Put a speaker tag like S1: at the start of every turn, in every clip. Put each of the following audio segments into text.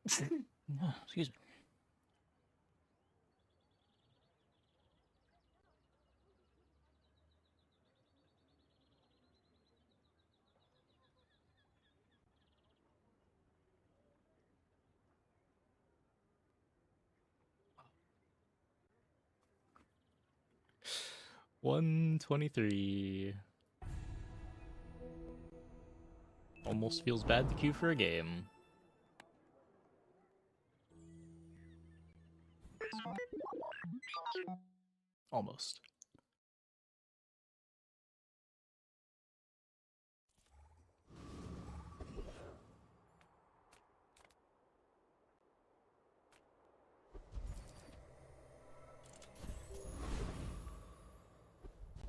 S1: Oh, excuse me. $123. Almost feels bad to queue for a game. Almost.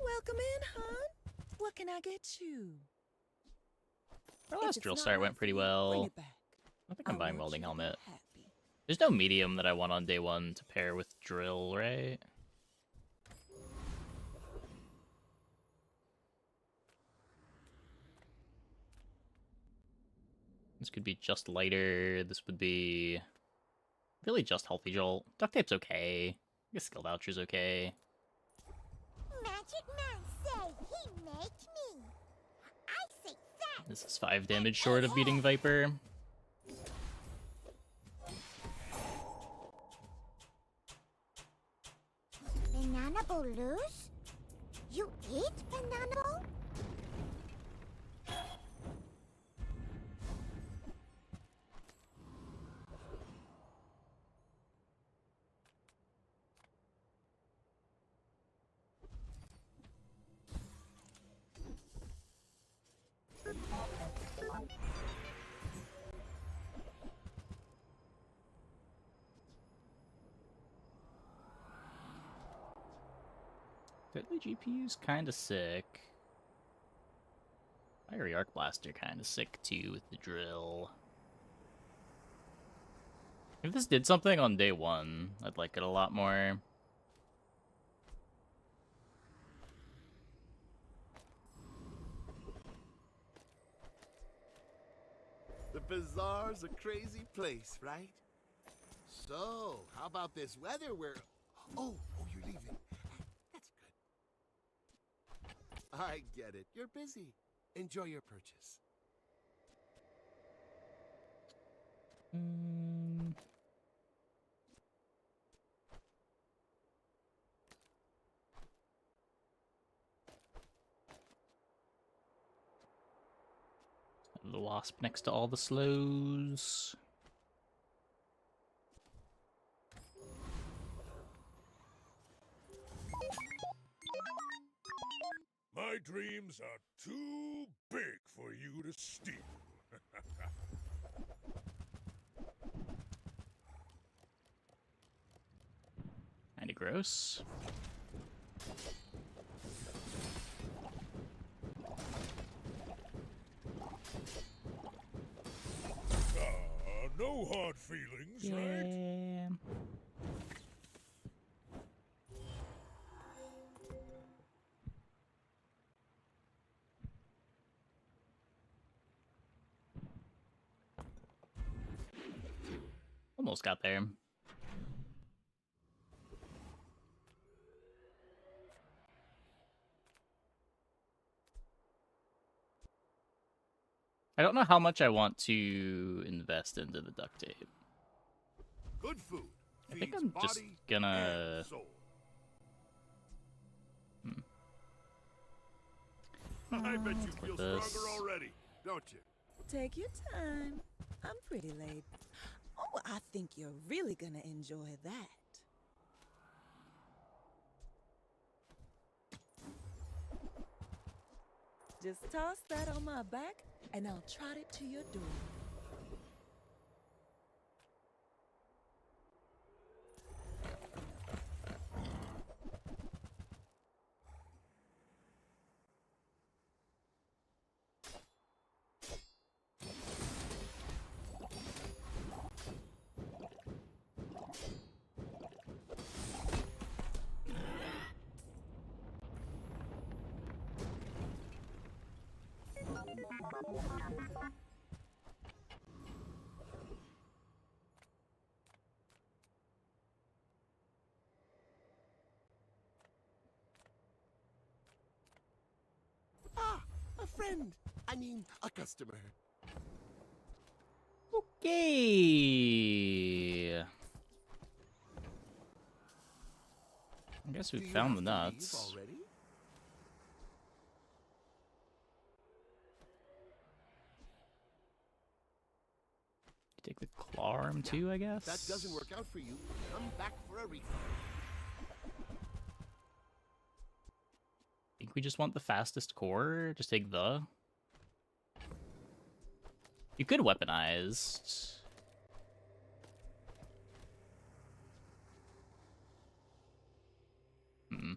S2: Welcome in, hon. What can I get you?
S1: Our last drill start went pretty well. I think I'm buying welding helmet. There's no medium that I want on day one to pair with drill, right? This could be just lighter. This would be really just healthy jolt. Duct tape's okay. I guess skill voucher's okay.
S3: Magic Man say he make me. I say that.
S1: This is 5 damage short of beating Viper.
S3: Banana bolus? You eat banana bowl?
S1: Deadly GPU's kinda sick. Fiery Arc Blaster kinda sick too with the drill. If this did something on day one, I'd like it a lot more.
S4: The bazaar's a crazy place, right? So, how about this weather where... Oh, you're leaving. That's good. I get it. You're busy. Enjoy your purchase.
S1: The wasp next to all the slows.
S5: My dreams are too big for you to steal.
S1: Kinda gross.
S5: No hard feelings, right?
S1: Yeah. Almost got there. I don't know how much I want to invest into the duct tape.
S4: Good food.
S1: I think
S4: feeds
S1: I'm just
S4: body
S1: gonna...
S4: and soul. I bet you feel stronger already, don't you?
S2: Take your time. I'm pretty late. Oh, I think you're really gonna enjoy that. Just toss that on my back, and I'll trot it to your door.
S4: friend. I mean, a customer.
S1: Okay. I guess we
S4: Do you
S1: found the
S4: have to leave
S1: nuts.
S4: already?
S1: Take the claw arm too, I guess.
S4: If that doesn't work out for you, come back for a refund.
S1: I think we just want the fastest core. Just take the. You could weaponize. Hmm.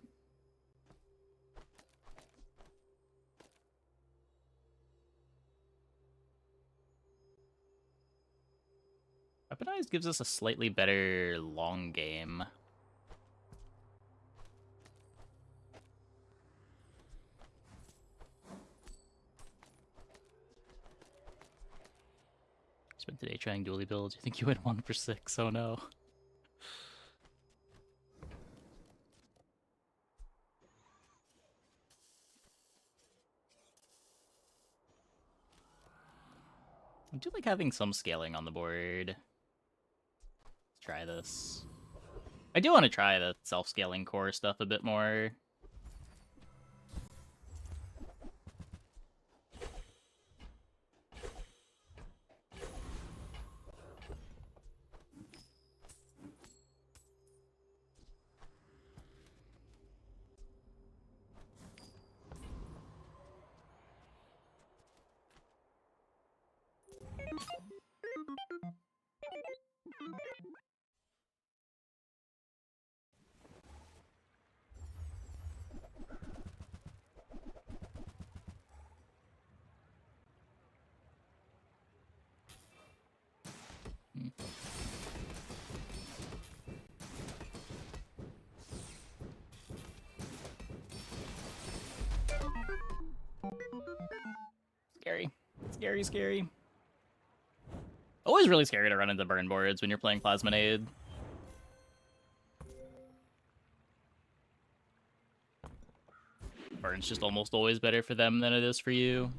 S1: Weaponized gives us a slightly better long game. Spent today trying dually builds. You think you went 1 for 6? Oh no. I do like having some scaling on the board. Let's try this. I do want to try the self-scaling core stuff a bit more. Scary. Scary, scary. Always really scary to run into burn boards when you're playing Plasminade. Burn's just almost always better for them than it is for you.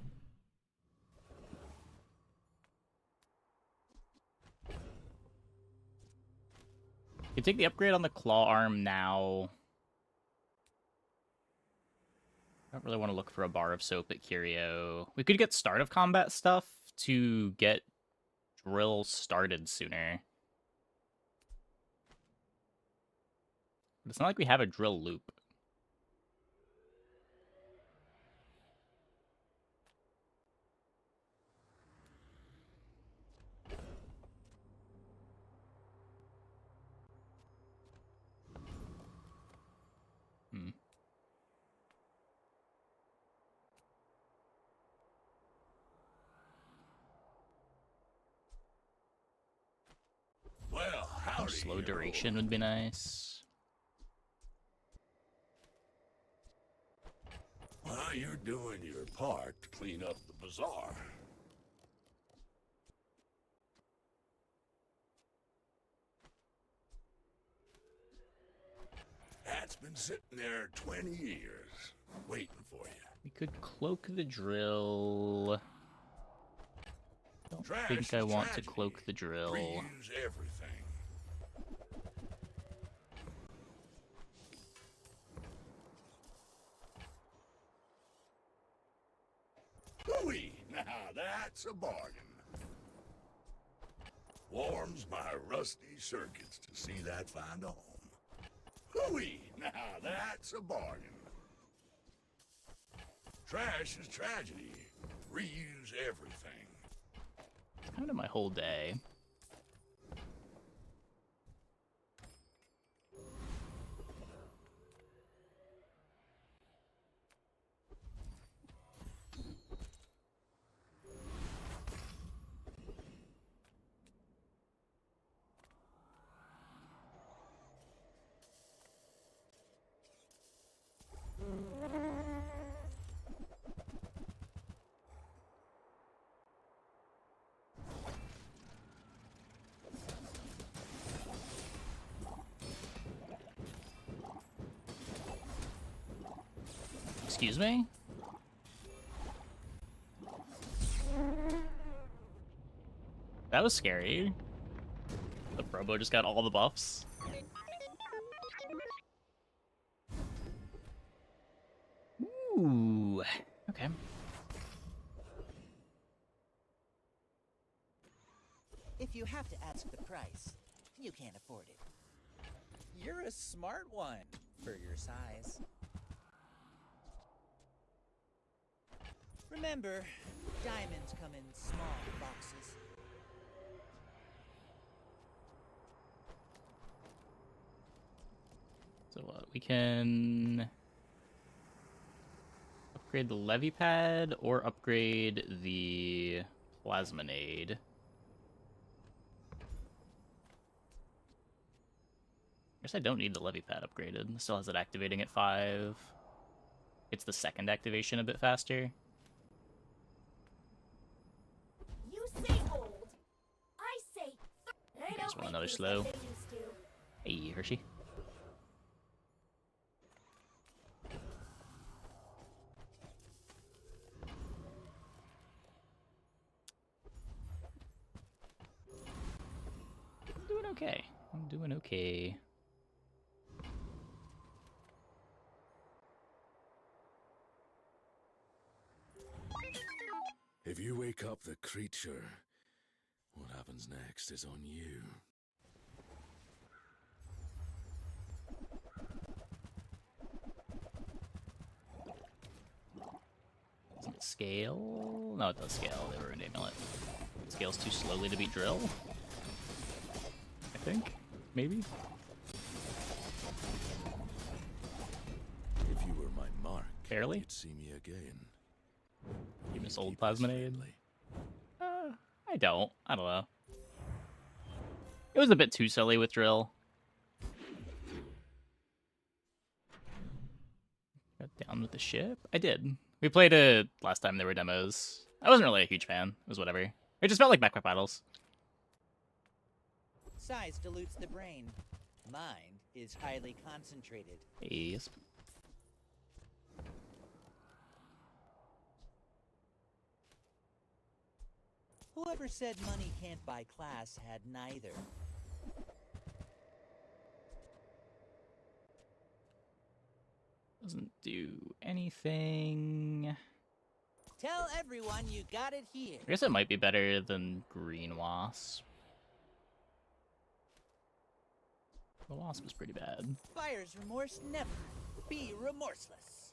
S1: You take the upgrade on the claw arm now. I don't really want to look for a bar of soap at Curio. We could get start of combat stuff to get drill started sooner. But it's not like we have a drill loop. Hmm.
S5: Well, howdy,
S1: Slow
S5: hero.
S1: duration would be nice.
S5: Well, you're doing your part to clean up the bazaar. That's been sitting there 20 years, waiting for you.
S1: We could cloak the drill. Don't
S5: Trash
S1: think I
S5: is
S1: want to
S5: tragedy.
S1: cloak the drill.
S5: Reuse everything. Hooey! Now that's a bargain. Warms my rusty circuits to see that find a home. Hooey! Now that's a bargain. Trash is tragedy. Reuse everything.
S1: It's kind of my whole day. Excuse me? That was scary. The Probo just got all the buffs. Ooh. Okay.
S6: If you have to ask the price, you can't afford it. You're a smart one for your size. Remember, diamonds come in small boxes.
S1: So what? We can upgrade the levy pad or upgrade the plasminade. Guess I don't need the levy pad upgraded. It still has it activating at 5. It's the second activation a bit faster.
S3: You say old. I say they
S1: You guys
S3: don't
S1: want
S3: make
S1: another
S3: things
S1: slow?
S3: like they used to.
S1: Hey, Hershey. I'm doing okay. I'm doing okay.
S5: If you wake up the creature, what happens next is on you.
S1: Doesn't it scale? No, it does scale. They were an amulet. It scales too slowly to beat drill. I think. Maybe.
S5: If you were my mark,
S1: Barely.
S5: you'd see me again.
S1: You miss
S5: Keep
S1: old
S5: us
S1: plasminade?
S5: friendly.
S1: I don't. I don't know. It was a bit too silly with drill. Got down with the ship? I did. We played it last time there were demos. I wasn't really a huge fan. It was whatever. It just felt like backpack battles.
S6: Size dilutes the brain. Mind is highly concentrated.
S1: Yes.
S6: Whoever said money can't buy class had neither.
S1: Doesn't do anything.
S6: Tell everyone you got it here.
S1: I guess it might be better than Green Wasp. The Wasp is pretty bad.
S6: Buyer's remorse never. Be remorseless.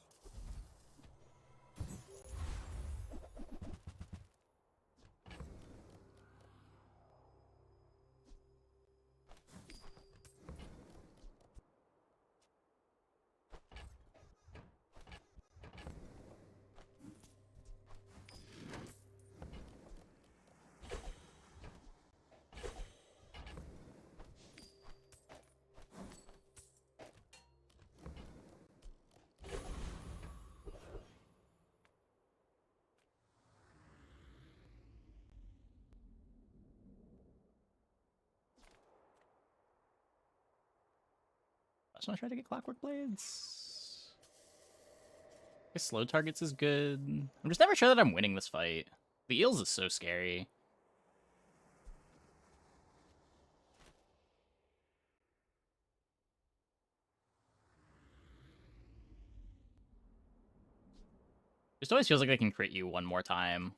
S1: I just want to try to get Clockwork Blades. I guess slow targets is good. I'm just never sure that I'm winning this fight. The eels is so scary. Just always feels like they can crit you one more time.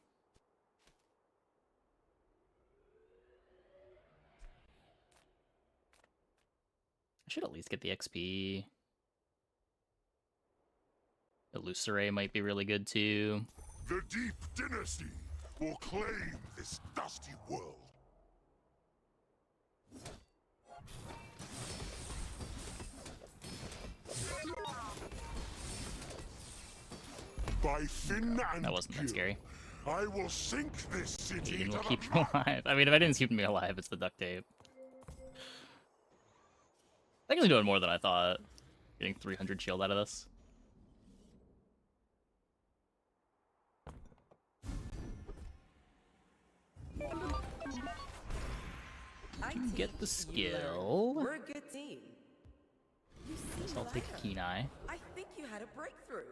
S1: I should at least get the XP. Illusoray might be really good too.
S5: The Deep Dynasty will claim this dusty world. By fin and
S1: That wasn't that
S5: pure,
S1: scary.
S5: I will sink this city
S1: Even
S5: to
S1: will
S5: the
S1: keep you alive. I mean, if I didn't keep me alive, it's the duct tape. I think he's doing more than I thought. Getting 300 shield out of this. Get the skill.
S2: We're a good team. You
S1: Guess
S2: seem
S1: I'll take
S2: lighter.
S1: Keen Eye.
S2: I think you had a breakthrough.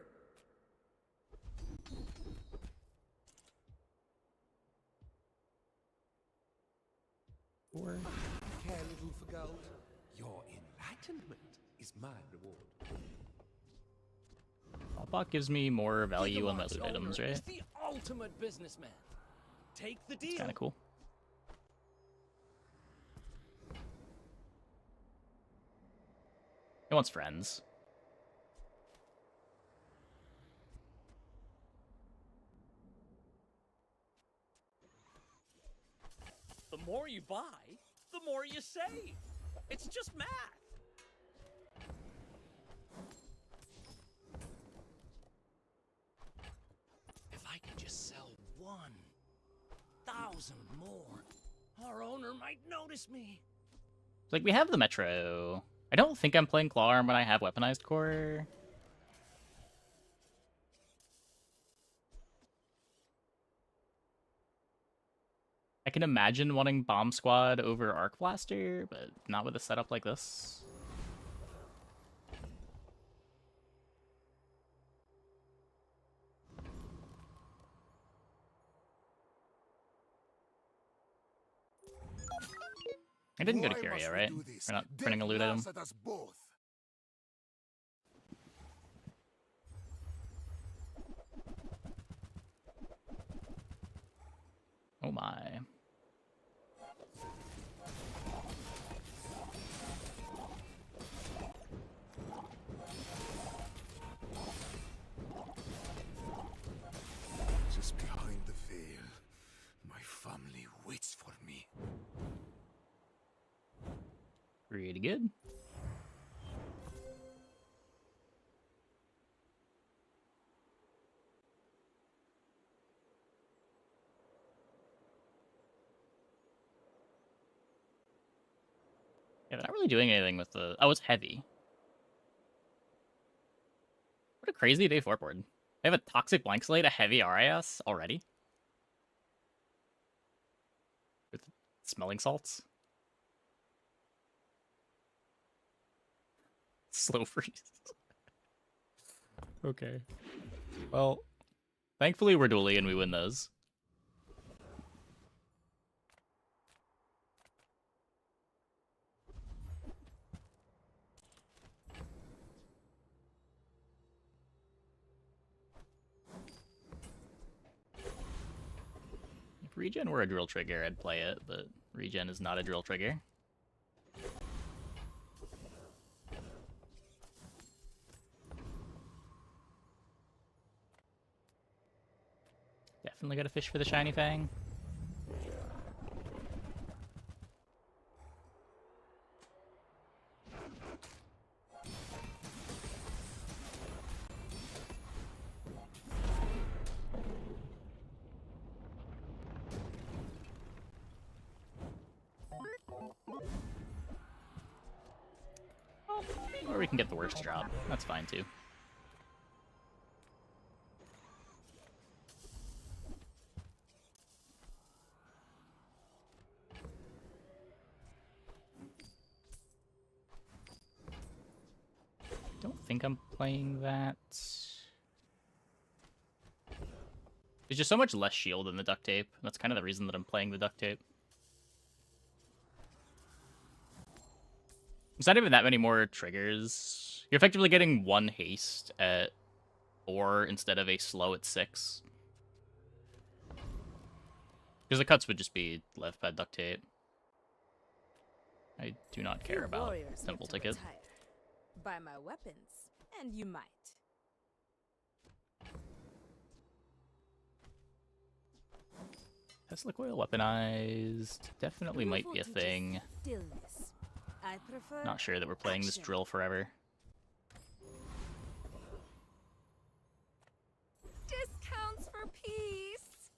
S1: for?
S7: Care little for gold. Your enlightenment is my reward.
S1: Bot gives me more value on my loot items, right?
S8: Is the ultimate businessman. Take the deal.
S1: It's kind of cool. He wants friends.
S8: The more you buy, the more you save. It's just math. If I could just sell 1,000 more, our owner might notice me.
S1: Like, we have the Metro. I don't think I'm playing Claw Arm when I have Weaponized Core. I can imagine wanting Bomb Squad over Arc Blaster, but not with a setup like this. I didn't go to
S4: Why
S1: Curia,
S4: must we
S1: right?
S4: do this?
S1: We're not
S4: Death
S1: printing a loot item.
S4: laughs at us both.
S1: Oh my.
S4: Just behind the veil, my family waits for me.
S1: Pretty good. Yeah, they're not really doing anything with the... Oh, it's heavy. What a crazy day 4 board. They have a Toxic Blank Slate, a heavy RIS already? With smelling salts? Slow freeze. Okay. Well, thankfully we're Dooley and we win those. If regen were a drill trigger, I'd play it, but regen is not a drill trigger. Definitely gotta fish for the shiny fang. Or we can get the worst drop. That's fine too. Don't think I'm playing that. There's just so much less shield in the duct tape. That's kind of the reason that I'm playing the duct tape. It's not even that many more triggers. You're effectively getting 1 haste at 4 instead of a slow at 6. Because the cuts would just be left by duct tape. I do not care about simple ticket.
S2: Buy my weapons, and you might.
S1: Tesla coil weaponized. Definitely might be a thing.
S2: Stillness. I prefer
S1: Not sure that we're playing this
S2: action.
S1: drill forever.
S9: Discounts for peace.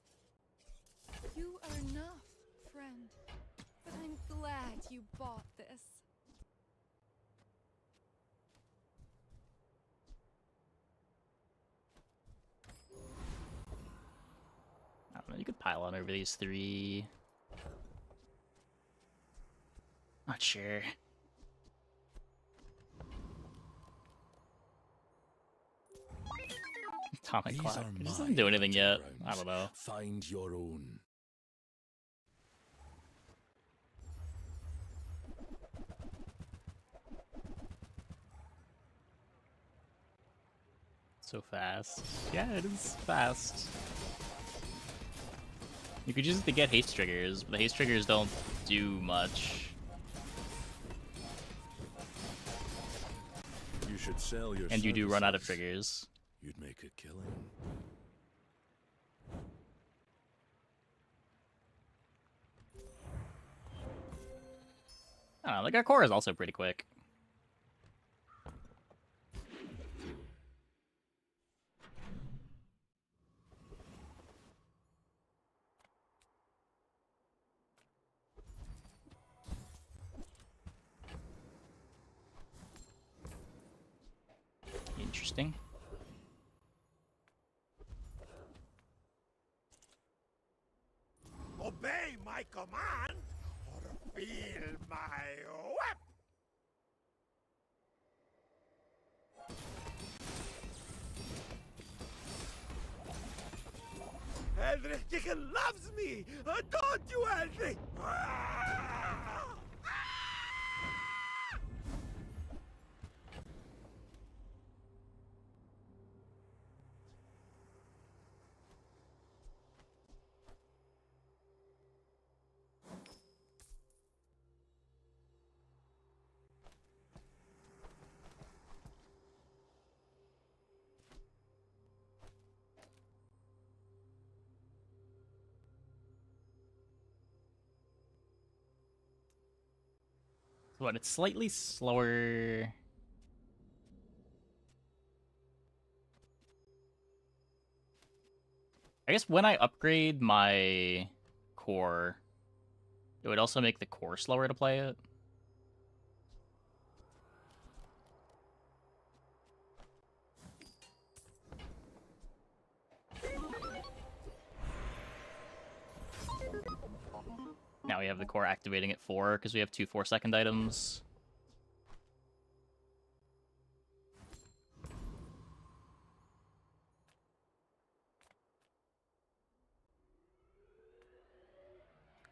S9: You are enough, friend. But I'm glad you bought this.
S1: I don't know, you could pile on over these 3. Not sure. Atomic Clock. It doesn't do anything yet. I don't know.
S5: Find your own.
S1: So fast. Yeah, it is fast. You could use it to get haste triggers, but the haste triggers don't do much.
S5: You should sell your
S1: And you do run out of
S5: services.
S1: triggers.
S5: You'd make a killing.
S1: I don't know, like our core is also pretty quick. Interesting.
S5: Obey my command, or feel my whip! Henry Chicken loves me! Don't you, Henry?
S1: So what, it's slightly slower. I guess when I upgrade my core, it would also make the core slower to play it. Now we have the core activating at 4 because we have 2 4-second items.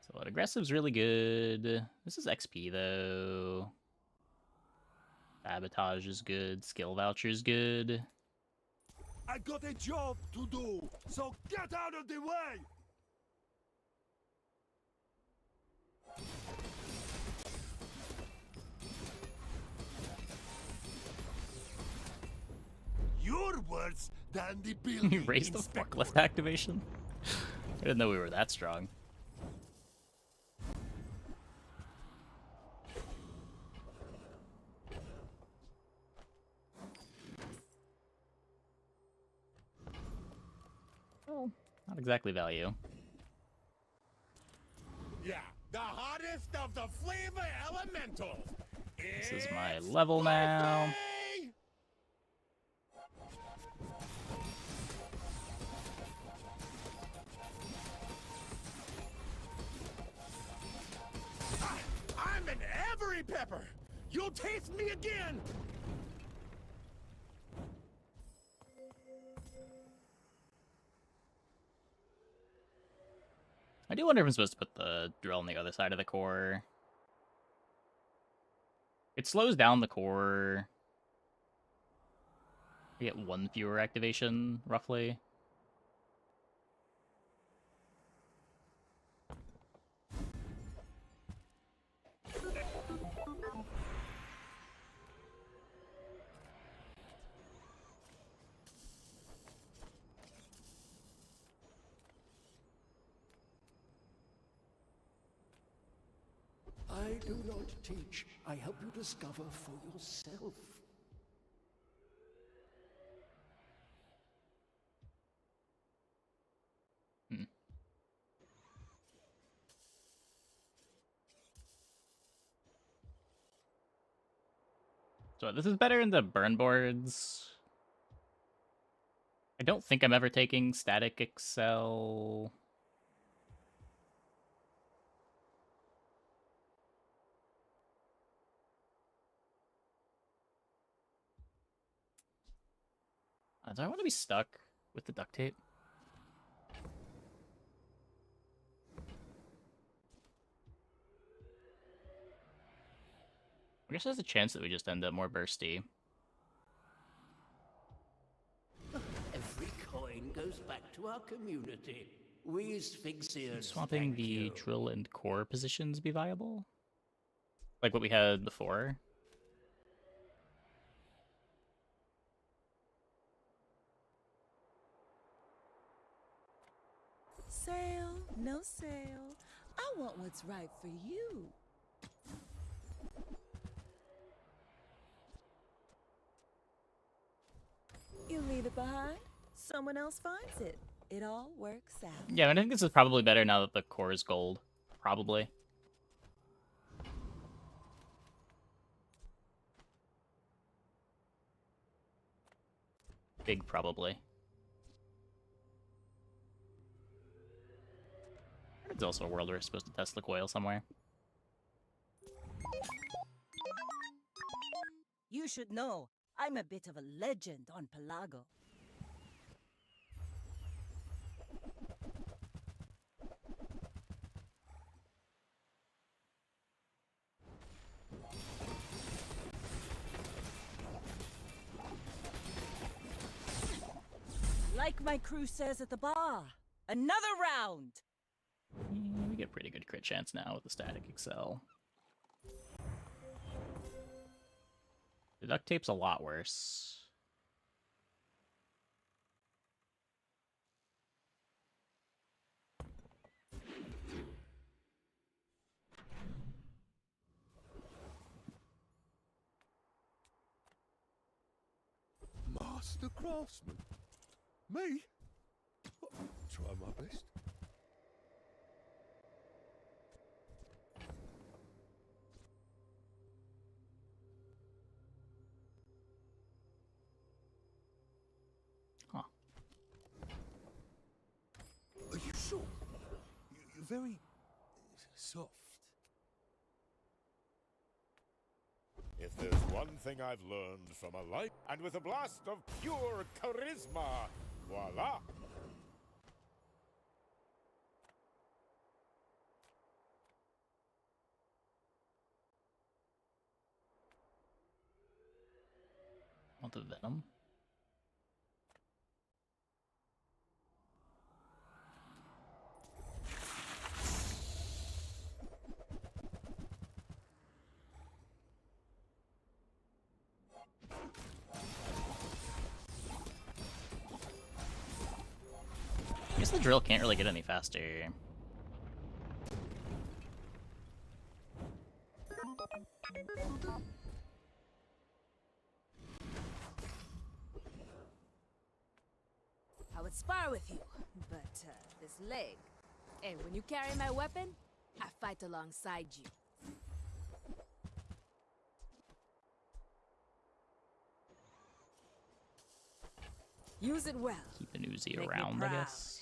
S1: So what, aggressive's really good. This is XP though. Sabotage is good. Skill voucher is good.
S5: I got a job to do, so get out of the way! You're worse than the building
S1: You raised the
S5: inspector.
S1: forklift activation? I didn't know we were that strong. Oh, not exactly value.
S5: Yeah, the hottest of the flavor elementals.
S1: This is my
S5: It's
S1: level now.
S5: birthday! I'm an every pepper. You'll taste me again.
S1: I do wonder if I'm supposed to put the drill on the other side of the core. It slows down the core. I get 1 fewer activation, roughly.
S7: I do not teach. I help you discover for yourself.
S1: So this is better in the burn boards. I don't think I'm ever taking static excel. Do I want to be stuck with the duct tape? I guess there's a chance that we just end up more bursty.
S7: goes back to our community. We Sphinxians
S1: Swapping
S7: thank
S1: the
S7: you.
S1: drill and core positions be viable? Like what we had before?
S2: Sale, no sale. I want what's right for you. You leave it behind, someone else finds it. It all works out.
S1: Yeah, and I think this is probably better now that the core is gold. Probably. Big probably. It's also a world where we're supposed to test the coil somewhere.
S2: You should know, I'm a bit of a legend on Pelago. Like my crew says at the bar, another round!
S1: Yeah, we get a pretty good crit chance now with the static excel. The duct tape's a lot worse.
S5: Master craftsman? Me? Try my best.
S1: Huh.
S5: Are you sure? You're very soft. If there's one thing I've learned from a life, and with a blast of pure charisma, voila!
S1: Want the venom? I guess the drill can't really get any faster.
S10: I would spar with you, but this leg. And when you carry my weapon, I fight alongside you. Use it well.
S1: Keep an Uzi
S10: Make me
S1: around, I
S10: proud.
S1: guess.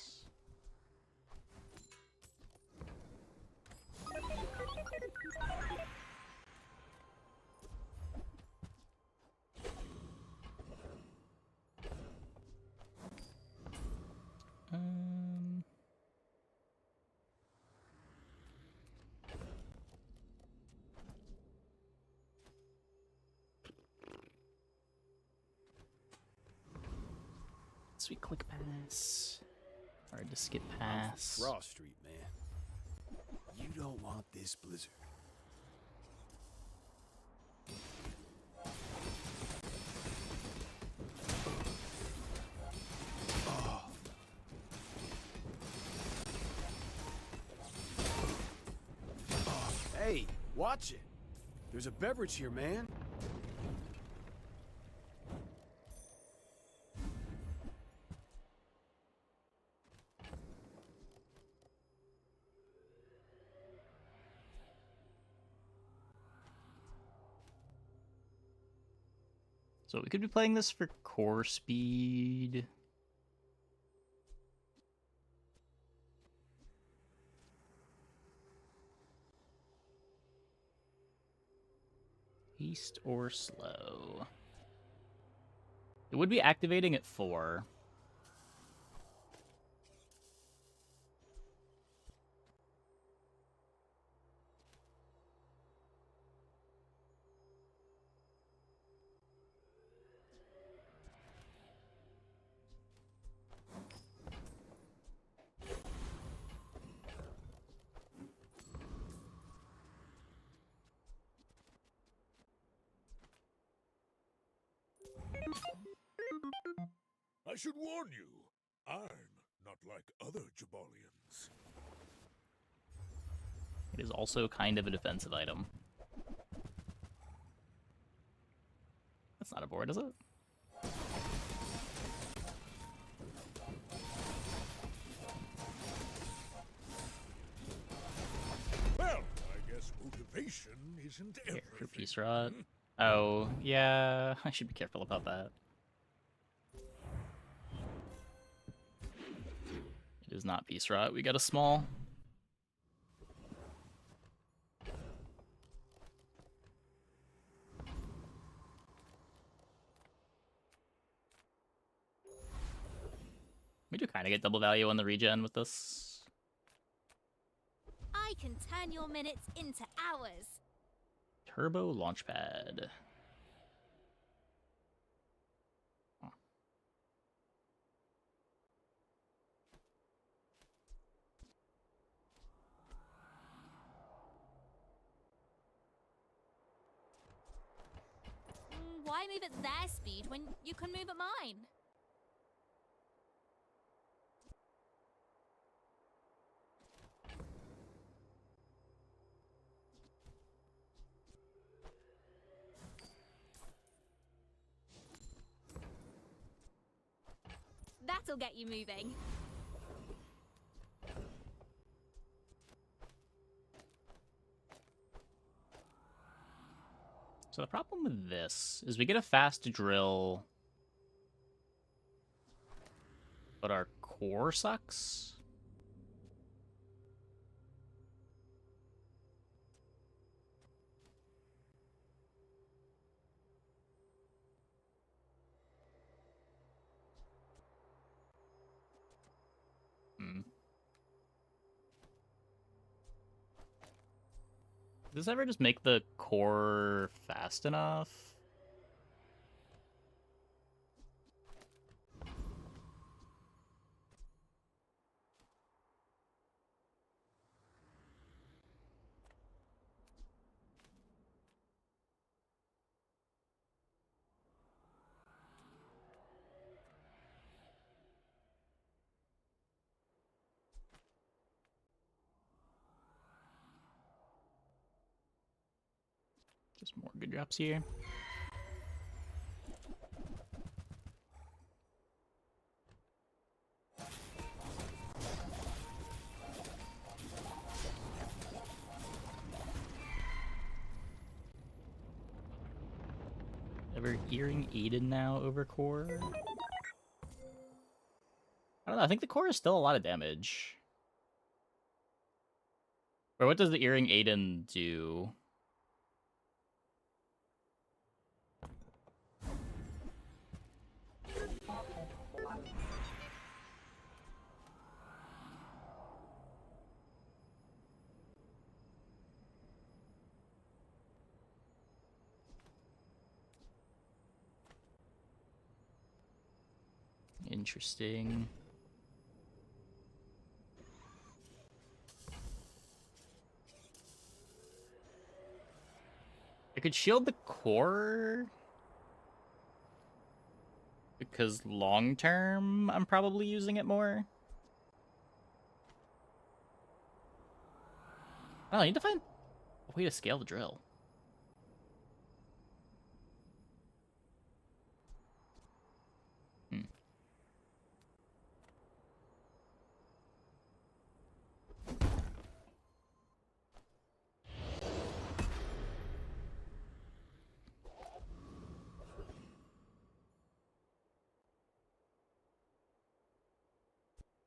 S1: Um, Sweet click pass. Hard to skip pass.
S11: Frost Street, man. You don't want this blizzard. Hey, watch it. There's a beverage here, man.
S1: So we could be playing this for core speed. Haste or slow. It would be activating at 4.
S5: should warn you, I'm not like other Jabalians.
S1: It is also kind of a defensive item. That's not a board, is it?
S5: Well, I guess motivation isn't everything.
S1: Here, for Peace Rot. Oh, yeah, I should be careful about that. It is not Peace Rot. We got a small. We do kind of get double value on the regen with this.
S3: I can turn your minutes into hours.
S1: Turbo Launchpad. Huh.
S3: Why move at their speed when you can move at mine? That'll get you moving.
S1: So the problem with this is we get a fast drill, but our core sucks. Does this ever just make the core fast enough? Just more good drops here. Ever Earring Aiden now over core? I don't know, I think the core is still a lot of damage. Or what does the Earring Aiden do? Interesting. I could shield the core because long term I'm probably using it more. Oh, I need to find a way to scale the drill.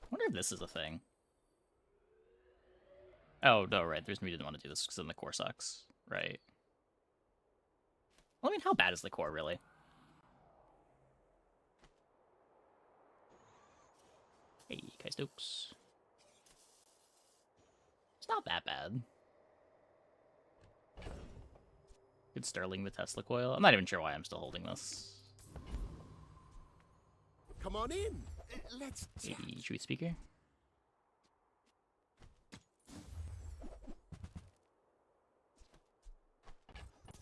S1: I wonder if this is a thing. Oh, no, right. There's me didn't want to do this because then the core sucks. Right. Well, I mean, how bad is the core, really? Hey, Kai Stokes. It's not that bad. Good Sterling the Tesla coil. I'm not even sure why I'm still holding this.
S4: Come on in. Let's chat.
S1: Maybe Truth Speaker?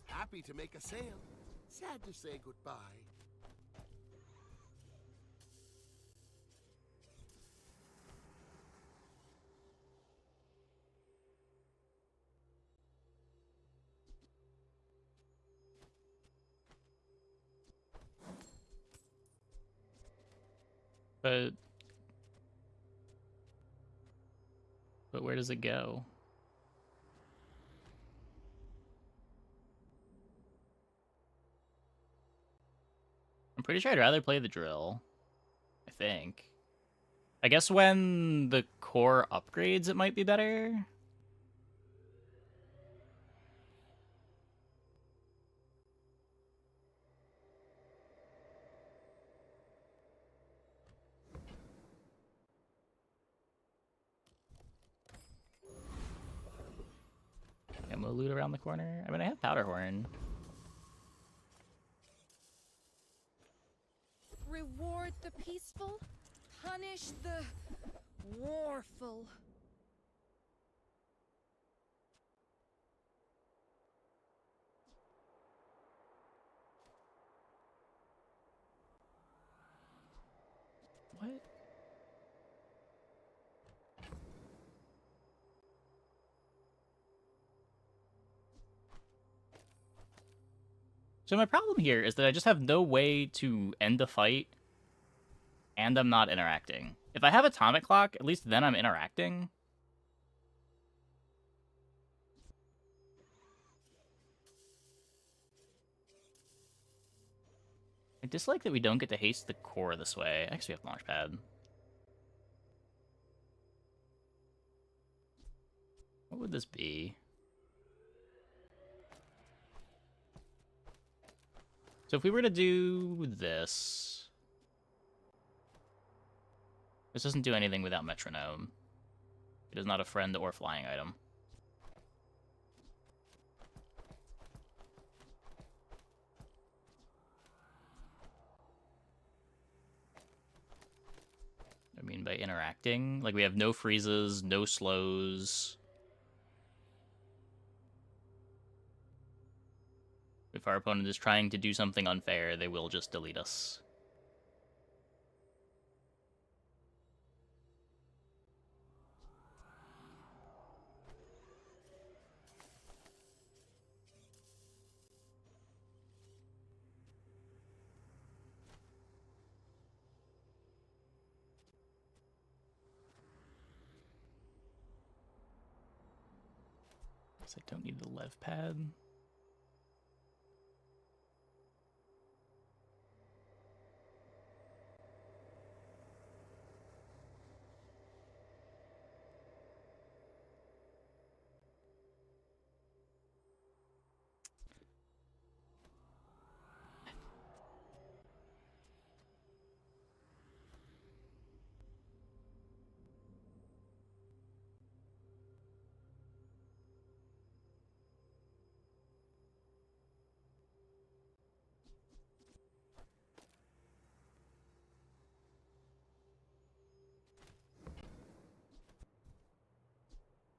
S4: Happy to make a sale. Sad to say goodbye.
S1: But where does it go? I'm pretty sure I'd rather play the drill. I think. I guess when the core upgrades, it might be better. Ammo loot around the corner. I mean, I have powder horn.
S9: Reward the peaceful, punish the warful.
S1: What? So my problem here is that I just have no way to end a fight, and I'm not interacting. If I have atomic clock, at least then I'm interacting. I dislike that we don't get to haste the core this way. I actually have launch pad. What would this be? So if we were to do this... This doesn't do anything without metronome. It is not a friend or flying item. I mean, by interacting, like we have no freezes, no slows. If our opponent is trying to do something unfair, they will just delete us. Guess I don't need the lev pad.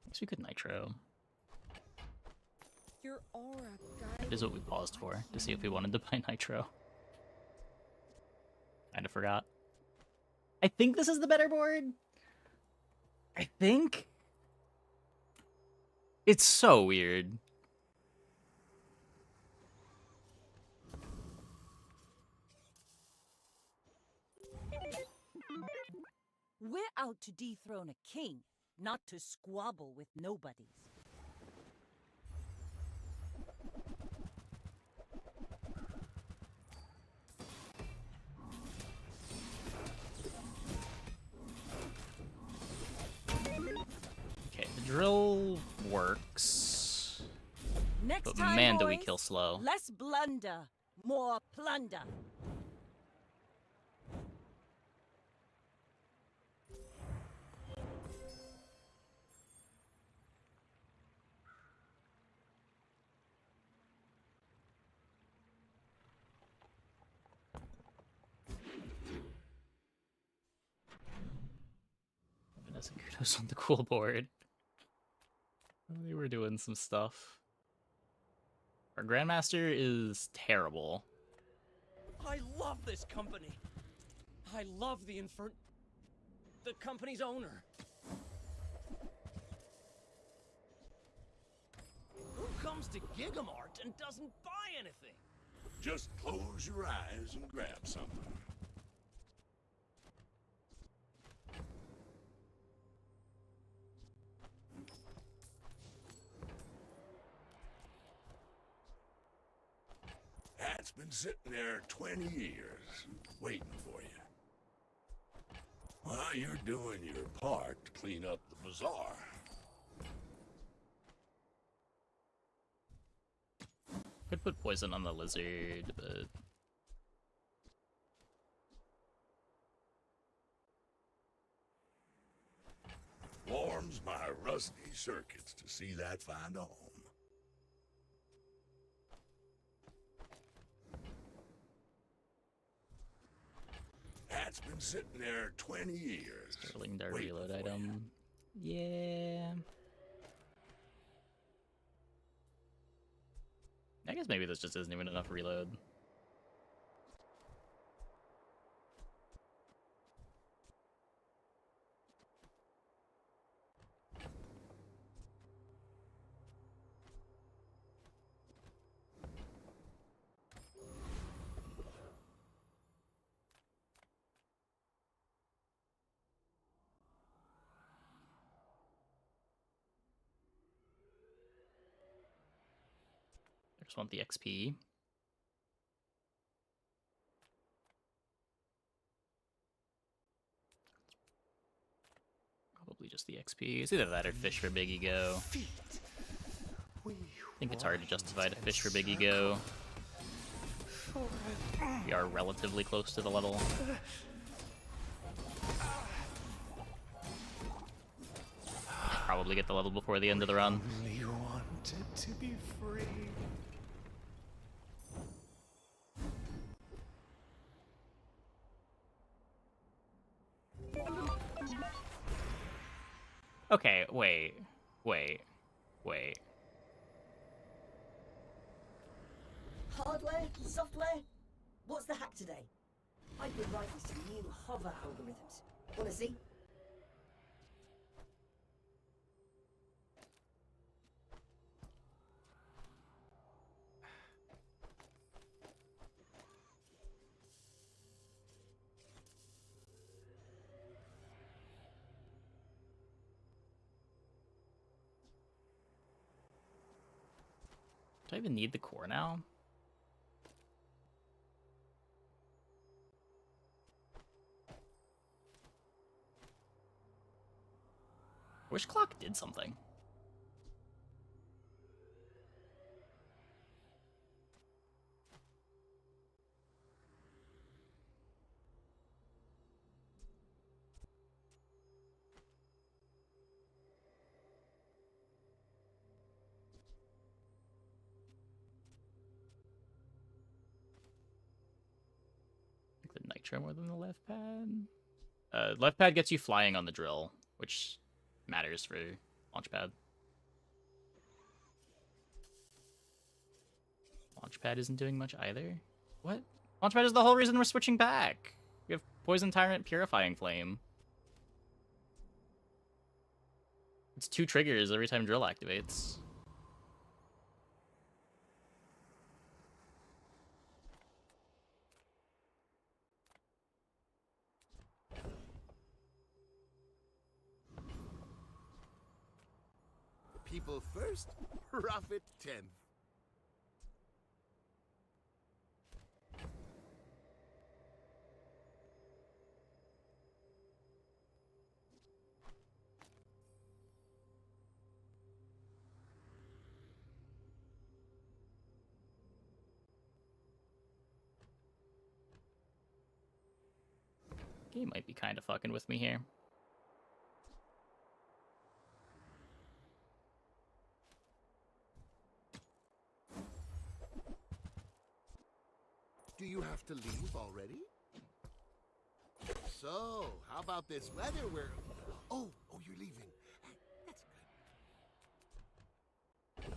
S1: Guess we could nitro.
S9: Your aura
S1: That is what we paused for, to see if we wanted to buy nitro. Kinda forgot. I think this is the better board. I think. It's so weird.
S2: We're out to dethrone a king, not to squabble with nobodies.
S1: Okay, the drill works.
S2: Next
S1: But
S2: time,
S1: man, do we
S2: boys,
S1: kill slow.
S2: Less blunder, more plunder.
S1: Vanessa Kudos on the cool board. They were doing some stuff. Our Grandmaster is terrible.
S8: I love this company. I love the the company's owner. Who comes to Gigamart and doesn't buy anything?
S7: Just close your eyes and grab something.
S12: That's been sitting there 20 years, waiting for you. Well, you're doing your part to clean up the bazaar.
S1: Could put poison on the lizard, but...
S12: Warms my rusty circuits to see that find a home. That's been sitting there 20 years.
S1: Sterling Dart reload item. Yeah. I guess maybe this just isn't even enough reload. I just want the XP. Probably just the XP. It's either that or fish for big ego. I think it's hard to justify to fish for big ego. We are relatively close to the level. Probably get the level before the end of the run.
S7: Only wanted to be free.
S1: Okay, wait.
S13: Hardware? Software? What's the hack today? I've been writing some new hover algorithms. Wanna see?
S1: Do I even need the core now? Wish clock did something. The nitro more than the left pad. Left pad gets you flying on the drill, which matters for launchpad. Launchpad isn't doing much either. What? Launchpad is the whole reason we're switching back. We have Poison Tyrant Purifying Flame. It's 2 triggers every time drill activates.
S4: People first, profit 10th.
S1: Game might be kind of fucking with me here.
S4: Do you have to leave already? So, how about this weather where... Oh, you're leaving. That's good.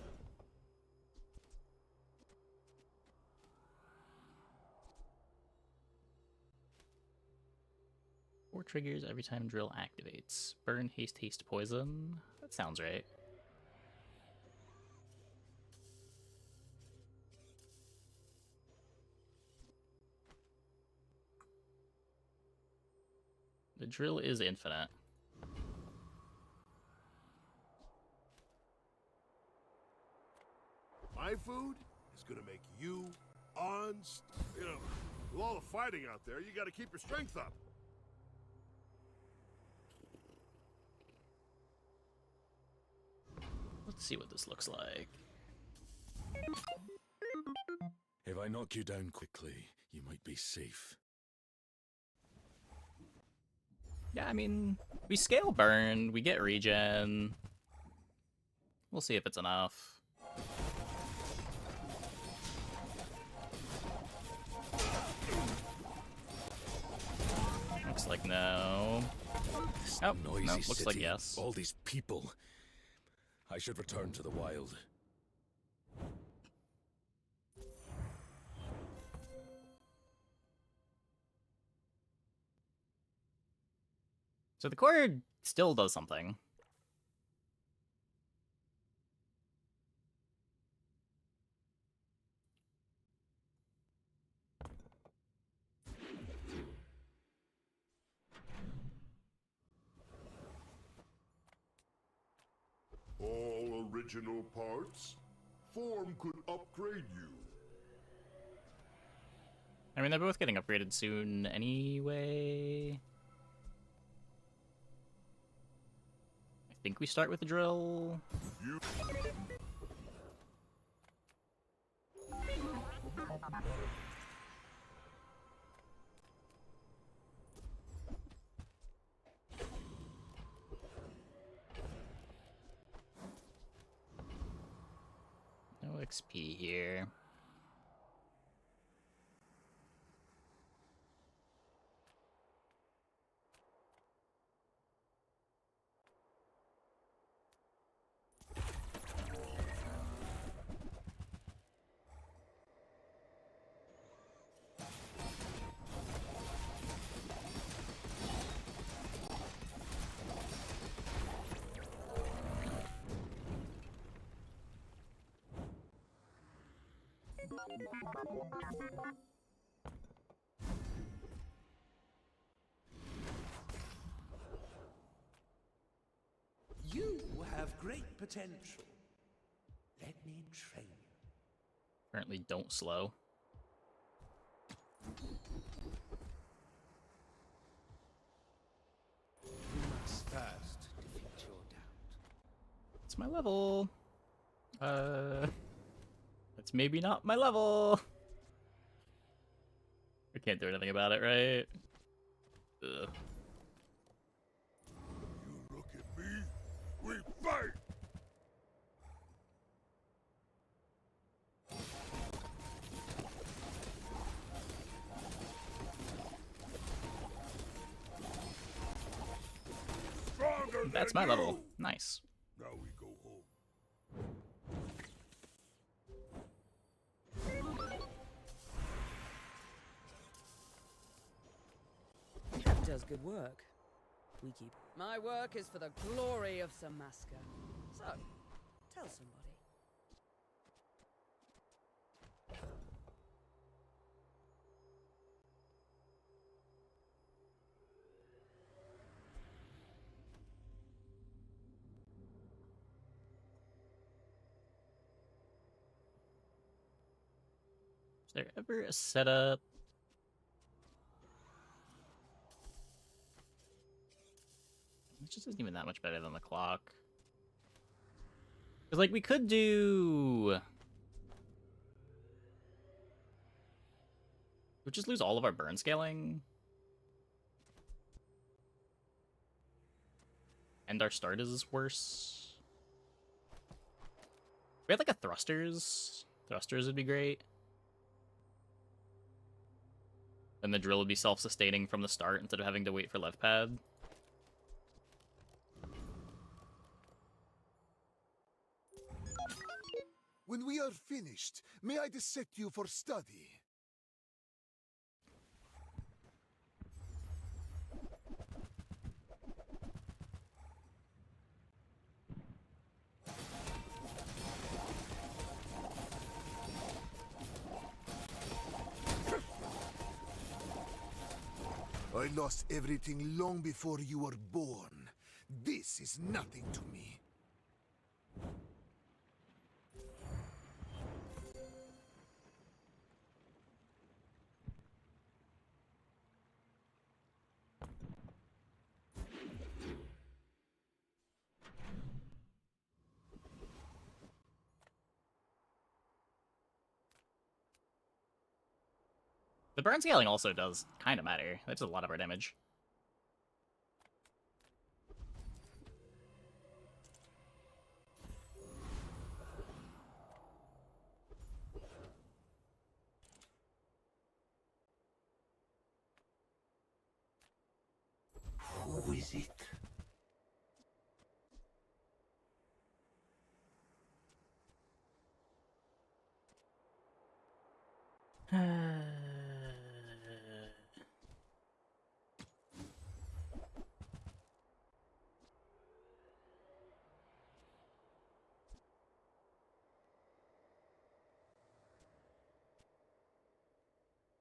S1: 4 triggers every time drill activates. Burn, haste, haste, poison. That sounds right. The drill is infinite.
S4: My food is gonna make you You know, with all the fighting out there, you gotta keep your strength up.
S1: Let's see what this looks like.
S12: If I knock you down quickly, you might be safe.
S1: Yeah, I mean, we scale burn, we get regen. We'll see if it's enough. Looks like no. Oh,
S12: Noisy
S1: no, looks
S12: city,
S1: like yes.
S12: all these people. I should return to the wild.
S1: So the core still does something.
S14: All original parts? Form could upgrade you.
S1: I mean, they're both getting upgraded soon anyway. I think we start with the drill. No XP here.
S7: You have great potential. Let me train you.
S1: Apparently don't slow.
S7: You must first defeat your doubt.
S1: It's my level. That's maybe not my level. I can't do anything about it, right? Ugh.
S14: You look at me, we fight! Stronger
S1: That's
S14: than
S1: my level.
S14: you!
S1: Nice.
S14: Now we go home.
S15: That does good work. We keep. My work is for the glory of Samaska. So, tell somebody.
S1: Is there ever a setup? It just isn't even that much better than the clock. Because, like, we could do... We'd just lose all of our burn scaling. And our start is worse. We had, like, a thrusters. Thrusters would be great. And the drill would be self-sustaining from the start instead of having to wait for lev pad.
S16: When we are finished, may I dissect you for study? I lost everything long before you were born. This is nothing to me.
S1: The burn scaling also does kind of matter. That's a lot of our damage.
S7: Who is it?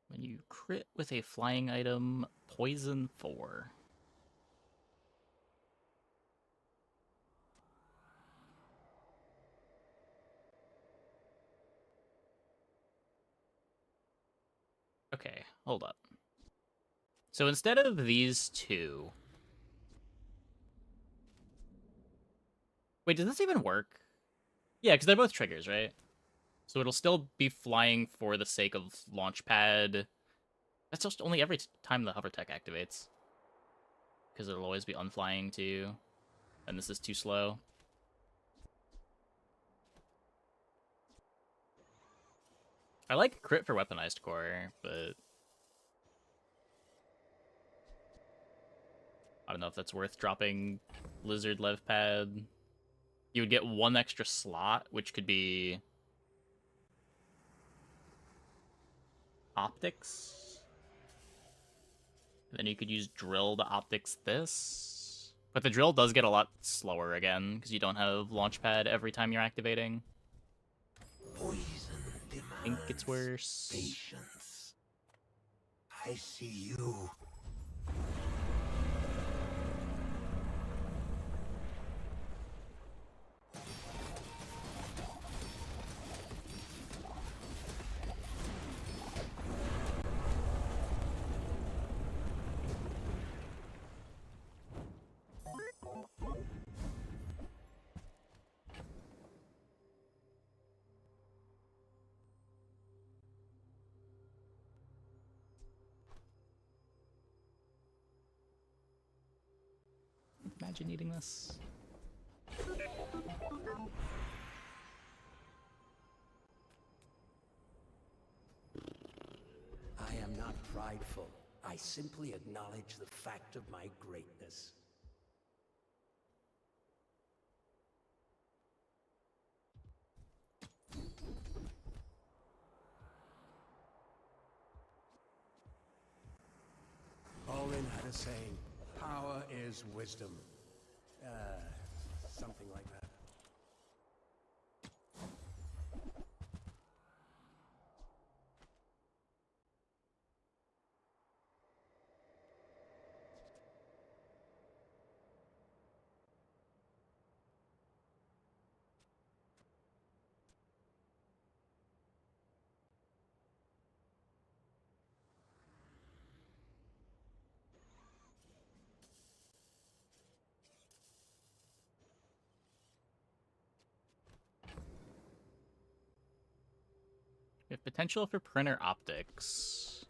S1: When you crit with a flying item, poison 4. Okay, hold up. So instead of these two... Wait, does this even work? Yeah, because they're both triggers, right? So it'll still be flying for the sake of Launchpad. That's just only every time the hover tech activates. Because it'll always be unflying too. And this is too slow. I like crit for weaponized core, but I don't know if that's worth dropping Lizard Lev Pad. You would get one extra slot, which could be optics. And then you could use drill to optics this. But the drill does get a lot slower again, because you don't have Launchpad every time you're activating.
S7: Poison
S1: I think it's worse.
S7: patience. I see you.
S1: Imagine eating this.
S7: I am not prideful. I simply acknowledge the fact of my greatness. Olin had a saying, power is wisdom. Something like that.
S1: We have potential for printer optics.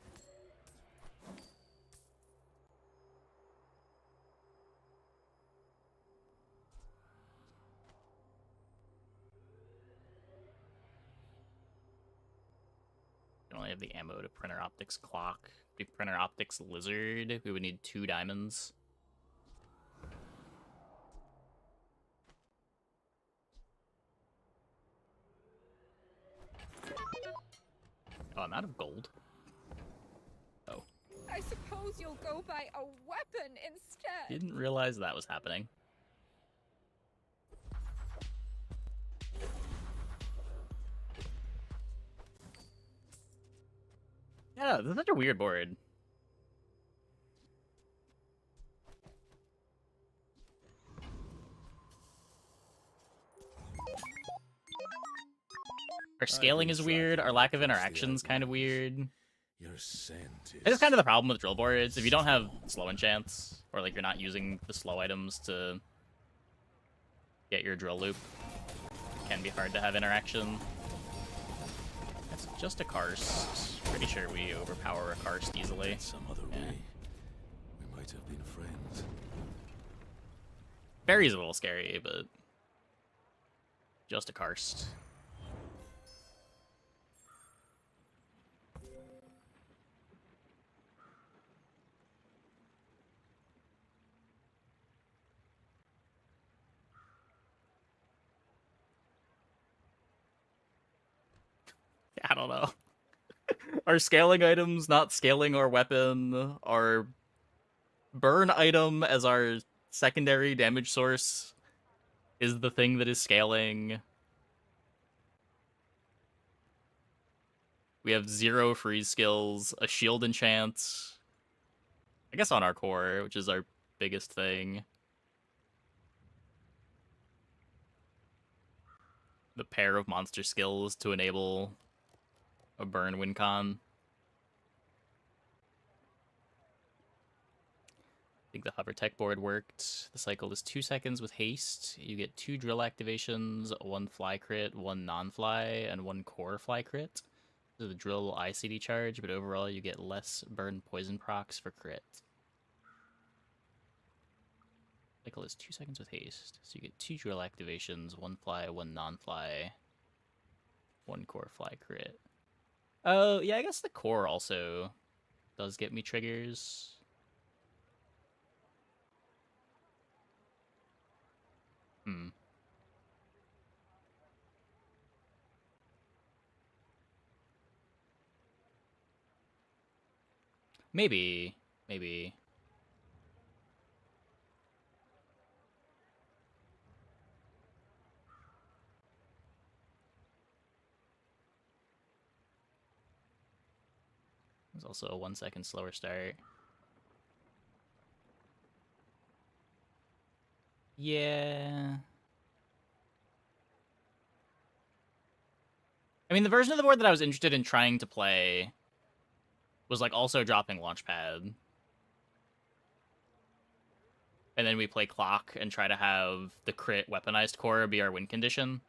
S1: We only have the ammo to printer optics clock. The printer optics lizard, we would need 2 diamonds. Oh, I'm out of gold. Oh.
S9: I suppose you'll go buy a weapon instead.
S1: Didn't realize that was happening. Yeah, this is such a weird board. Our scaling is weird, our lack of interaction's kind of weird.
S12: Your scent is...
S1: It's kind of the problem with drill boards. If you don't have slow enchants, or like you're not using the slow items to get your drill loop, it can be hard to have interaction. That's just a karst. Pretty sure we overpower a karst easily.
S17: Some other way, we might have been friends.
S1: Fairy's a little scary, but just a karst. I don't know. Our scaling items not scaling our weapon, our burn item as our secondary damage source is the thing that is scaling. We have 0 freeze skills, a shield enchant, I guess on our core, which is our biggest thing. The pair of monster skills to enable a burn win con. I think the hover tech board worked. The cycle is 2 seconds with haste. You get 2 drill activations, 1 fly crit, 1 non-fly, and 1 core fly crit. So the drill will ICD charge, but overall you get less burn poison procs for crit. Cycle is 2 seconds with haste. So you get 2 drill activations, 1 fly, 1 non-fly, 1 core fly crit. Oh, yeah, I guess the core also does get me triggers. Maybe. There's also a 1 second slower start. Yeah. I mean, the version of the board that I was interested in trying to play was like also dropping Launchpad. And then we play Clock and try to have the crit weaponized core be our win condition.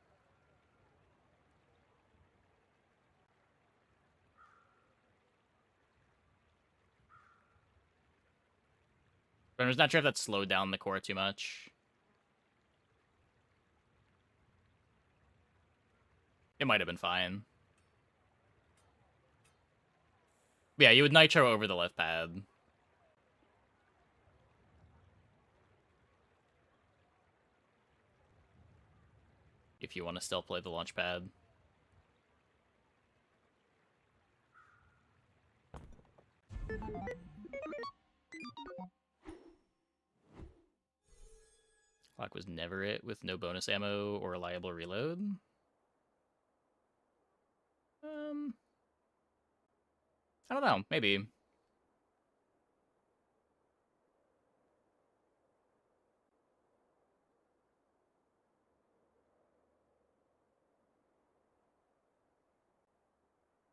S1: But I'm just not sure if that slowed down the core too much. It might have been fine. Yeah, you would Nitro over the left pad. If you want to still play the launch pad. Clock was never it with no bonus ammo or reliable reload. I don't know, maybe.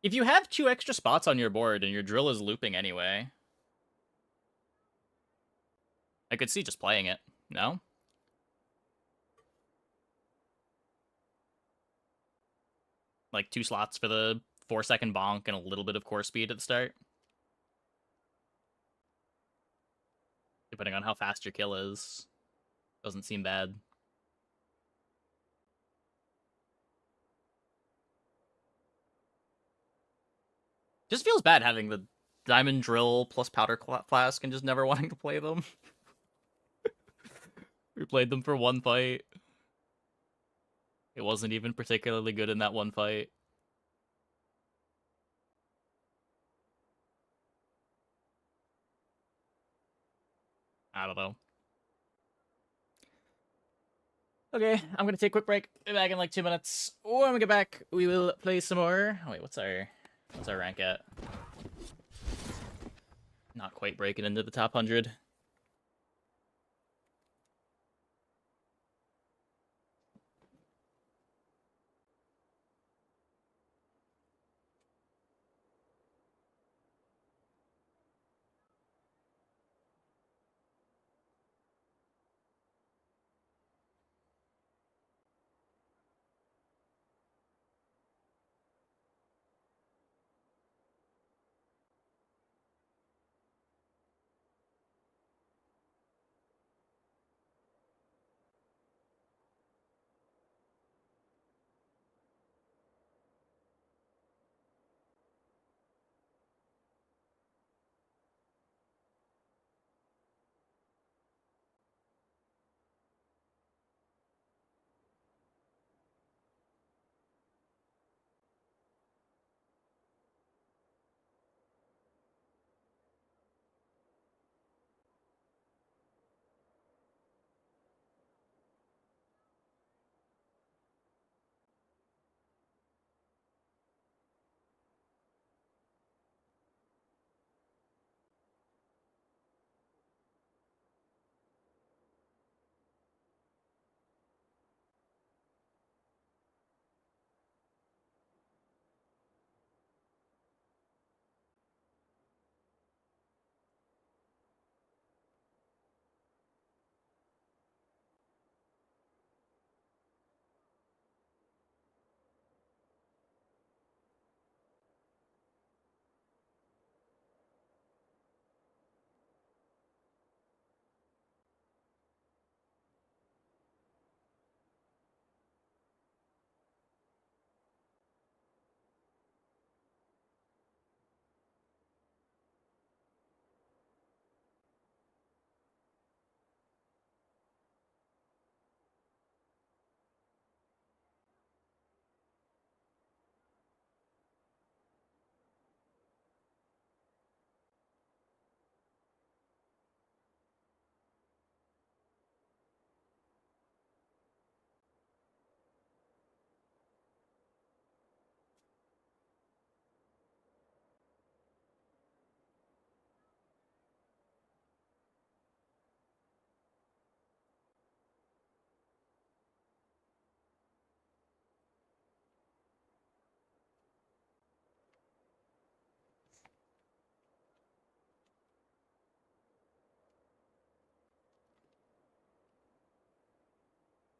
S1: If you have 2 extra spots on your board and your drill is looping anyway, I could see just playing it. No? Like 2 slots for the 4-second bonk and a little bit of core speed at the start. Depending on how fast your kill is. Doesn't seem bad. Just feels bad having the diamond drill plus powder flask and just never wanting to play them. We played them for 1 fight. It wasn't even particularly good in that 1 fight. I don't know. Okay, I'm gonna take a quick break. Be back in like 2 minutes. When we get back, we will play some more. Oh, wait, what's our rank at? Not quite breaking into the top 100.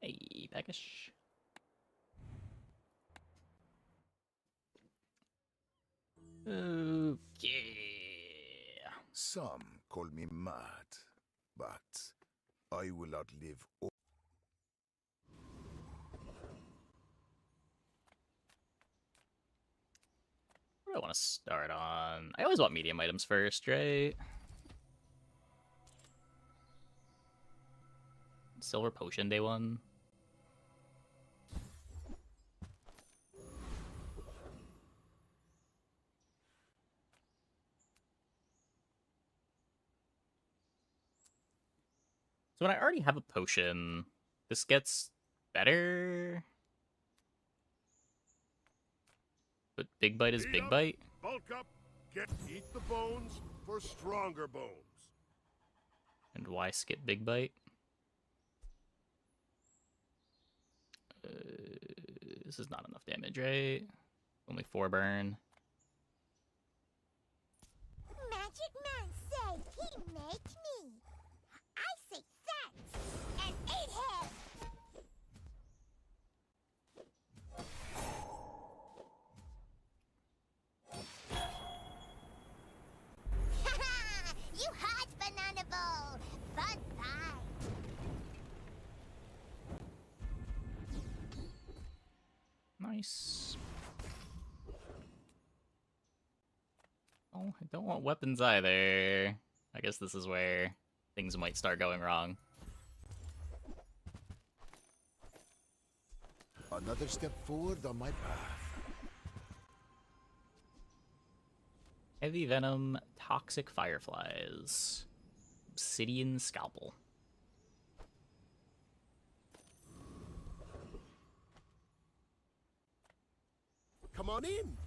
S1: Hey, Peckish. Okay.
S16: Some call me mad, but I will outlive all.
S1: What do I want to start on? I always want medium items first, right? Silver potion day one. So when I already have a potion, this gets better. But big bite is big bite.
S14: Bulk up, eat the bones for stronger bones.
S1: And why skip big bite? This is not enough damage, right? Only 4 burn.
S3: Magic Man say he make me. I say thanks and eat him. You hot banana bowl. Fun time.
S1: Nice. Oh, I don't want weapons either. I guess this is where things might start going wrong.
S16: Another step forward on my path.
S1: Heavy venom, toxic fireflies, obsidian scalpel.
S4: Come on in.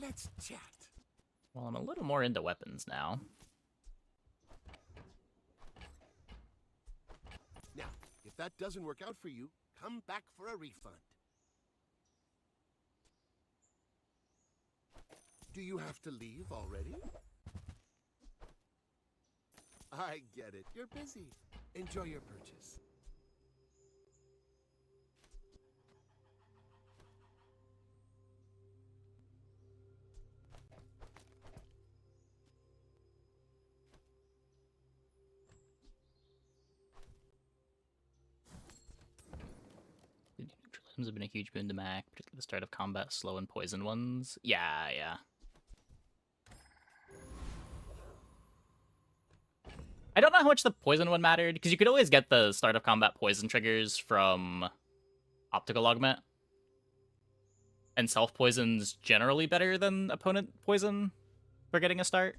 S4: Let's chat.
S1: Well, I'm a little more into weapons now.
S4: Now, if that doesn't work out for you, come back for a refund. Do you have to leave already? I get it. You're busy. Enjoy your purchase.
S1: The neutral items have been a huge boon to Mac, particularly the start of combat, slow and poison ones. Yeah. I don't know how much the poison one mattered, because you could always get the start of combat poison triggers from optical augment. And self-poison's generally better than opponent poison for getting a start.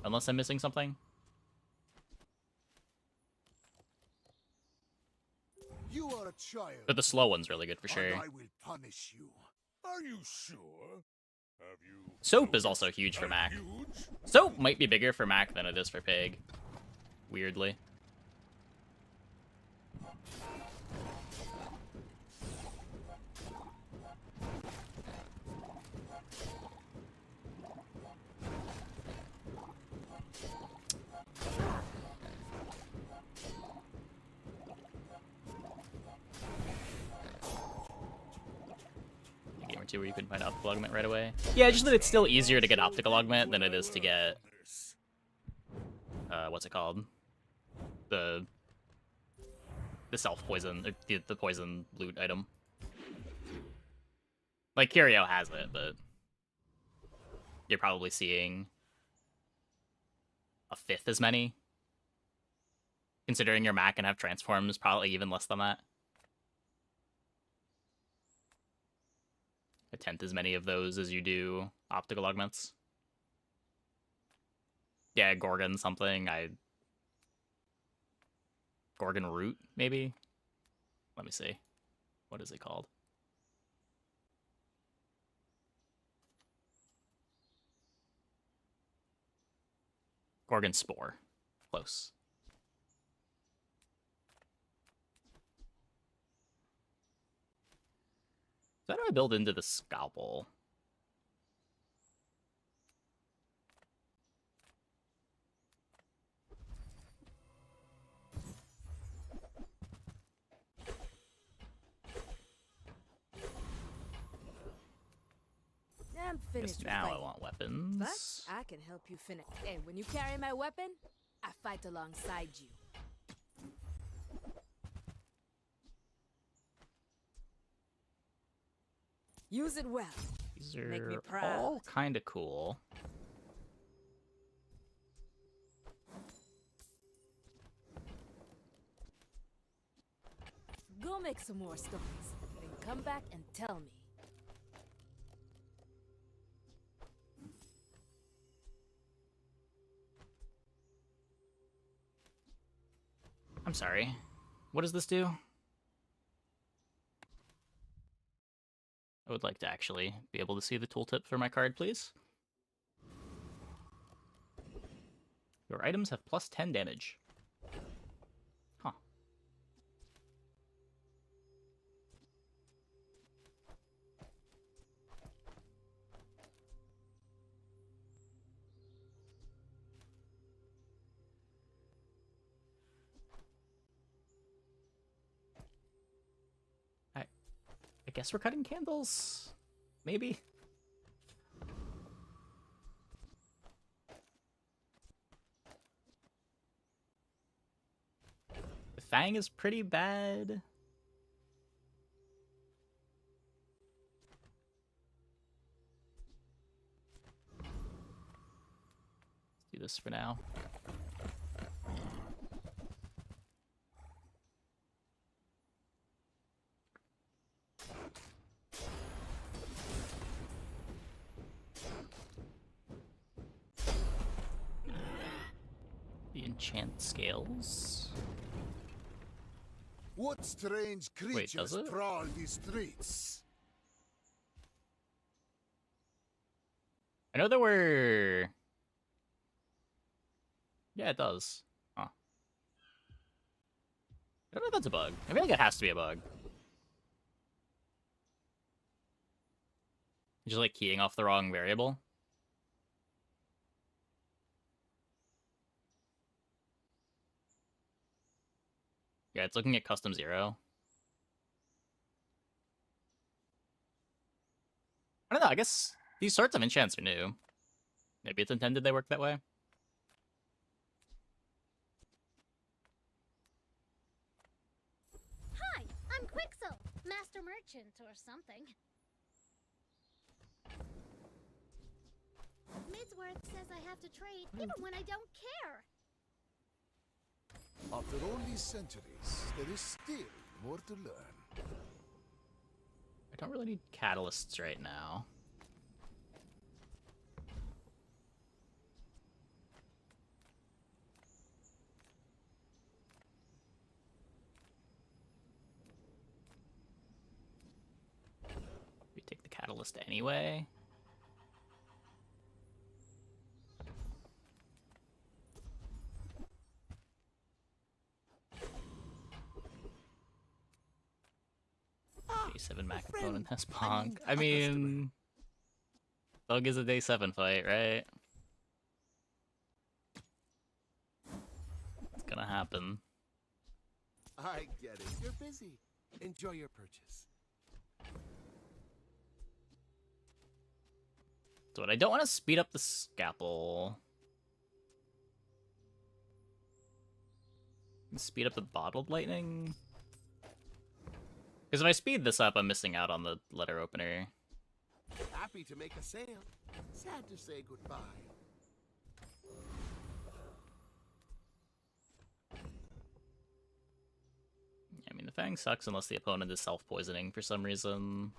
S1: Unless I'm missing something.
S16: You are a child.
S1: But the slow one's really good for sure.
S16: And I will punish you.
S14: Are you sure? Have you
S1: Soap is also huge for Mac. Soap might be bigger for Mac than it is for Pig. Weirdly. Or two where you can find optical augment right away. Yeah, just that it's still easier to get optical augment than it is to get what's it called? The self poison, or the poison loot item. Like Curio has it, but you're probably seeing a fifth as many. Considering your Mac can have transforms, probably even less than that. A tenth as many of those as you do optical augments. Yeah, Gorgon something. Gorgon root, maybe? Let me see. What is it called? Gorgon spore. Close. So how do I build into the scalpel?
S10: finished with
S1: Now I
S10: fighting.
S1: want weapons.
S10: But I can help you finish. And when you carry my weapon, I fight alongside you. Use it well.
S1: These
S10: Make me
S1: are
S10: proud.
S1: all kind of cool.
S10: Go make some more stones, then come back and tell me.
S1: I'm sorry. What does this do? I would like to actually be able to see the tooltip for my card, please. Your items have plus 10 damage. Huh. I guess we're cutting candles? Maybe? The Fang is pretty bad. Let's do this for now. The enchant scales.
S16: What strange
S1: Wait, does
S16: creatures
S1: it?
S16: prowl these streets?
S1: I know there were... Yeah, it does. Huh. I don't know if that's a bug. I feel like it has to be a bug. Just like keying off the wrong variable. Yeah, it's looking at custom 0. I don't know, I guess these sorts of enchants are new. Maybe it's intended they work that way.
S3: Hi, I'm Quixel, Master Merchant or something. Midsworth says I have to trade even when I don't care.
S16: After all these centuries, there is still more to learn.
S1: I don't really need catalysts right now. We take the catalyst anyway. Day 7 Mak opponent has Ponk. I mean, Thug is a day 7 fight, right? It's gonna happen.
S4: I get it. You're busy. Enjoy your purchase.
S1: So what I don't want to speed up the scalpel. Speed up the bottled lightning. Because if I speed this up, I'm missing out on the letter opener.
S4: Happy to make a sale. Sad to say goodbye.
S1: I mean, the Fang sucks unless the opponent is self-poisoning for some reason.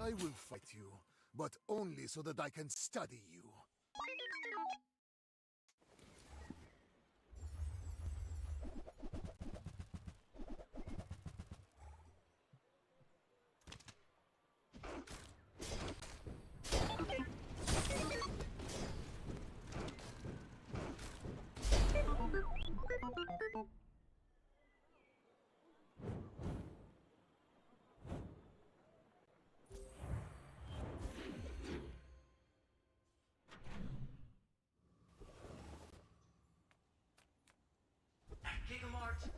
S16: I will fight you, but only so that I can study you.
S8: At Gigamart,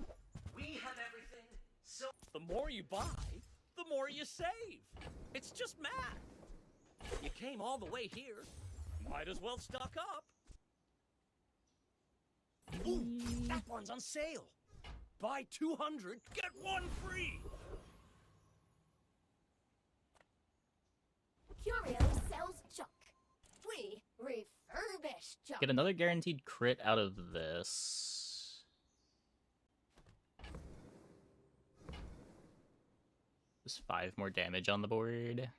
S8: we have everything, so the more you buy, the more you save. It's just math. You came all the way here. Might as well stock up. Ooh, that one's on sale. Buy 200, get one free.
S3: Curio sells junk. We refurbish junk.
S1: Get another guaranteed crit out of this. Just 5 more damage on the board.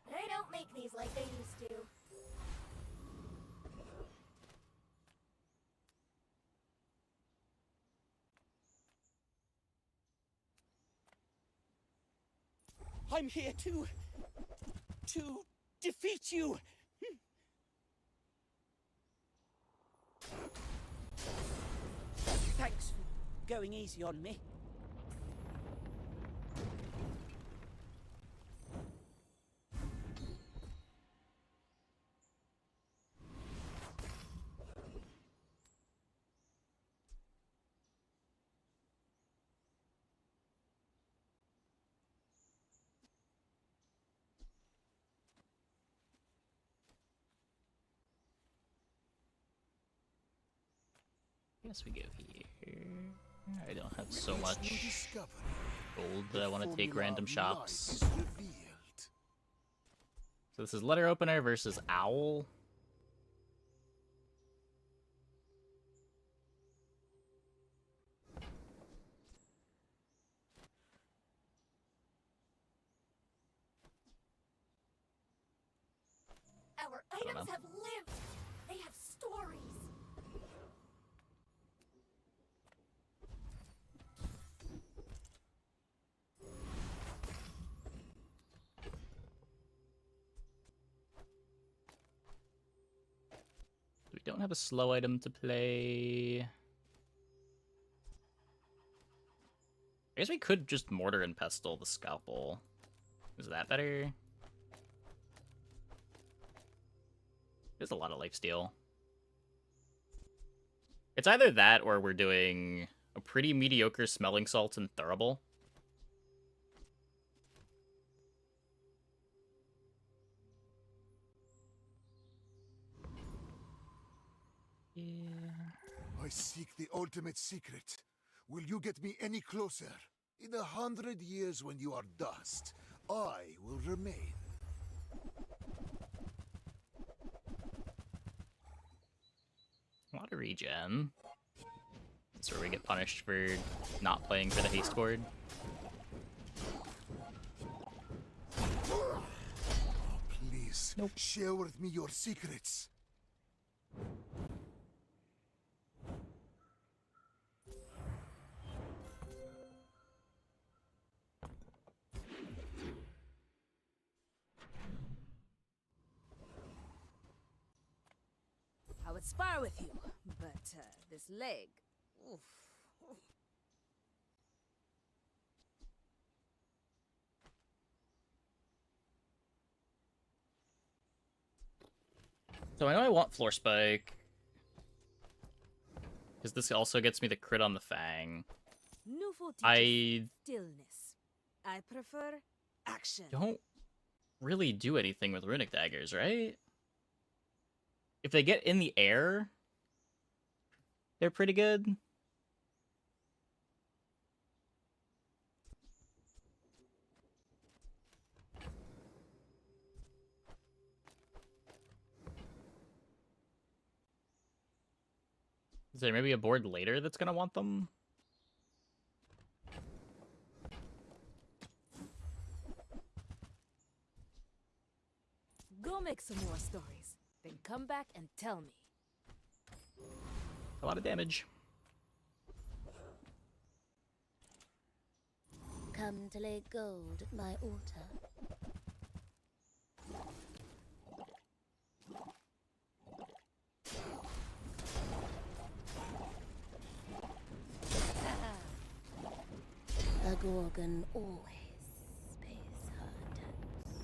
S3: They don't make these like they used to.
S8: I'm here to defeat you. Thanks for going easy on me.
S1: Guess we go here. I don't have so much gold that I want to take random shops. So this is letter opener versus owl.
S3: Our items have lived. They have stories.
S1: We don't have a slow item to play. I guess we could just mortar and pestle the scalpel. Is that better? There's a lot of lifesteal. It's either that or we're doing a pretty mediocre smelling salt and thurible.
S16: I seek the ultimate secret. Will you get me any closer? In 100 years when you are dust, I will remain.
S1: A lot of regen. That's where we get punished for not playing for the haste board.
S16: Please, share with me your secrets.
S10: I would spar with you, but this leg. Oof.
S1: So I know I want Floor Spike. Because this also gets me the crit on the Fang.
S10: Stillness. I prefer action.
S1: Don't really do anything with runic daggers, right? If they get in the air, they're pretty good. Is there maybe a board later that's gonna want them?
S10: Go make some more stories, then come back and tell me.
S1: A lot of damage.
S3: Come to lay gold at my altar. A Gorgon always pays her debts.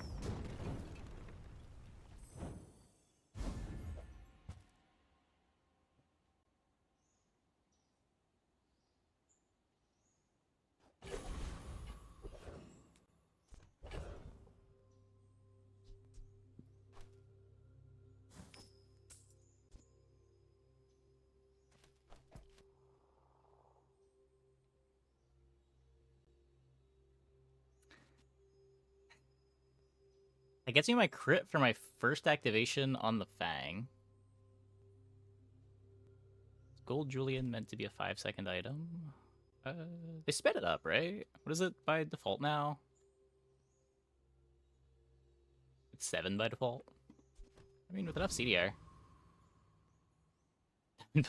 S1: It gets me my crit for my first activation on the Fang. Is Gold Julian meant to be a 5-second item? They sped it up, right? What is it by default now? It's 7 by default. I mean, with enough CDR.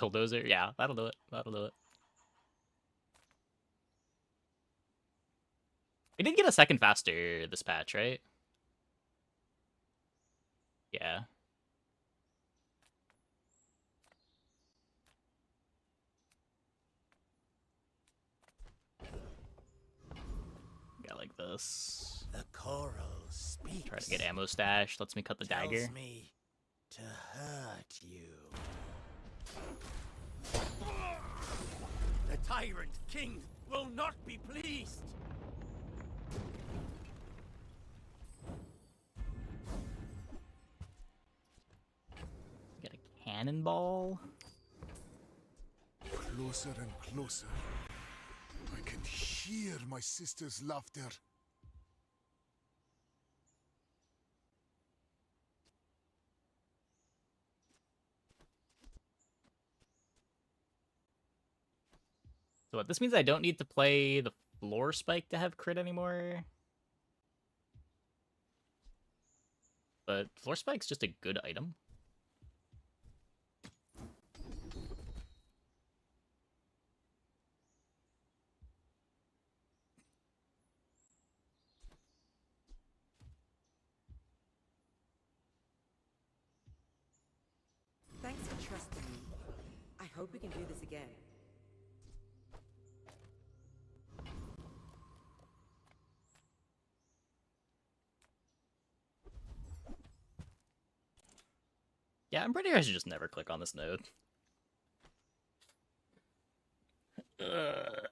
S1: Bulldozer, yeah, that'll do it. That'll do it. We did get a second faster this patch, right? Yeah. Yeah, like this.
S6: The coral speaks.
S1: Try to get ammo stash. Lets me cut the dagger.
S6: Tells me to hurt you.
S8: The tyrant king will not be pleased.
S1: Get a cannonball.
S16: Closer and closer. I can hear my sister's laughter.
S1: So what, this means I don't need to play the floor spike to have crit anymore? But floor spike's just a good item.
S15: Thanks for trusting me. I hope we can do this again.
S1: Yeah, I'm pretty sure I should just never click on this node. It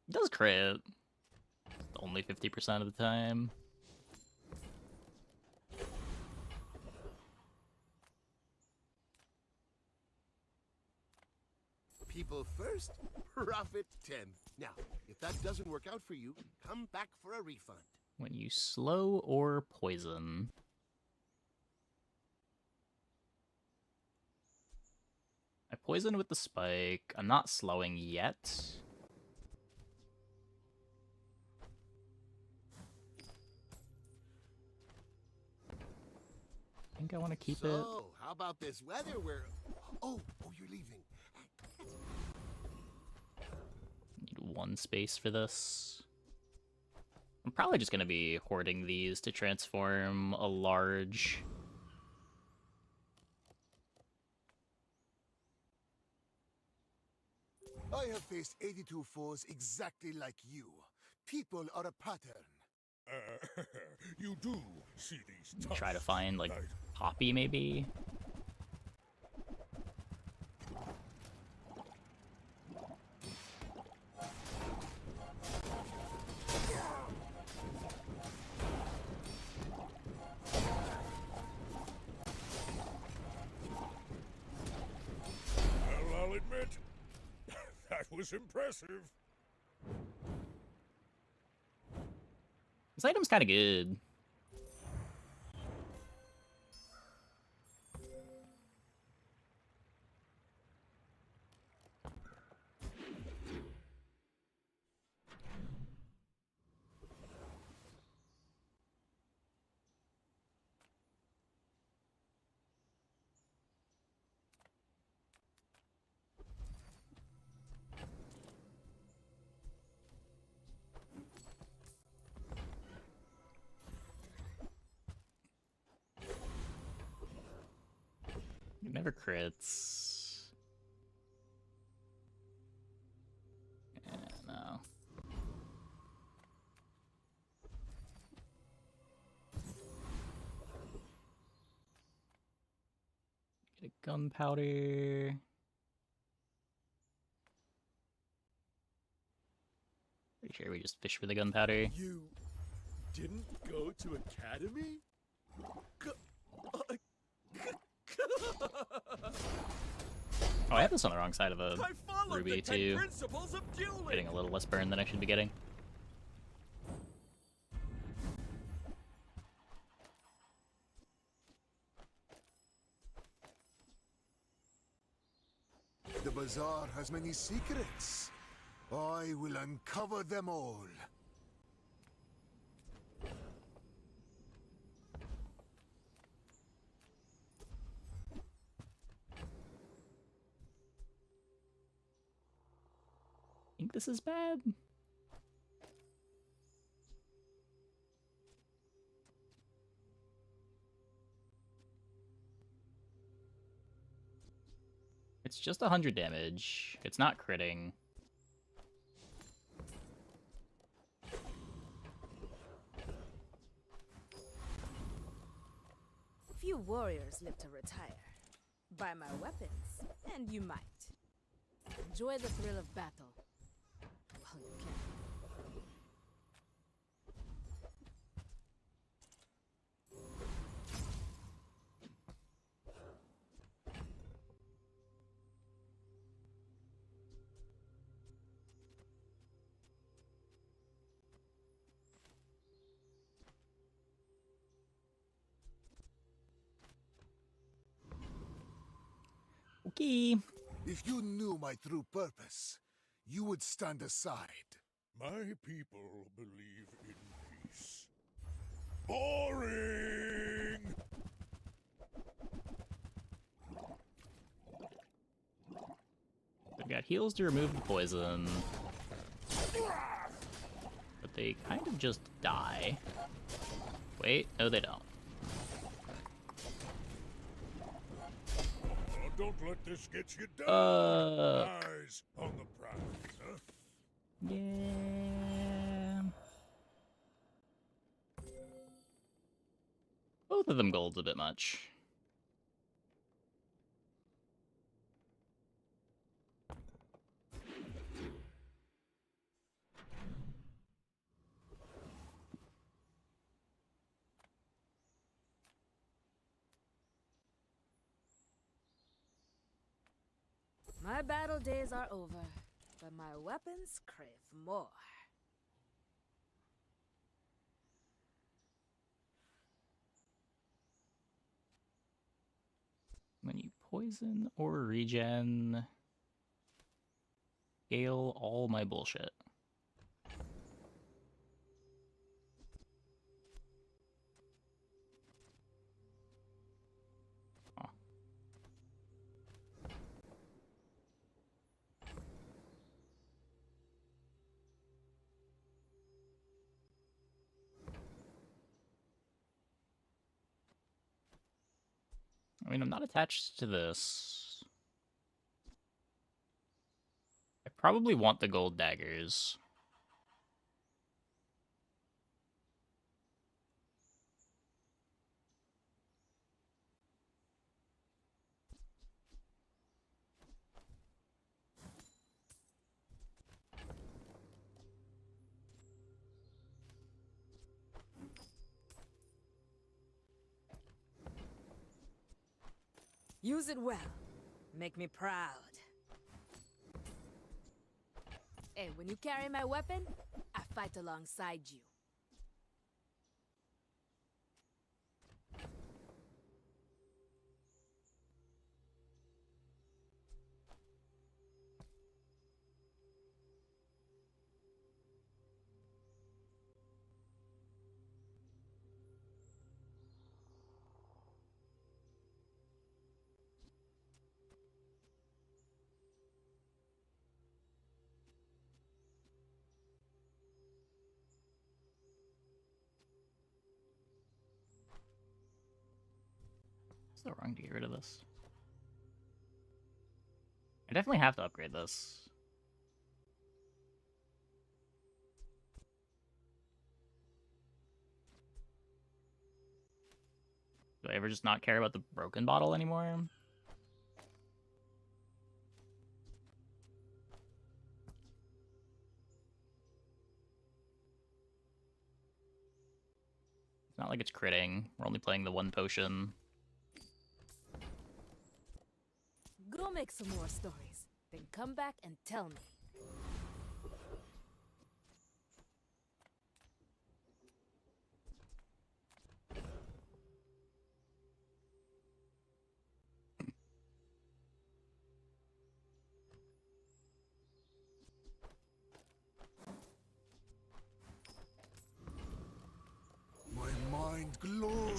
S1: does crit. Only 50% of the time.
S4: People first, profit 10. Now, if that doesn't work out for you, come back for a refund.
S1: When you slow or poison. I poison with the spike. I'm not slowing yet. I think I want to keep it.
S4: So, how about this weather where... Oh, you're leaving.
S1: Need one space for this. I'm probably just going to be hoarding these to transform a large.
S16: I have faced 82 foes exactly like you. People are a pattern.
S12: You do see these tough
S1: Try to find, like, Poppy, maybe?
S12: Well, I'll admit, that was impressive.
S1: This item's kind of good. It never crits. Yeah, no. Get a gunpowder. Pretty sure we just fish for the gunpowder.
S11: You didn't go to academy?
S1: Oh, I have this on the wrong side of a ruby too. Getting a little less burn than I should be getting.
S16: the bazaar has many secrets. I will uncover them all.
S1: Think this is bad? It's just 100 damage. It's not critting.
S10: Few warriors live to retire. Buy my weapons, and you might. Enjoy the thrill of battle. While you can.
S1: Okay.
S16: If you knew my true purpose, you would stand aside.
S5: My people believe in peace. Boring!
S1: They've got heals to remove the poison. But they kind of just die. Wait, no they don't.
S5: Don't let this get you down. Eyes on the prize, huh?
S1: Yeah. Both of them gold's a bit much.
S10: My battle days are over, but my weapons crave more.
S1: When you poison or regen, scale all my bullshit. Huh. I mean, I'm not attached to this. I probably want the gold daggers.
S10: Use it well. Make me proud. Hey, when you carry my weapon, I fight alongside you.
S1: Still wrong to get rid of this. I definitely have to upgrade this. Do I ever just not care about the broken bottle anymore? It's not like it's critting. We're only playing the one potion.
S10: Go make some more stories, then come back and tell me.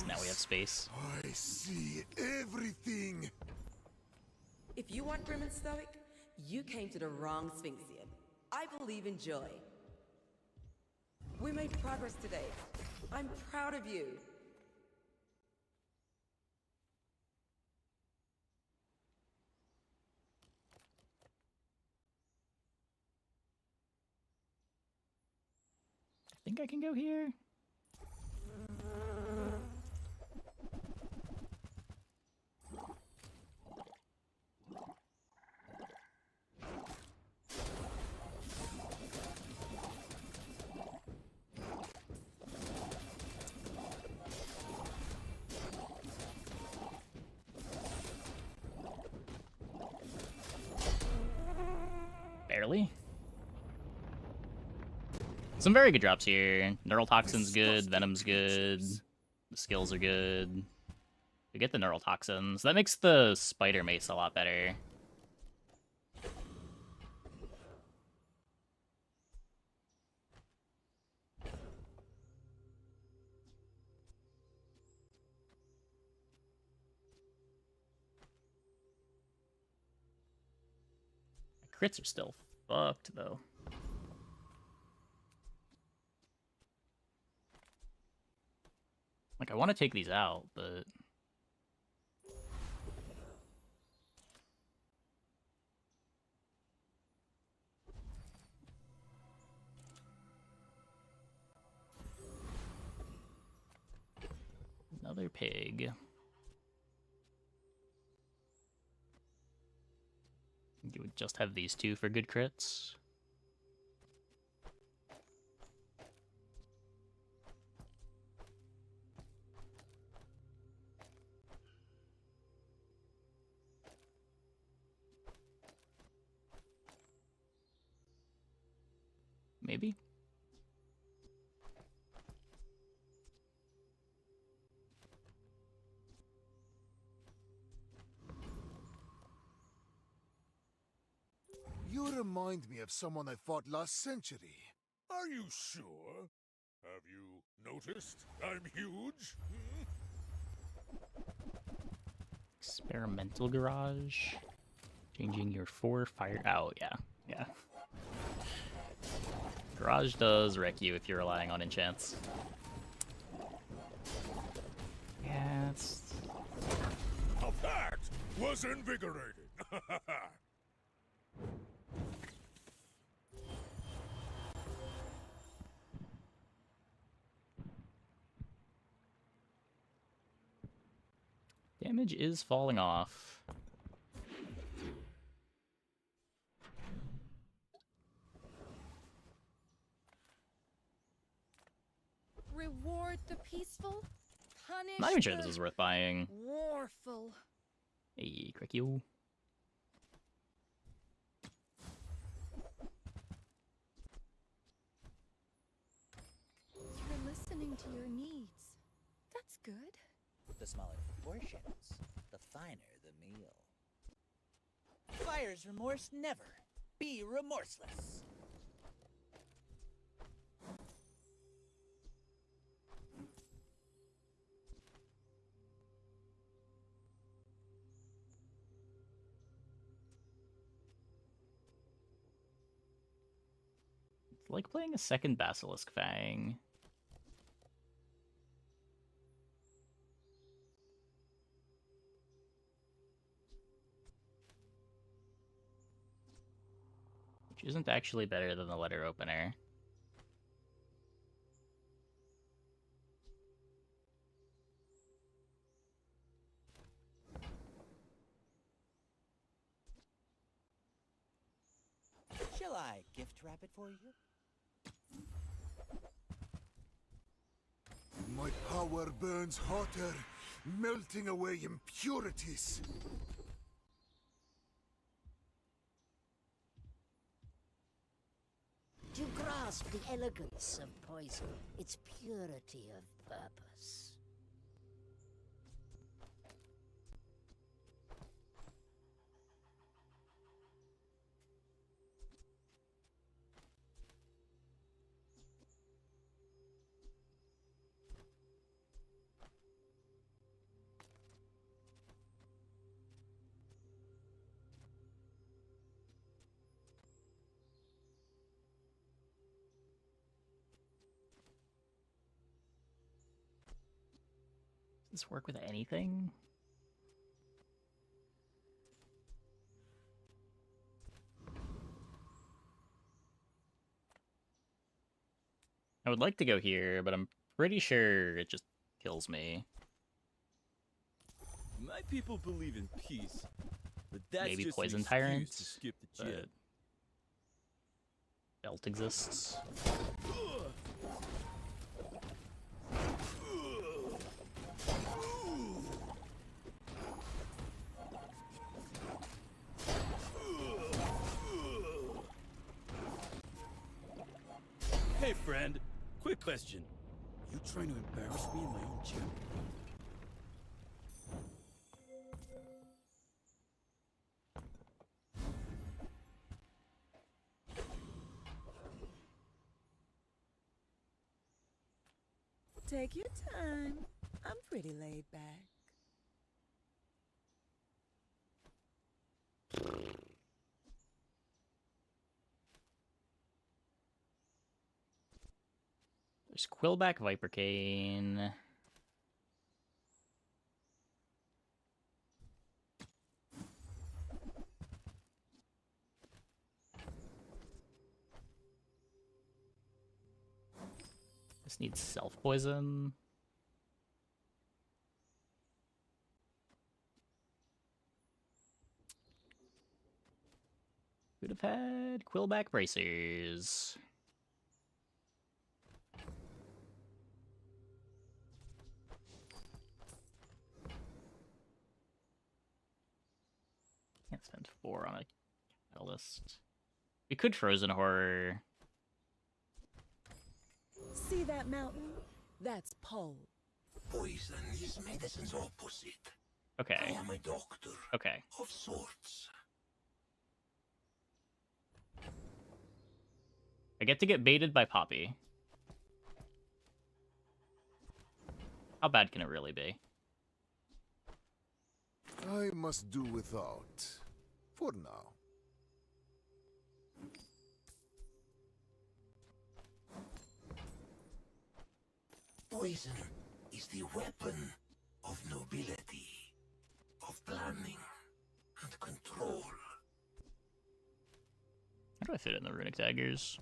S1: Because now we have space.
S16: I see everything.
S18: If you want grim and stoic, you came to the wrong Sphinxian. I believe in joy. We made progress today. I'm proud of you.
S1: I think I can go here. Barely. Some very good drops here. Neural Toxin's good, Venom's good, the skills are good. We get the Neural Toxins. That makes the Spider Mace a lot better. Crits are still fucked, though. Like, I want to take these out, but... Another pig. You would just have these two for good crits. Maybe?
S16: You remind me of someone I fought last century.
S5: Are you sure? Have you noticed I'm huge?
S1: Experimental garage. Changing your 4 fire... Oh, yeah. Yeah. Garage does wreck you if you're relying on enchants. Yeah, it's...
S5: Now that was invigorating!
S1: Damage is falling off.
S9: Reward the peaceful, punish
S1: Not even sure
S9: the
S1: this is worth buying.
S9: warful.
S1: Hey, crick you.
S9: You're listening to your needs. That's good.
S6: The smaller the portions, the finer the meal. Fire's remorse never. Be remorseless.
S1: It's like playing a second Basilisk Fang. Which isn't actually better than the letter opener.
S6: Shall I gift wrap it for you?
S16: My power burns hotter, melting away impurities.
S19: Do you grasp the elegance of poison, its purity of purpose?
S1: this work with anything? I would like to go here, but I'm pretty sure it just kills me.
S20: My people believe in peace, but that's
S1: Maybe
S20: just
S1: Poison
S20: an
S1: Tyrant,
S20: excuse to skip the jet.
S1: Belt exists.
S20: Hey, friend. Quick question. You trying to embarrass me in my own gym?
S2: Take your time. I'm pretty laid back.
S1: There's Quillback Viper Cane. This needs self-poison. Could have had Quillback Bracers. Can't spend 4 on a catalyst. We could Frozen Horror.
S2: See that mountain? That's pole.
S12: Poison is medicine's opposite.
S1: Okay.
S12: I am a doctor.
S1: Okay.
S12: Of sorts.
S1: I get to get baited by Poppy. How bad can it really be?
S16: I must do without. For now.
S12: Poison is the weapon of nobility, of planning, and control.
S1: How do I fit in the runic daggers?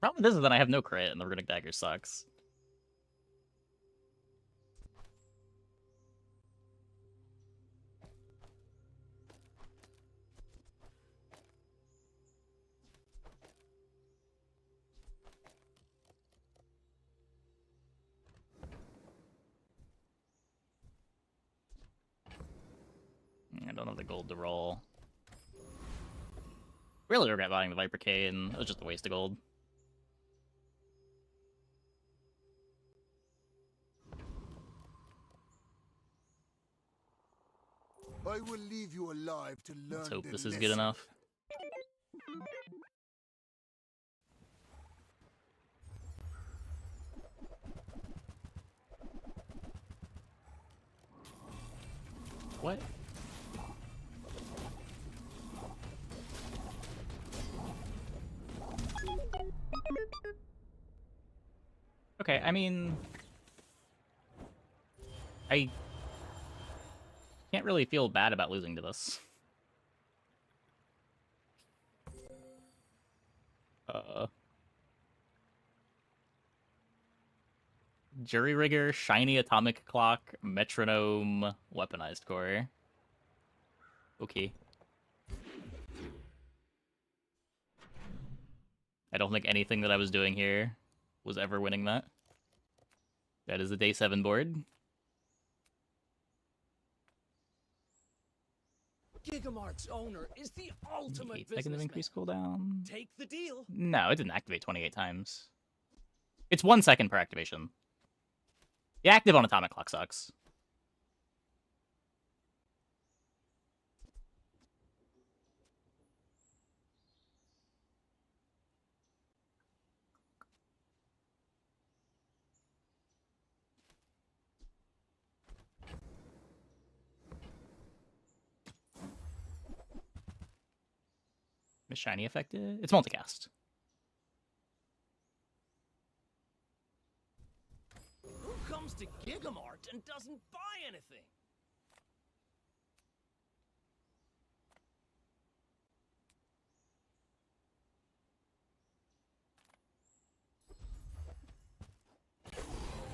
S1: Problem with this is that I have no crit and the runic dagger sucks. I don't have the gold to roll. Really regret buying the Viper Cane. It was just a waste of gold.
S16: I will leave you alive to learn.
S1: Let's hope
S16: the
S1: this is
S16: lesson.
S1: good enough. What? Okay, I mean... I can't really feel bad about losing to this. Jury Rigger, Shiny Atomic Clock, Metronome, Weaponized Core. Okay. I don't think anything that I was doing here was ever winning that. That is a day 7 board.
S8: Gigamart's owner is the ultimate
S1: 8 seconds of increased cooldown.
S8: Take the deal.
S1: No, it didn't activate 28 times. It's 1 second per activation. The active on Atomic Clock sucks. A shiny affected? It's multicast.
S8: Who comes to Gigamart and doesn't buy anything?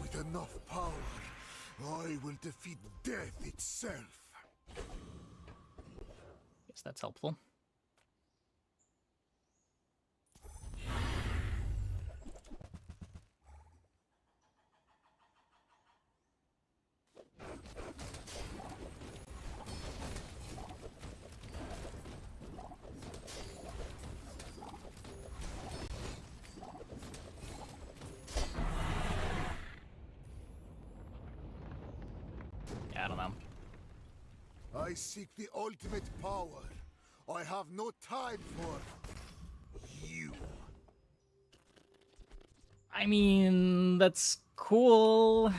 S16: With enough power, I will defeat death itself.
S1: Guess that's helpful. I don't know.
S16: I seek the ultimate power. I have no time for you.
S1: I mean, that's cool.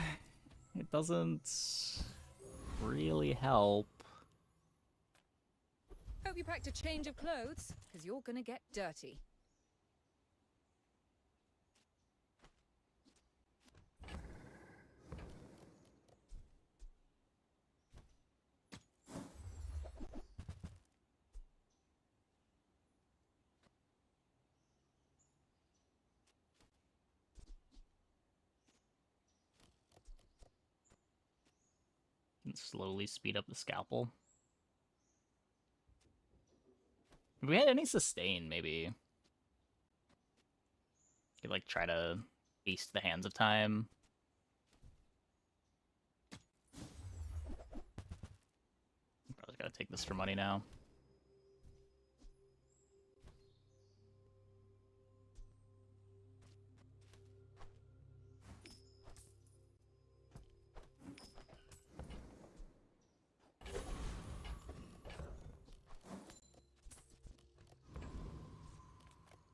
S1: It doesn't really help.
S10: Hope you packed a change of clothes, because you're gonna get dirty.
S1: Can slowly speed up the scalpel. If we had any sustain, maybe. Could like try to haste the hands of time. Probably gotta take this for money now.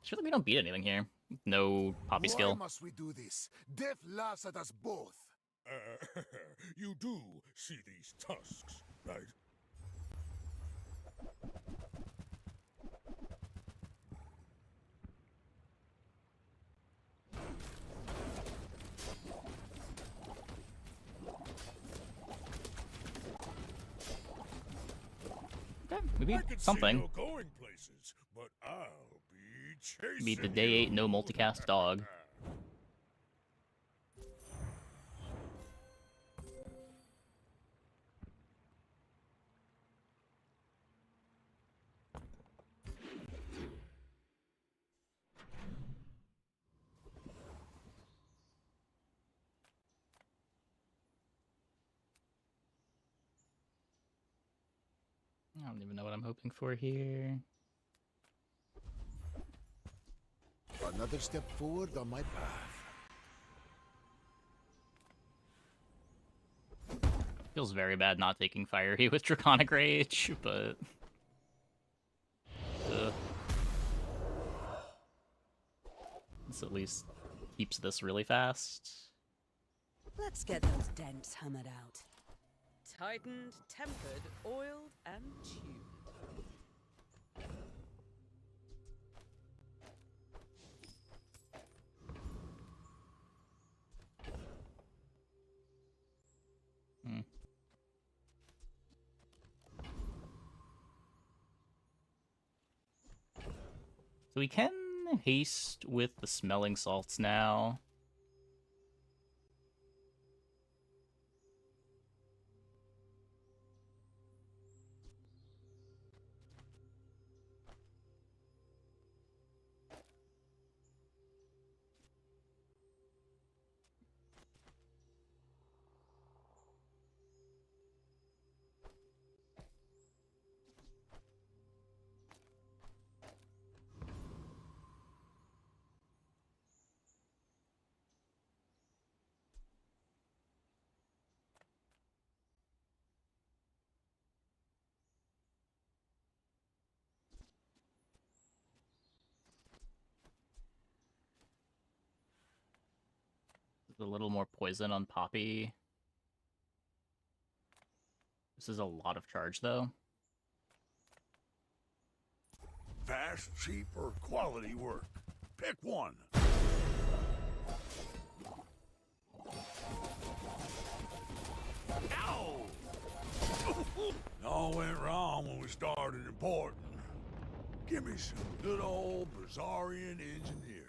S1: Sure that we don't beat anything here. No poppy
S16: Why
S1: skill.
S16: must we do this? Death laughs at us both.
S5: You do see these tusks, right?
S1: Okay, we beat
S5: I can
S1: something.
S5: See you're going places, but I'll be chasing
S1: Beat the day 8 no multicast dog. I don't even know what I'm hoping for here.
S16: Another step forward on my path.
S1: Feels very bad not taking Fiery with Draconic Rage, but... This at least keeps this really fast.
S15: Let's get those dents hammered out. Tightened, tempered, oiled, and tuned.
S1: Hmm. So we can haste with the smelling salts now. A little more poison on Poppy. This is a lot of charge, though.
S12: fast, cheap, or quality work. Pick one. Ow! It all went wrong when we started importing. Give me some good old Bazaarian engineering.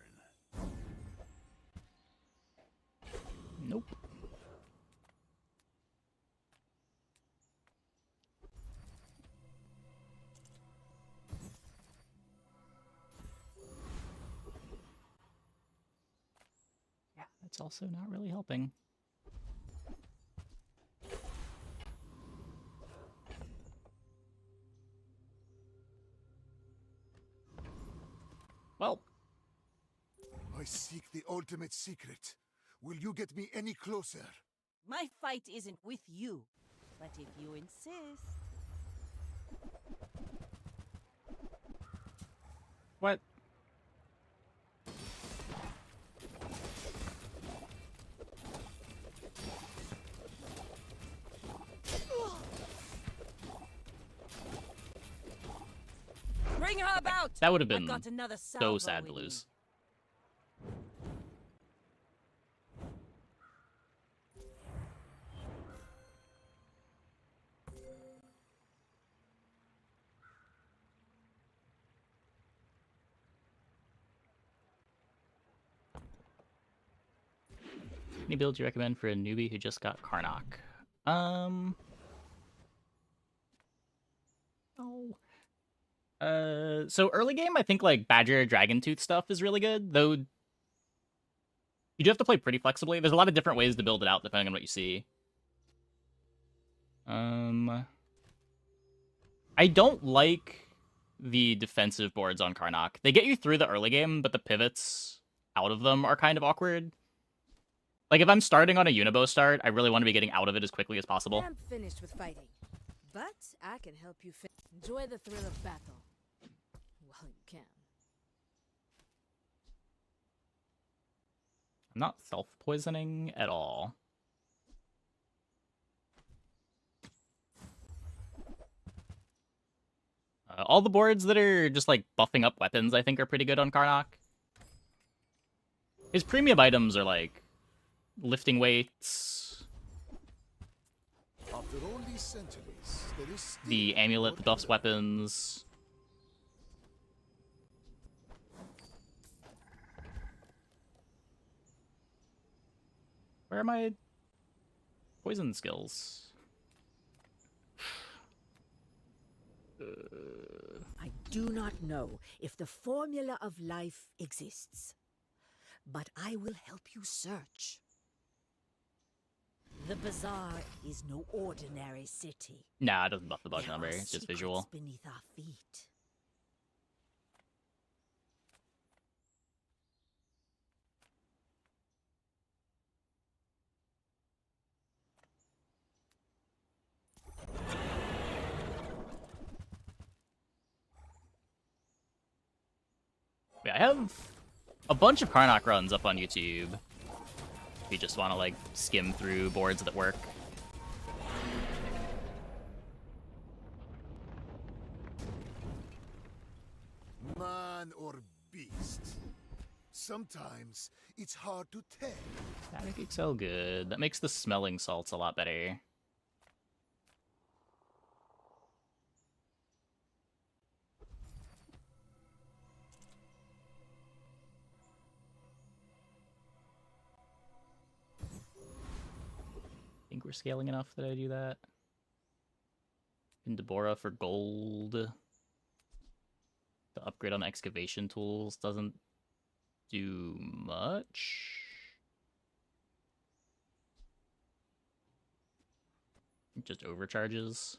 S1: Nope. Yeah, that's also not really helping. Well,
S16: I seek the ultimate secret. Will you get me any closer?
S2: My fight isn't with you, but if you insist.
S1: what?
S2: Bring her about.
S1: That would have
S2: I've
S1: been
S2: got another
S1: so
S2: salvo
S1: sad to
S2: in me.
S1: lose. Any builds you recommend for a newbie who just got Karnak? Oh. So early game, I think like Badger Dragon Tooth stuff is really good, though you do have to play pretty flexibly. There's a lot of different ways to build it out depending on what you see. I don't like the defensive boards on Karnak. They get you through the early game, but the pivots out of them are kind of awkward. Like, if I'm starting on a Unibo start, I really want to be getting out of it as quickly as possible.
S10: I'm finished with fighting, but I can help you enjoy the thrill of battle. Well, you can.
S1: I'm not self-poisoning at all. All the boards that are just, like, buffing up weapons, I think, are pretty good on Karnak. His premium items are, like, lifting weights,
S16: After all these centuries, there is still
S1: the amulet that buffs weapons. Where are my poison skills?
S19: I do not know if the formula of life exists, but I will help you search. The bazaar is no ordinary city.
S1: Nah, it doesn't buff the bug
S19: There
S1: number,
S19: are
S1: it's just
S19: secrets
S1: visual.
S19: beneath our feet.
S1: Yeah, I have a bunch of Karnak runs up on YouTube. If you just want to, like, skim through boards that work.
S16: Man or beast. Sometimes it's hard to tell.
S1: Static Excel good. That makes the smelling salts a lot better. I think we're scaling enough that I do that. In Deborah for gold. The upgrade on excavation tools doesn't do much. It just overcharges.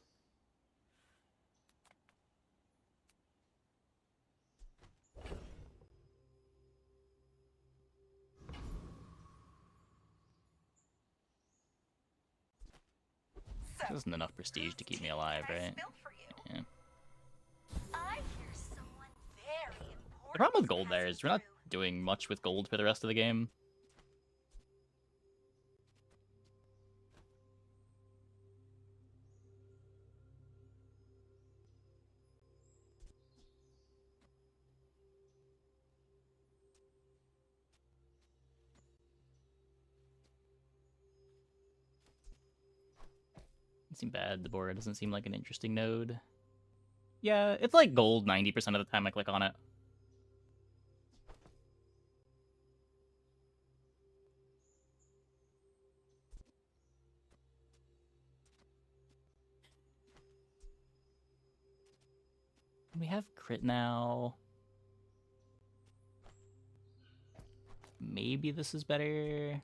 S1: This isn't enough prestige to keep me alive, right? Yeah. The problem with gold there is we're not doing much with gold for the rest of the game. Doesn't seem bad. The board doesn't seem like an interesting node. Yeah, it's like gold 90% of the time I click on it. We have crit now. Maybe this is better.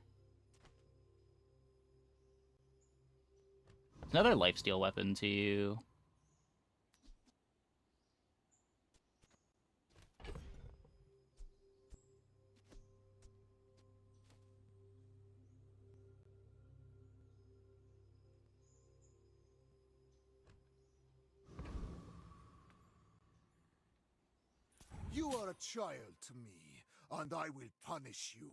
S1: Another lifesteal weapon too.
S16: You are a child to me, and I will punish you.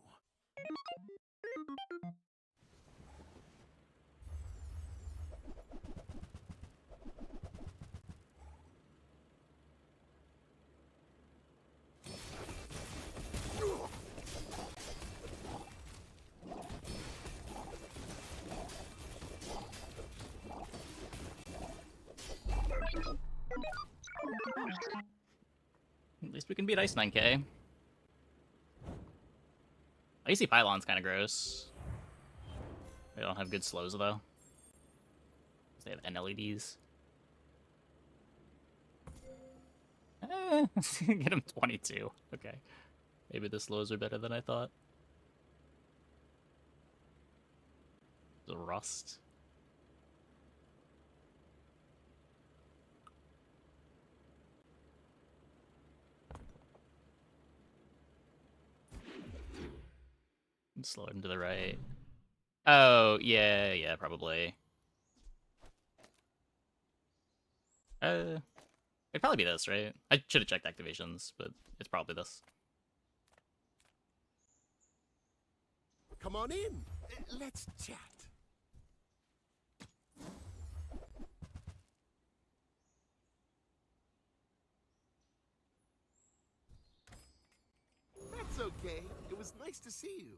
S1: At least we can beat Ice 9K. Icy Pylon's kind of gross. They don't have good slows though. They have NLEDs. Get him 22. Okay. Maybe the slows are better than I thought. The rust. Slow him to the right. Oh, yeah, probably. It'd probably be this, right? I should have checked activations, but it's probably this.
S4: Come on in. Let's chat. That's okay. It was nice to see you.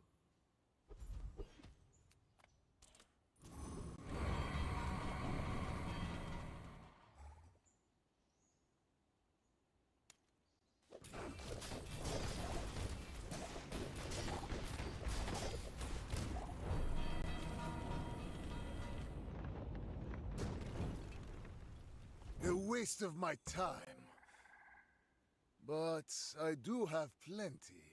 S16: A waste of my time. But I do have plenty.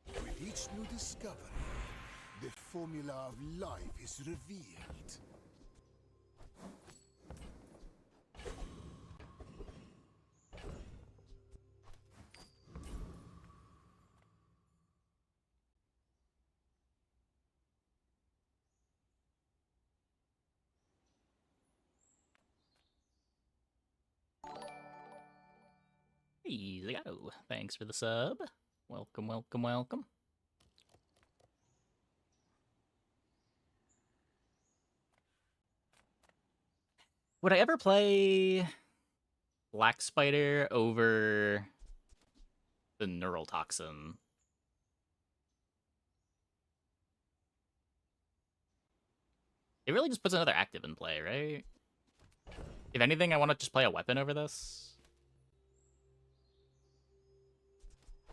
S16: With each new discovery, the formula of life is revealed.
S1: Easy go. Thanks for the sub. Welcome, welcome, welcome. Would I ever play Black Spider over the Neural Toxin? It really just puts another active in play, right? If anything, I want to just play a weapon over this.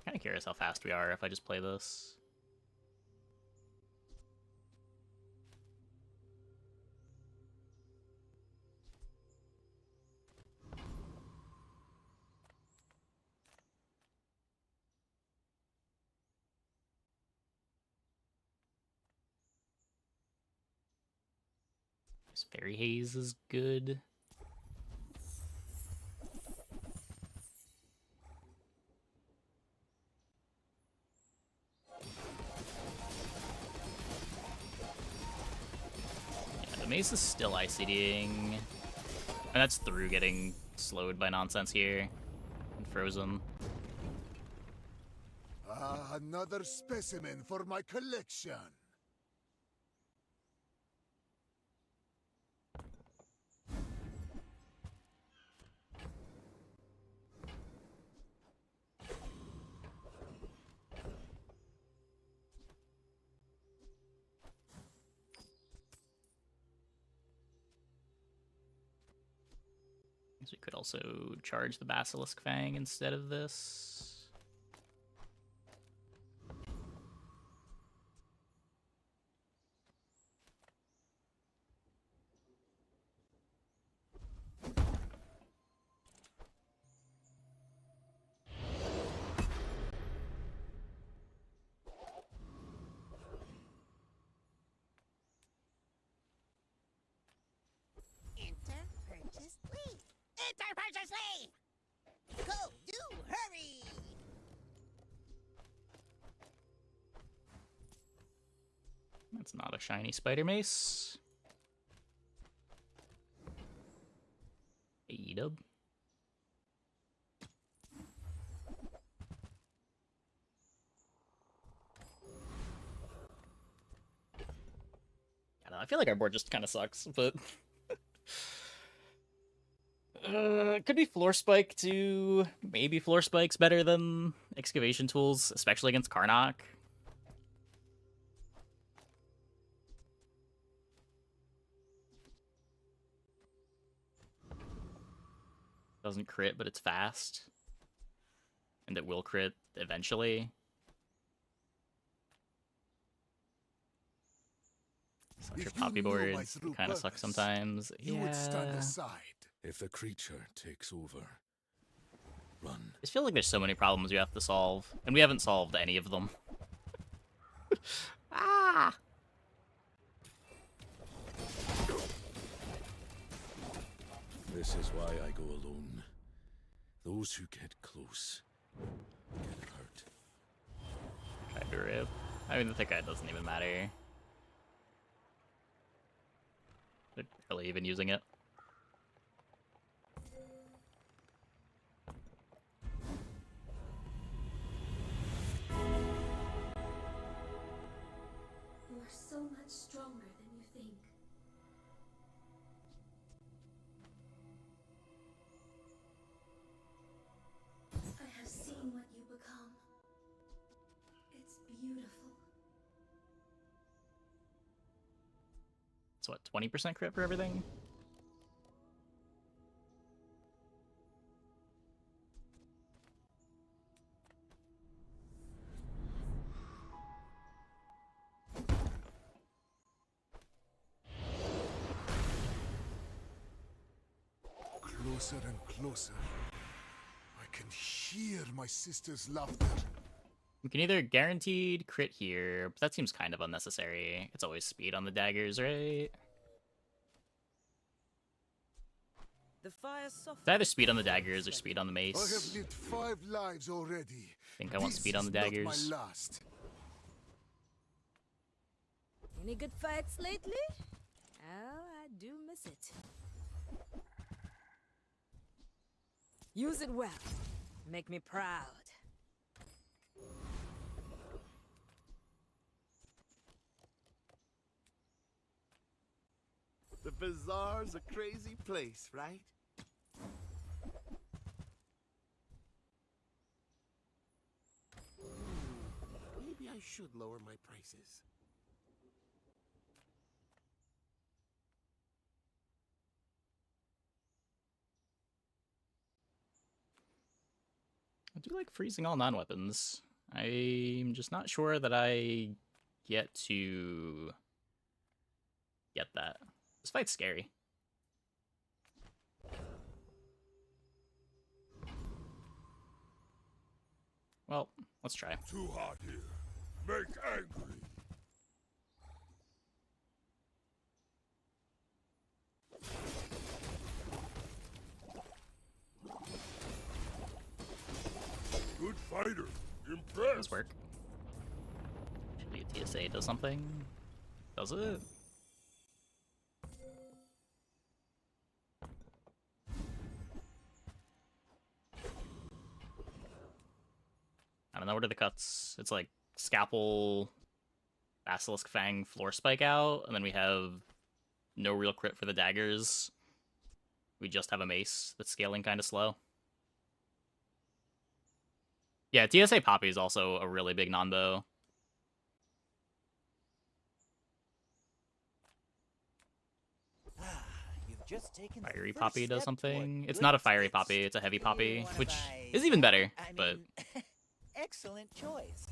S1: Kind of curious how fast we are if I just play this. This Fairy Haze is good. The mace is still ICDing. And that's through getting slowed by nonsense here. And frozen.
S16: Ah, another specimen for my collection.
S1: guess we could also charge the Basilisk Fang instead of this.
S3: Enter purchase leave. Enter purchase leave. Go, do, hurry.
S1: That's not a shiny spider mace. Hey, dub. I don't know, I feel like our board just kind of sucks, but could be Floor Spike too. Maybe Floor Spike's better than Excavation Tools, especially against Karnak. Doesn't crit, but it's fast. And it will crit eventually. Such your poppy boards kind of suck sometimes.
S16: You would stand aside.
S17: If the creature takes over, run.
S1: I just feel like there's so many problems we have to solve, and we haven't solved any of them. Ah!
S17: This is why I go alone. Those who get close get hurt.
S1: Tried to rip. I mean, the thick guy doesn't even matter. They're barely even using it.
S21: You are so much stronger than you think. I have seen what you become. It's beautiful.
S1: It's what, 20% crit for everything?
S16: Closer and closer. I can hear my sister's laughter.
S1: We can either guaranteed crit here, but that seems kind of unnecessary. It's always speed on the daggers, right?
S15: The fire
S1: It's either speed on the daggers or speed on the mace.
S16: I have lived 5 lives already.
S1: I think I want speed on the daggers.
S16: Not my last.
S10: Any good fights lately? Oh, I do miss it. Use it well. Make me proud.
S4: The bazaar's a crazy place, right? Maybe I should lower my prices.
S1: I do like freezing all non-weapons. I'm just not sure that I get to get that. This fight's scary. Well, let's try.
S12: Too hot here. Make angry. Good fighter. Impressed.
S1: Does work. Actually, a TSA does something. Does it? I don't know, what are the cuts? It's like Scalpel, Basilisk Fang, Floor Spike out, and then we have no real crit for the daggers. We just have a mace that's scaling kind of slow. Yeah, TSA Poppy is also a really big non-bow.
S6: just taken the
S1: Fiery
S6: first
S1: Poppy does
S6: step toward
S1: something. It's
S6: good
S1: not a Fiery
S6: taste.
S1: Poppy, it's a Heavy
S6: Who
S1: Poppy,
S6: wanna
S1: which
S6: buy
S1: is even better,
S6: I
S1: but...
S6: mean, excellent choice.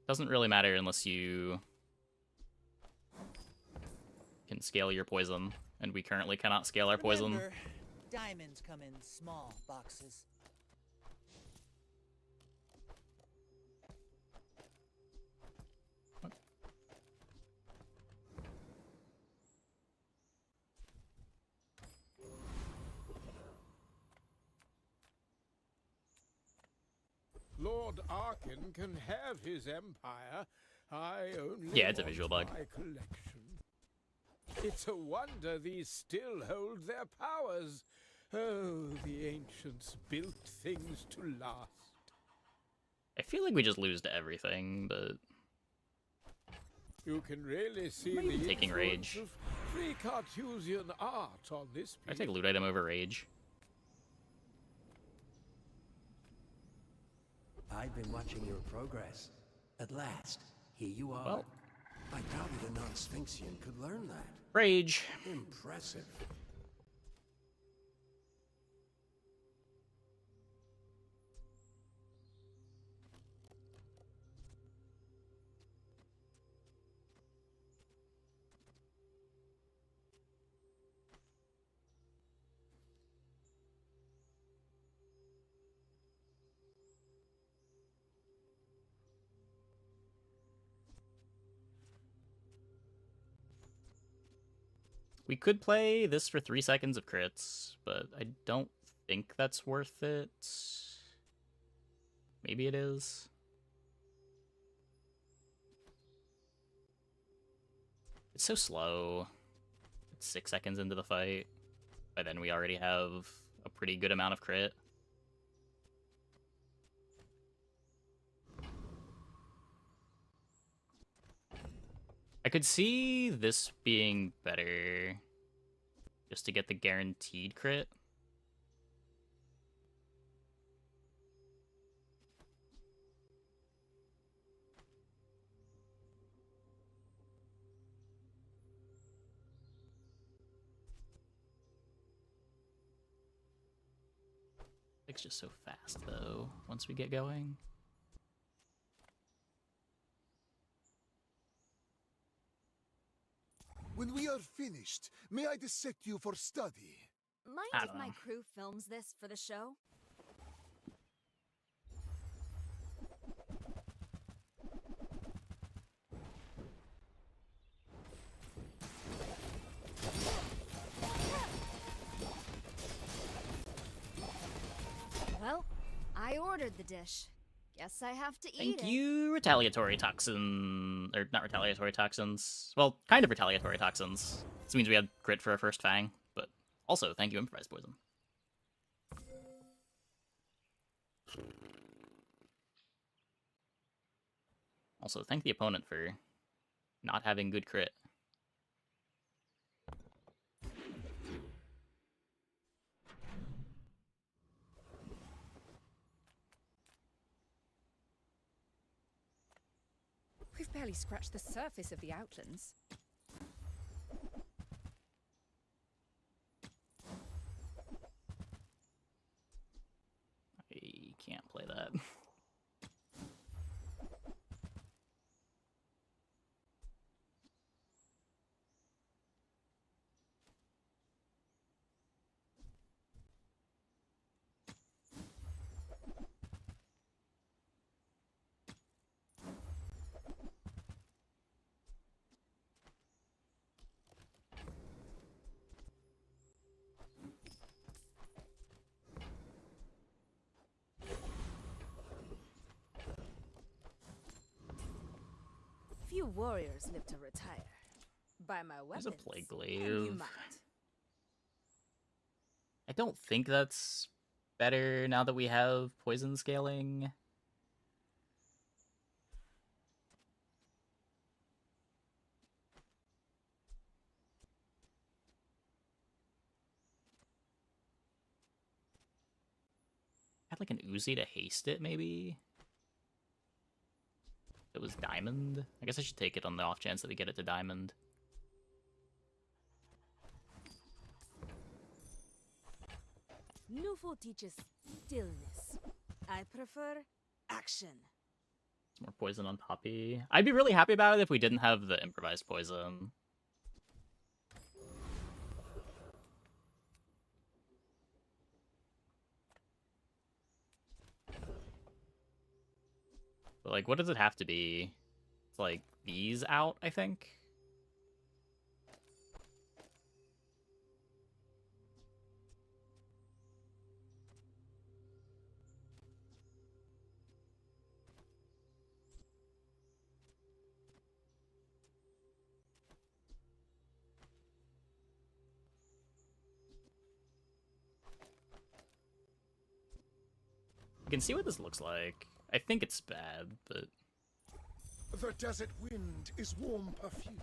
S1: Doesn't really matter unless you can scale your poison, and we currently cannot scale our poison.
S6: Remember, diamonds come in small boxes.
S5: Lord Arkin can have his empire. I only
S1: Yeah, it's a
S5: want
S1: visual bug.
S5: my collection. It's a wonder these still hold their powers. Oh, the ancients built things to last.
S1: I feel like we just lose to everything, but...
S5: You can really see
S1: Am I even
S5: the
S1: taking
S5: influence
S1: rage?
S5: of free Cartesian art on this
S1: I
S5: piece.
S1: take loot item over rage.
S7: I've been watching your progress. At last, here you are.
S1: Well.
S7: I doubted a non-Sphinxian could learn that.
S1: Rage.
S7: Impressive.
S1: We could play this for 3 seconds of crits, but I don't think that's worth it. Maybe it is. It's so slow. It's 6 seconds into the fight. By then we already have a pretty good amount of crit. I could see this being better just to get the guaranteed crit. It's just so fast though, once we get going.
S16: When we are finished, may I dissect you for study?
S10: Mind
S1: I
S10: if
S1: don't
S10: my
S1: know.
S10: crew films this for the show? Well, I ordered the dish. Guess I have to eat
S1: Thank
S10: it.
S1: you, retaliatory toxin, or not retaliatory toxins. Well, kind of retaliatory toxins. This means we had crit for our first fang, but also thank you, improvised poison. Also, thank the opponent for not having good crit.
S9: We've barely scratched the surface of the Outlands.
S1: I can't play that.
S10: Few warriors live to retire. By my weapons,
S1: There's a plague
S10: and you
S1: glaive.
S10: might.
S1: I don't think that's better now that we have poison scaling. Had like an Uzi to haste it, maybe? It was diamond. I guess I should take it on the off chance that we get it to diamond.
S10: Newful teaches stillness. I prefer action.
S1: More poison on Poppy. I'd be really happy about it if we didn't have the improvised poison. But, like, what does it have to be? It's like these out, I think. You can see what this looks like. I think it's bad, but...
S16: The desert wind is warm perfume.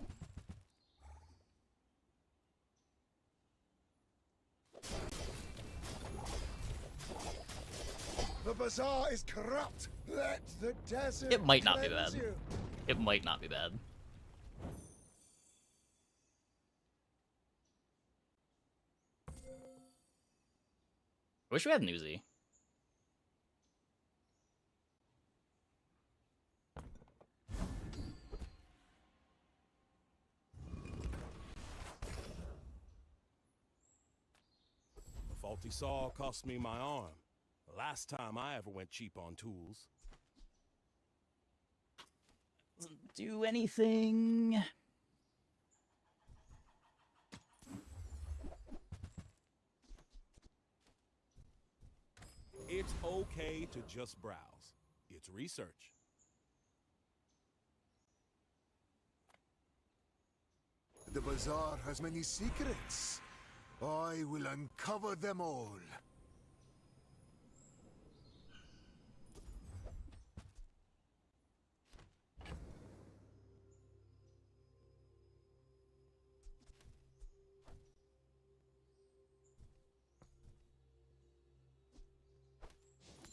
S16: The bazaar is corrupt. Let the desert
S1: It might not be bad.
S16: cleanse you.
S1: It might not be bad. I wish we had an Uzi.
S14: A faulty saw cost me my arm. The last time I ever went cheap on tools.
S1: Doesn't do anything.
S14: It's okay to just browse. It's research.
S16: The bazaar has many secrets. I will uncover them all.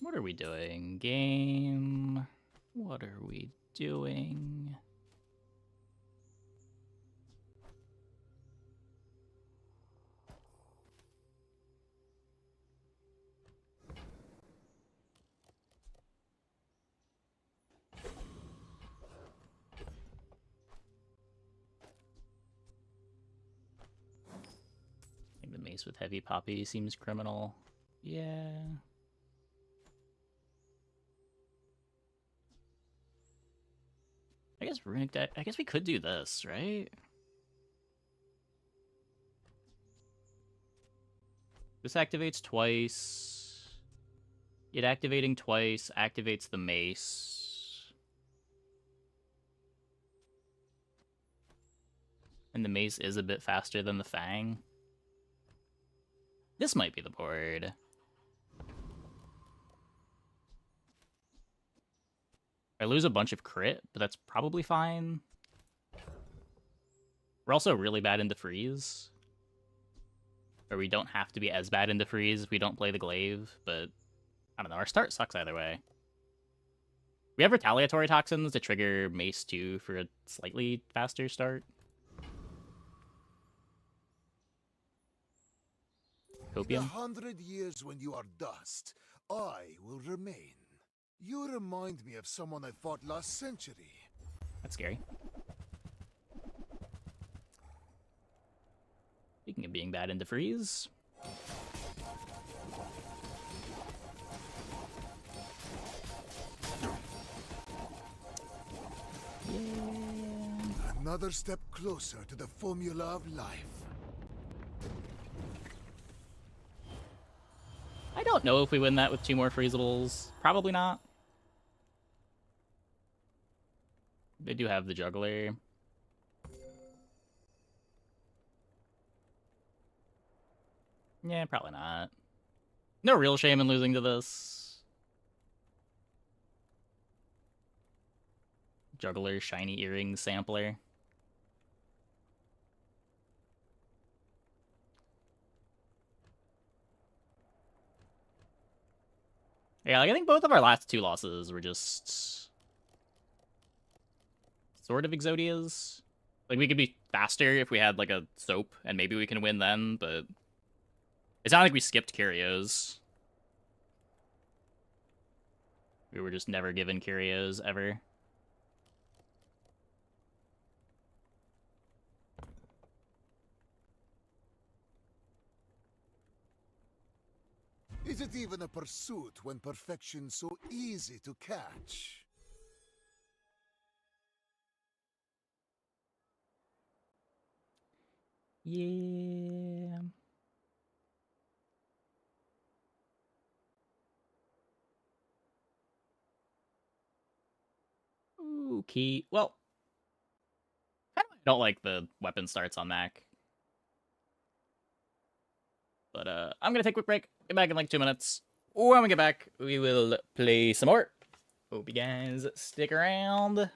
S1: What are we doing? Game. What are we doing? I think the mace with heavy poppy seems criminal. Yeah. I guess runic deck. I guess we could do this, right? This activates twice. It activating twice activates the mace. And the mace is a bit faster than the fang. This might be the board. I lose a bunch of crit, but that's probably fine. We're also really bad into freeze. Or we don't have to be as bad into freeze if we don't play the glaive, but I don't know, our start sucks either way. We have retaliatory toxins to trigger mace 2 for a slightly faster start.
S16: In
S1: Copium?
S16: 100 years when you are dust, I will remain. You remind me of someone I fought last century.
S1: That's scary. Speaking of being bad into freeze. Yeah.
S16: Another step closer to the formula of life.
S1: I don't know if we win that with 2 more freezables. Probably not. They do have the juggler. Yeah, probably not. No real shame in losing to this. Juggler, shiny earring sampler. Yeah, like, I think both of our last 2 losses were just sort of Exodias. Like, we could be faster if we had, like, a soap, and maybe we can win then, but... It's not like we skipped curios. We were just never given curios, ever.
S16: Is it even a pursuit when perfection's so easy to catch?
S1: Yeah. Okay. Well, I don't like the weapon starts on Mac. But I'm gonna take a quick break. Get back in like 2 minutes. When we get back, we will play some more. Hope you guys stick around.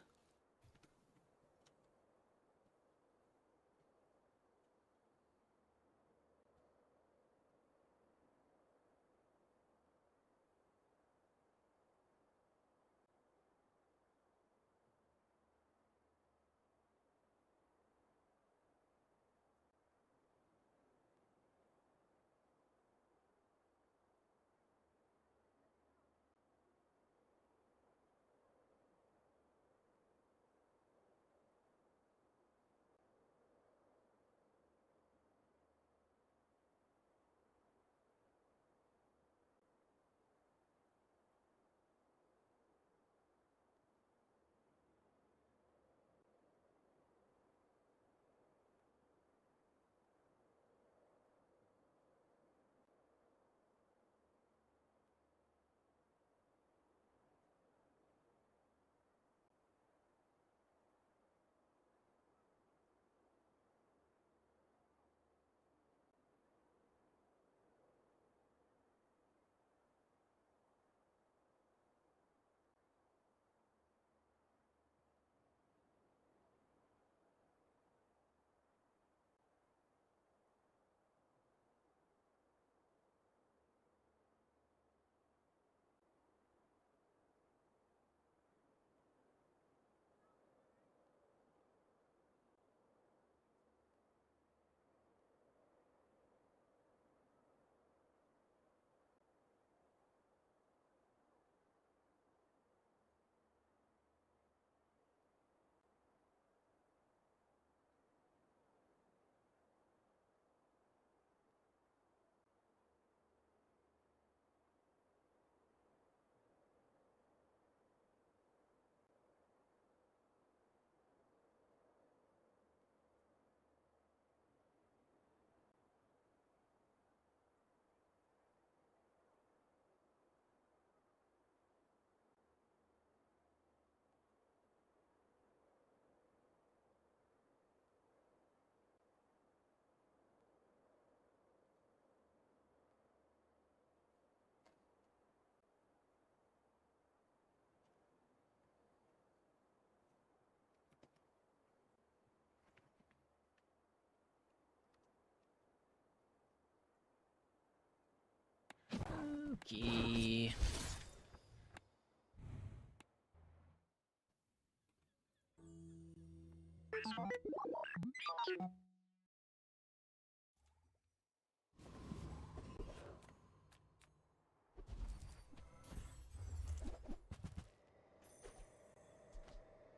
S1: Okay.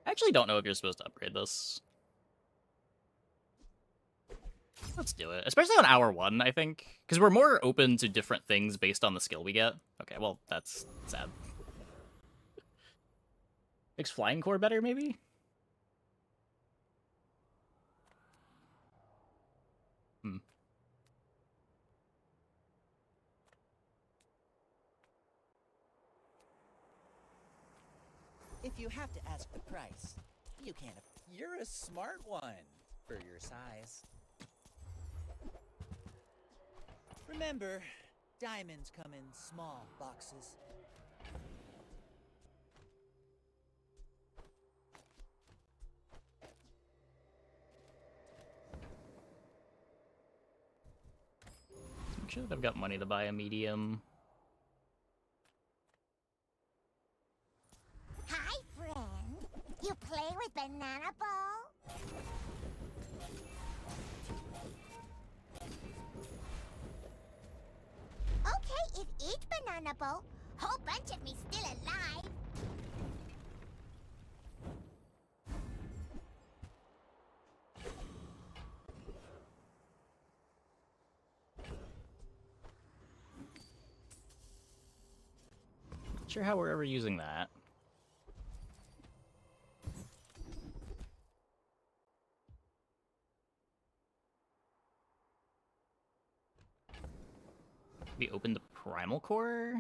S1: I actually don't know if you're supposed to upgrade this. Let's do it. Especially on hour 1, I think. Because we're more open to different things based on the skill we get. Okay, well, that's sad. Makes flying core better, maybe? Hmm.
S6: If you have to ask the price, you can't. You're a smart one for your size. Remember, diamonds come in small boxes.
S1: I'm sure I've got money to buy a medium.
S3: Hi, friend. You play with banana on a boat. Whole bunch of me still alive.
S1: Not sure how we're ever using that. We opened the primal core?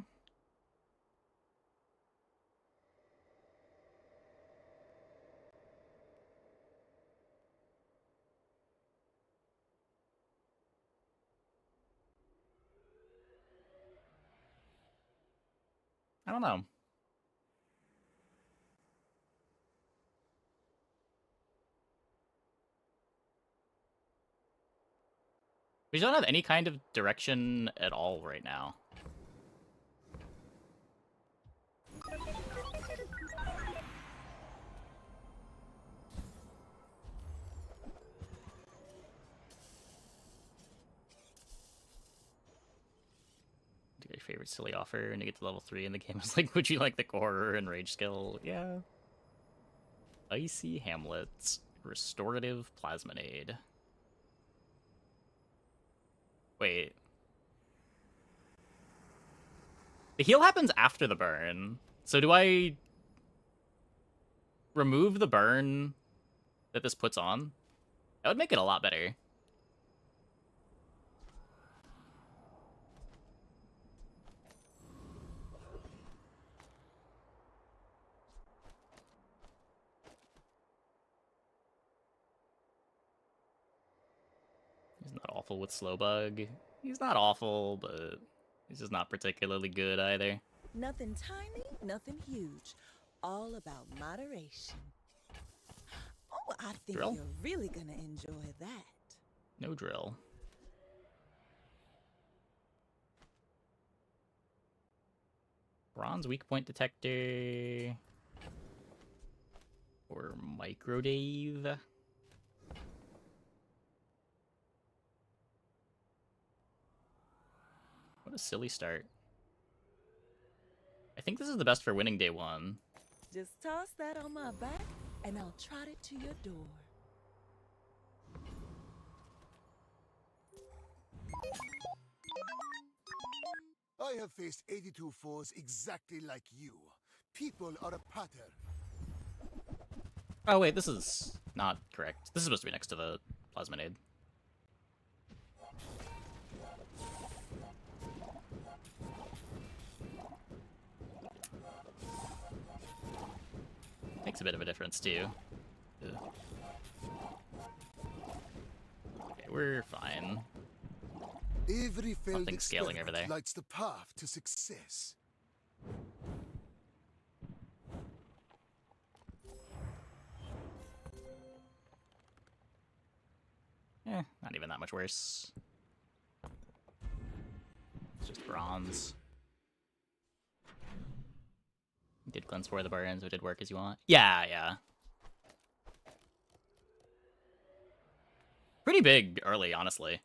S1: I don't know. We don't have any kind of direction at all right now. Your favorite silly offer, and you get to level 3 in the game. It's like, would you like the horror and rage skill? Yeah. Icy Hamlets. Restorative Plasminade. Wait. The heal happens after the burn. So do I remove the burn that this puts on? That would make it a lot better. He's not awful with slow bug. He's not awful, but he's just not particularly good either.
S2: Nothing tiny, nothing huge. All about moderation. Oh, I think
S1: Drill?
S2: you're really gonna enjoy that.
S1: No drill. Bronze weak point detector. Or microdave. What a silly start. I think this is the best for winning day 1.
S2: Just toss that on my back, and I'll trot it to your door.
S16: I have faced 82 foes exactly like you. People are a pattern.
S1: Oh wait, this is not correct. This is supposed to be next to the Plasminade. Makes a bit of a difference too. Ugh. Okay, we're fine.
S16: Every failed
S1: Nothing scaling over there.
S16: experiment lights the path to success.
S1: Not even that much worse. It's just bronze. You did cleanse for the burns, so it did work as you want. Yeah. Pretty big early, honestly.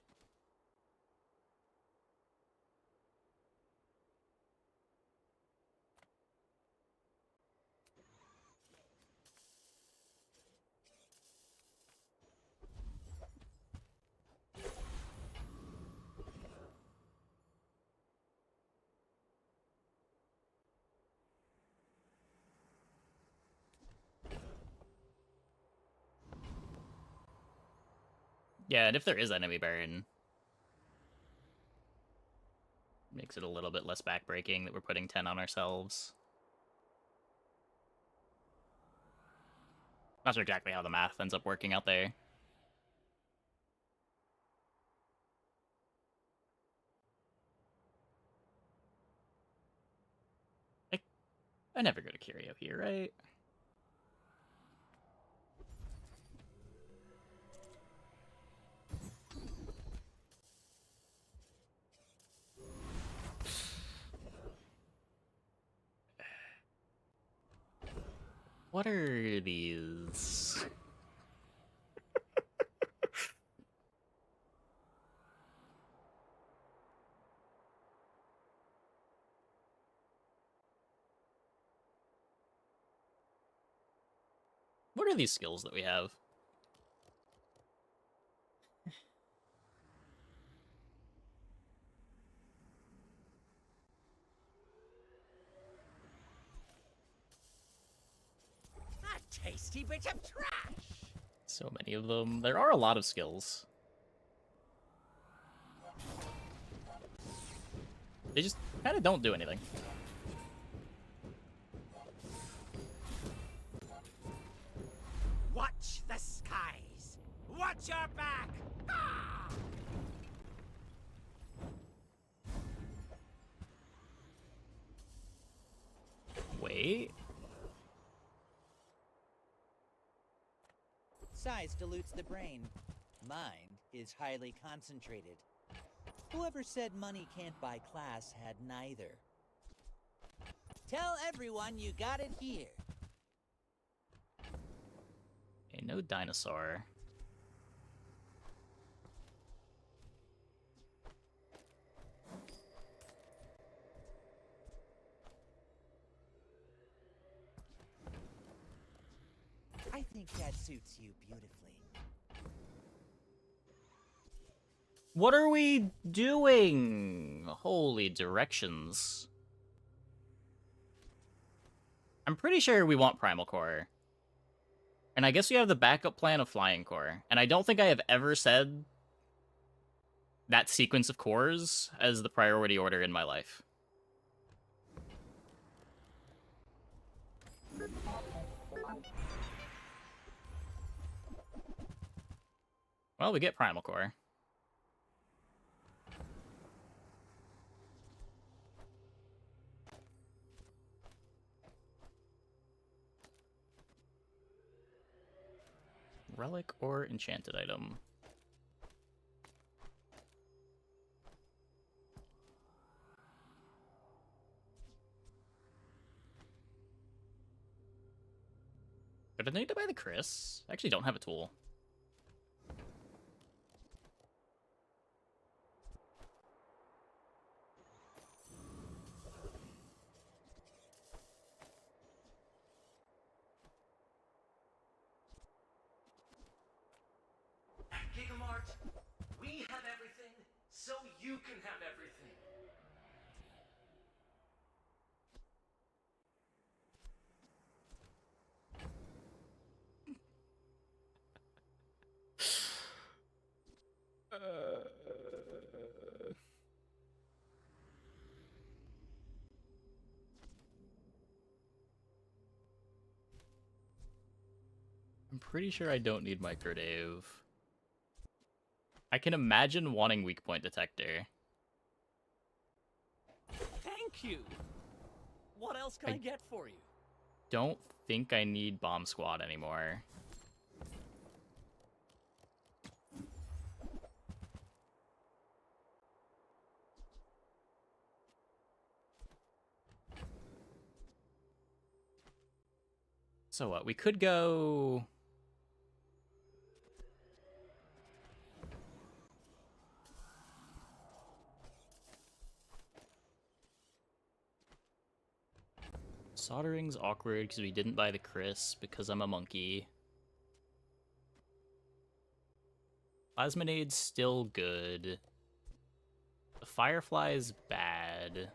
S1: Yeah, and if there is enemy burn, makes it a little bit less backbreaking that we're putting 10 on ourselves. Not sure exactly how the math ends up working out there. I never go to Curio here, right? What are these? What are these skills that we have?
S6: A tasty bit of trash!
S1: So many of them. There are a lot of skills. They just kind of don't do anything.
S6: Watch the skies! Watch your back! Ah!
S1: Wait.
S6: Size dilutes the brain. Mind is highly concentrated. Whoever said money can't buy class had neither. Tell everyone you got it here.
S1: Okay, no dinosaur.
S6: I think that suits you beautifully.
S1: What are we doing? Holy directions. I'm pretty sure we want Primal Core. And I guess we have the backup plan of Flying Core. And I don't think I have ever said that sequence of cores as the priority order in my life. Well, we get Primal Core. Relic or enchanted item? But I need to buy the Chris. I actually don't have a tool.
S8: Gigamart, we have everything, so you can have everything.
S1: I'm pretty sure I don't need Microdave. I can imagine wanting weak point detector.
S8: Thank you. What else can I get for you?
S1: Don't think I need bomb squad anymore. So what? We could go... Soldering's awkward because we didn't buy the Chris because I'm a monkey. Plasminade's still good. The Firefly's bad.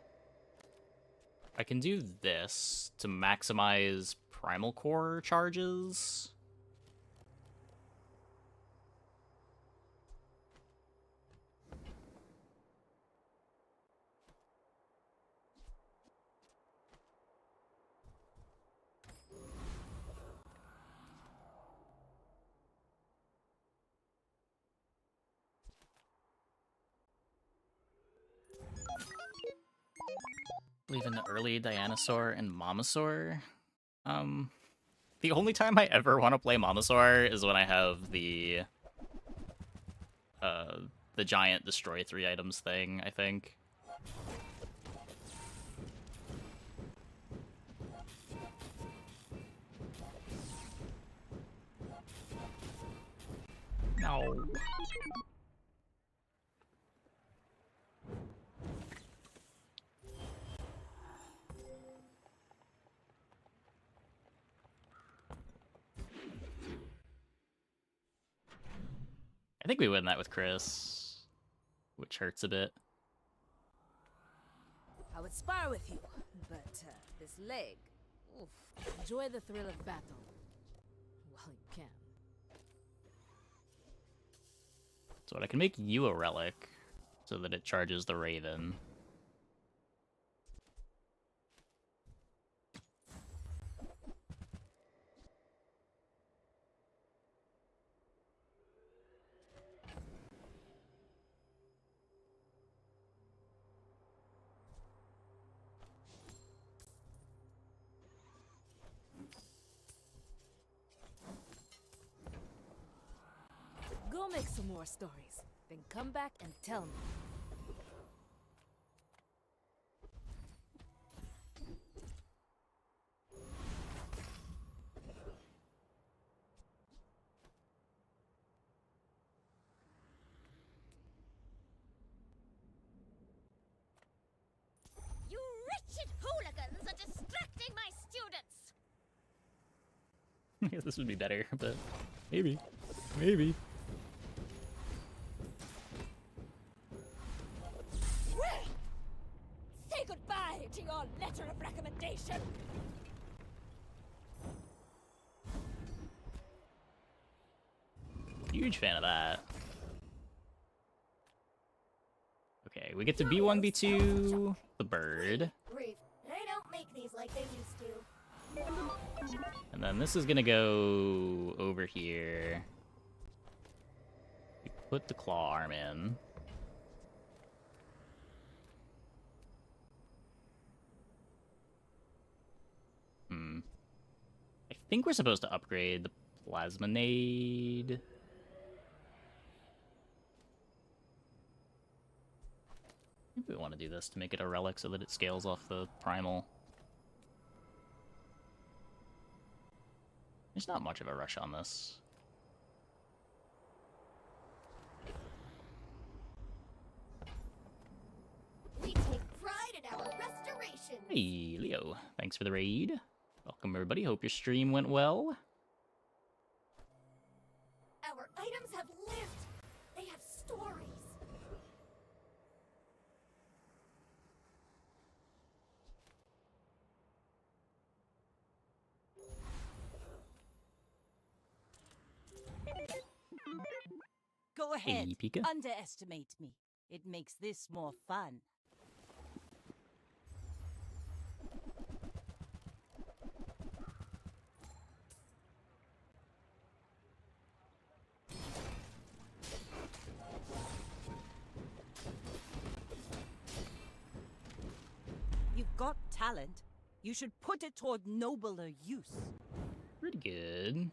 S1: I can do this to maximize Primal Core charges. Leaving the early Dinosaur and Momosaur. The only time I ever want to play Momosaur is when I have the giant destroy 3 items thing, I think. No. I think we win that with Chris, which hurts a bit.
S10: I would spar with you, but this leg. Oof. Enjoy the thrill of battle. While you can.
S1: So I can make you a relic so that it charges the Raven.
S10: Go make some more stories, then come back and tell me.
S3: You wretched hooligans are distracting my students!
S1: This would be better, but maybe. Maybe.
S3: Say goodbye to your letter of recommendation!
S1: Huge fan of that. Okay, we get to B1, B2, the bird.
S3: Breathe. They don't make these like they used to.
S1: And then this is gonna go over here. We put the claw arm in. I think we're supposed to upgrade the plasminade. I think we want to do this to make it a relic so that it scales off the primal. There's not much of a rush on this.
S3: We take pride in our restoration.
S1: Hey, Leo. Thanks for the raid. Welcome, everybody. Hope your stream went well.
S3: Our items have lived. They have stories.
S13: Go ahead.
S1: Hey, Pika.
S13: Underestimate me. It makes this more fun. You've got talent. You should put it toward nobler use.
S1: Pretty good.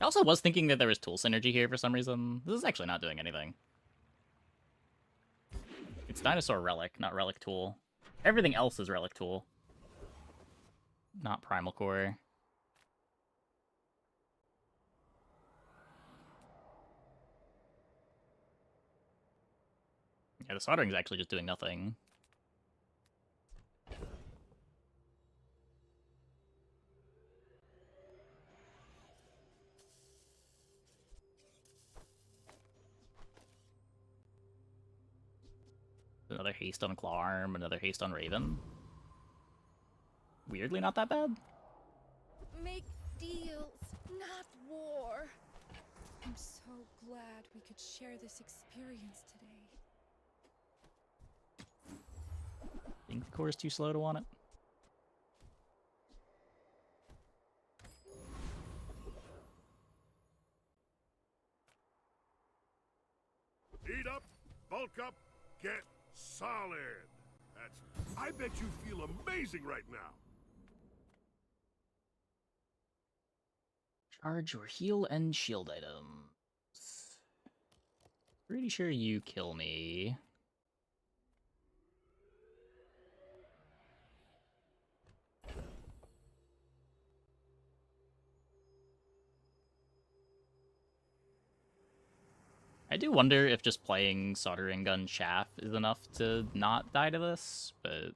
S1: I also was thinking that there was tool synergy here for some reason. This is actually not doing anything. It's dinosaur relic, not relic tool. Everything else is relic tool. Not primal core. Yeah, the soldering is actually just doing nothing. Another haste on claw arm, another haste on Raven. Weirdly not that bad.
S9: Make deals, not war. I'm so glad we could share this experience today.
S1: Think the core is too slow to want it.
S12: Eat up, bulk up, get solid. I bet you feel amazing right now.
S1: Charge your heal and shield items. Pretty sure you kill me. I do wonder if just playing Soldering Gun Chaff is enough to not die to this, but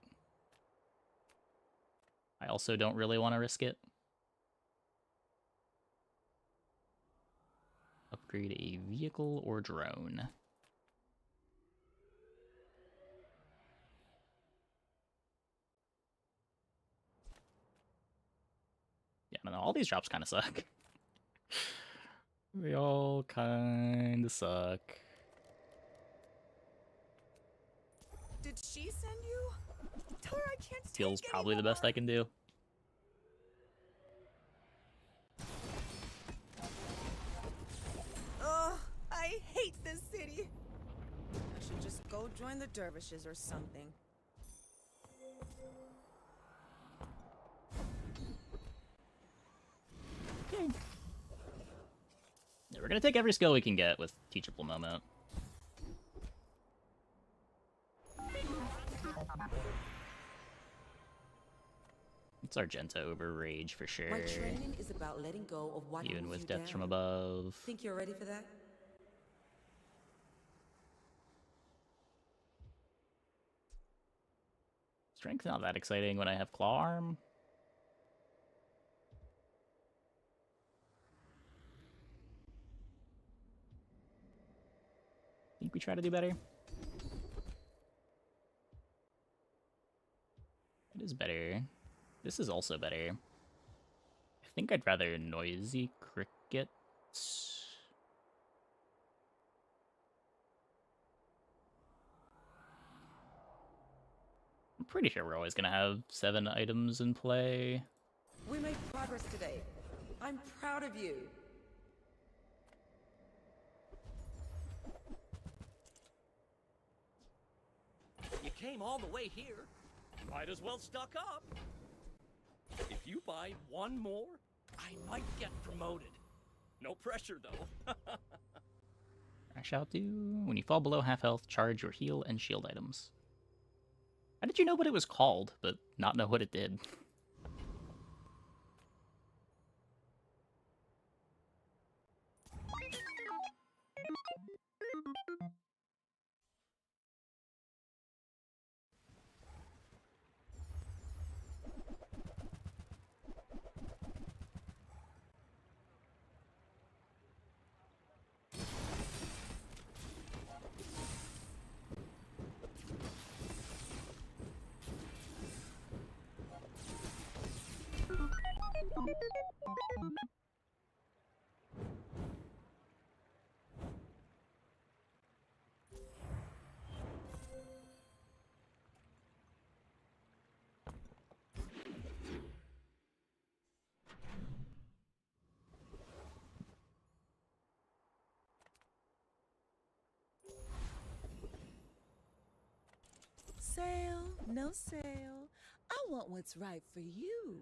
S1: I also don't really want to risk it. Upgrade a vehicle or drone. Yeah, I don't know. All these drops kind of suck. They all kind of suck.
S18: Did she send you? Tell her I can't
S1: Feels
S18: take
S1: probably the best I can do.
S18: Ugh, I hate this city. I should just go join the dervishes or something.
S1: Okay. Yeah, we're gonna take every skill we can get with Teachable Moment. It's Argenta over Rage for sure.
S18: My training is about letting go of what
S1: Even
S18: holds
S1: with
S18: you
S1: Deaths from
S18: down.
S1: Above.
S18: Think you're ready for that?
S1: Strength not that exciting when I have Claw Arm. Think we try to do better? It is better. This is also better. I think I'd rather Noisy Crickets. I'm pretty sure we're always gonna have 7 items in play.
S18: We made progress today. I'm proud of you.
S8: You came all the way here. Might as well stock up. If you buy one more, I might get promoted. No pressure, though.
S1: Crash out do. When you fall below half health, charge your heal and shield items. How did you know what it was called, but not know what it did?
S2: Sale, no sale. I want what's right for you.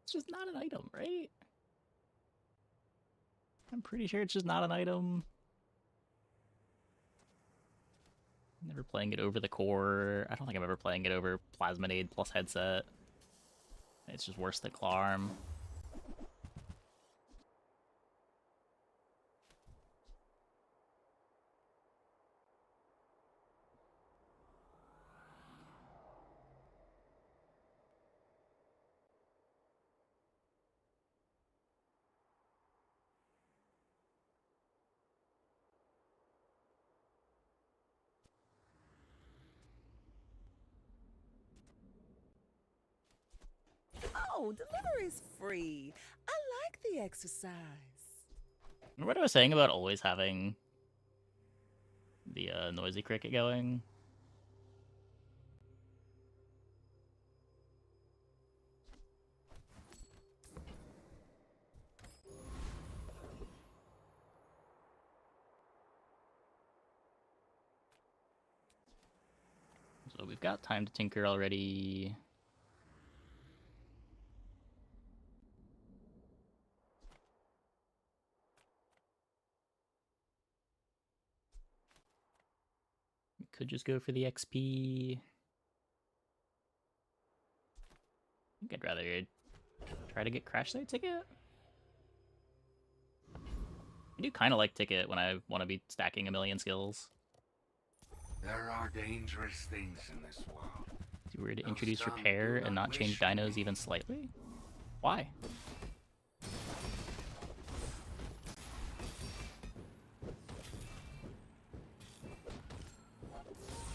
S1: It's just not an item, right? I'm pretty sure it's just not an item. Never playing it over the core. I don't think I'm ever playing it over Plasminade plus headset. It's just worse than Claw Arm.
S2: Oh, delivery's free. I like the exercise.
S1: Remember what I was saying about always having the Noisy Cricket going? So we've got time to tinker already. We could just go for the XP. I think I'd rather try to get Crash Site Ticket. I do kind of like Ticket when I want to be stacking a million skills.
S11: There are dangerous things in this world.
S1: Do were to introduce repair and not change dinos even slightly? Why?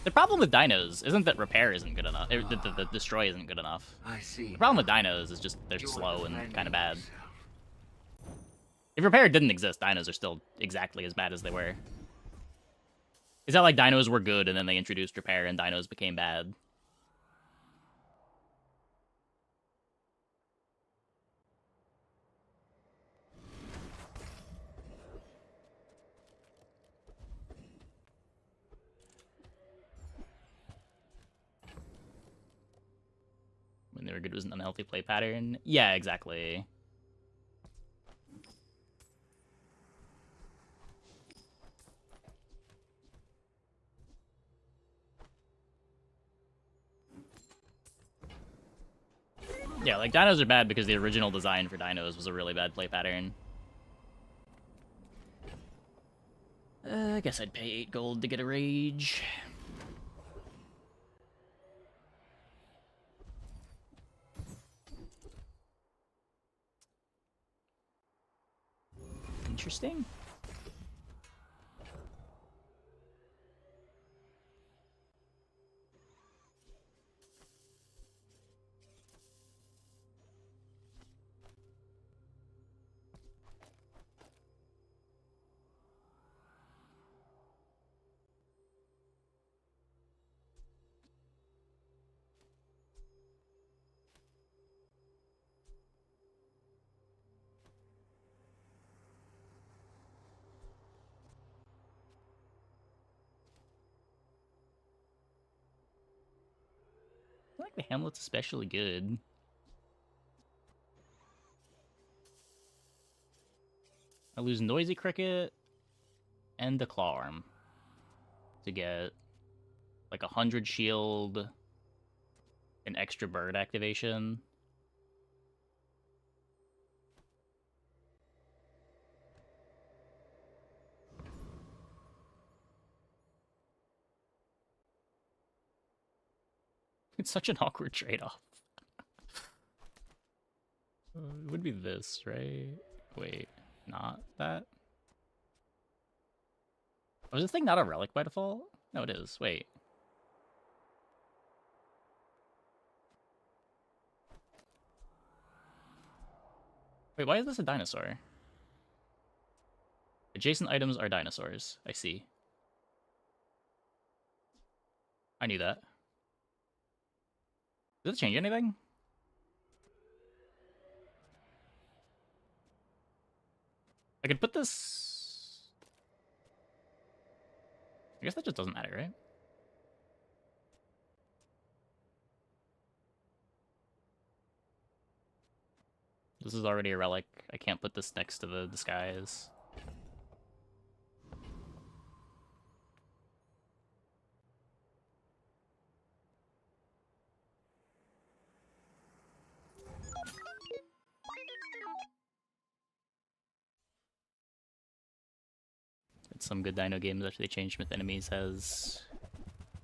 S1: The problem with dinos isn't that repair isn't good enough. The destroy isn't good enough.
S11: I see.
S1: The problem with dinos is just they're slow and kind of bad. If repair didn't exist, dinos are still exactly as bad as they were. It's not like dinos were good and then they introduced repair and dinos became bad. When they were good, it was an unhealthy play pattern. Yeah, exactly. Yeah, like, dinos are bad because the original design for dinos was a really bad play pattern. I guess I'd pay 8 gold to get a rage. Interesting. I feel like the Hamlet's especially good. I lose Noisy Cricket and the Claw Arm to get like 100 shield, an extra bird activation. It's such an awkward trade-off. It would be this, right? Wait, not that? Was this thing not a relic by default? No, it is. Wait. Wait, why is this a dinosaur? Adjacent items are dinosaurs. I see. I knew that. Does it change anything? I could put this... I guess that just doesn't matter, right? This is already a relic. I can't put this next to the disguise. Some good dino games after they changed Myth Enemies has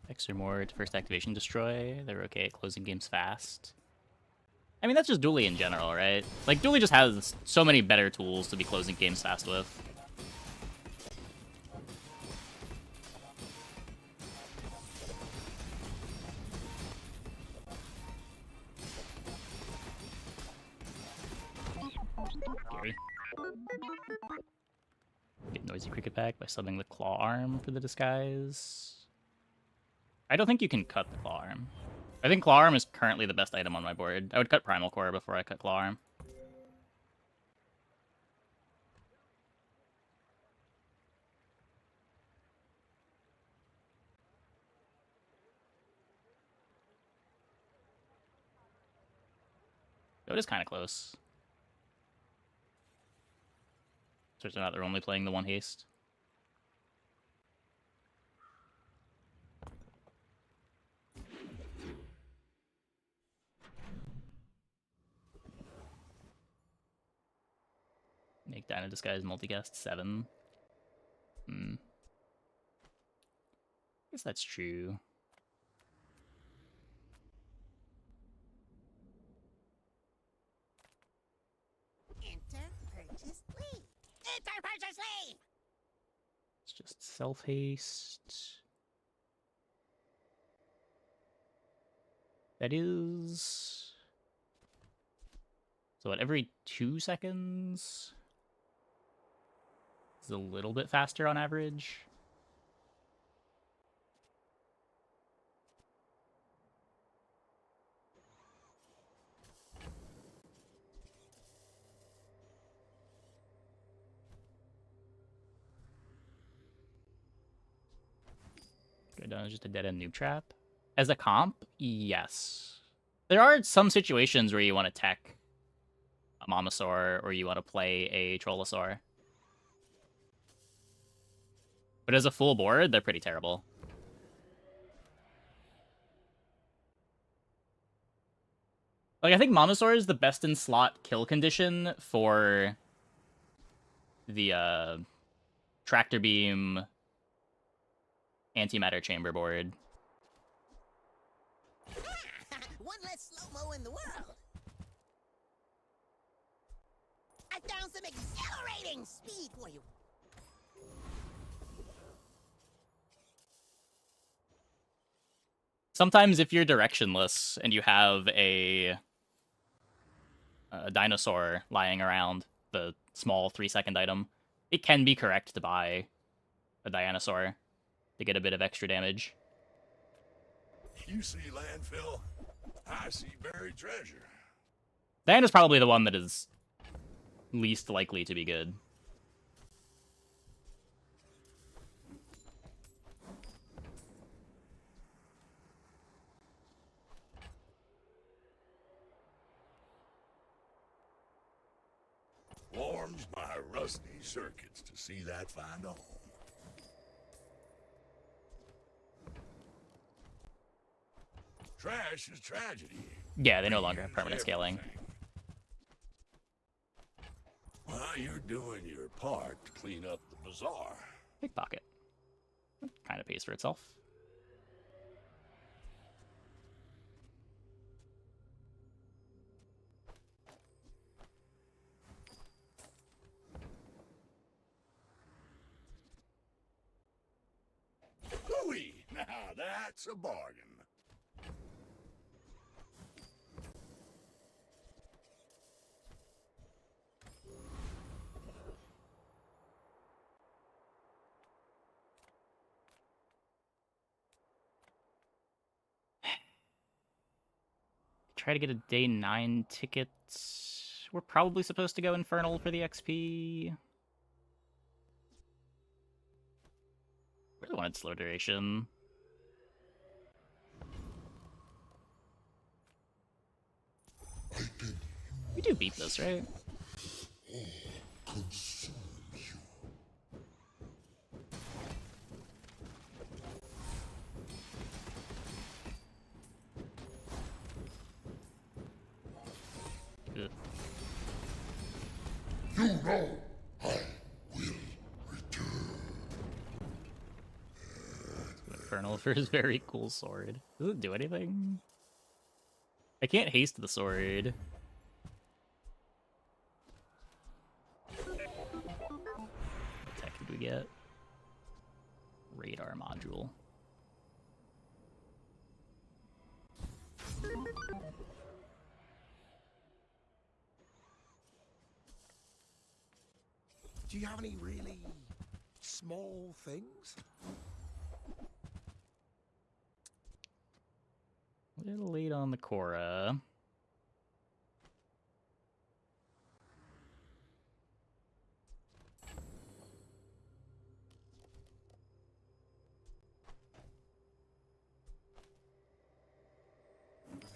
S1: X or more to first activation destroy. They're okay at closing games fast. I mean, that's just Dooley in general, right? Like, Dooley just has so many better tools to be closing games fast with. Gary. Get Noisy Cricket back by subbing the Claw Arm for the disguise. I don't think you can cut the Claw Arm. I think Claw Arm is currently the best item on my board. I would cut Primal Core before I cut Claw Arm. So it is kind of close. Turns out they're only playing the one haste. Make Dino Disguise multicast 7. I guess that's true.
S4: purchase leave. It's our purchase leave!
S1: It's just self-haste. That is... So at every 2 seconds? It's a little bit faster on average. Go down just a dead-end noob trap. As a comp, yes. There are some situations where you want to tech a Momosaur or you want to play a Trollosaur. But as a full board, they're pretty terrible. Like, I think Momosaur is the best in slot kill condition for the Tractor Beam Antimatter Chamber board.
S4: One less slow-mo in the world. I found some exhilarating speed for you.
S1: Sometimes if you're directionless and you have a dinosaur lying around, the small 3-second item, it can be correct to buy a Dinosaur to get a bit of extra damage.
S12: You see landfill, I see buried treasure.
S1: Diana's is probably the one that is least likely to be good.
S12: Warms my rusty circuits to see that find a home. Trash is tragedy.
S1: Yeah, they no longer have permanent scaling.
S12: Well, you're doing your part to clean up the bazaar.
S1: Pickpocket. Kind of pays for itself.
S12: Hooey! Now that's a bargain.
S1: Try to get a day 9 ticket. We're probably supposed to go Infernal for the XP. Really wanted slow duration. We do beat this, right? Good.
S12: You know I will return.
S1: Infernal for his very cool sword. Does it do anything? I can't haste the sword. What tech did we get? Radar module.
S5: Do you have any really small things?
S1: A little late on the Korra.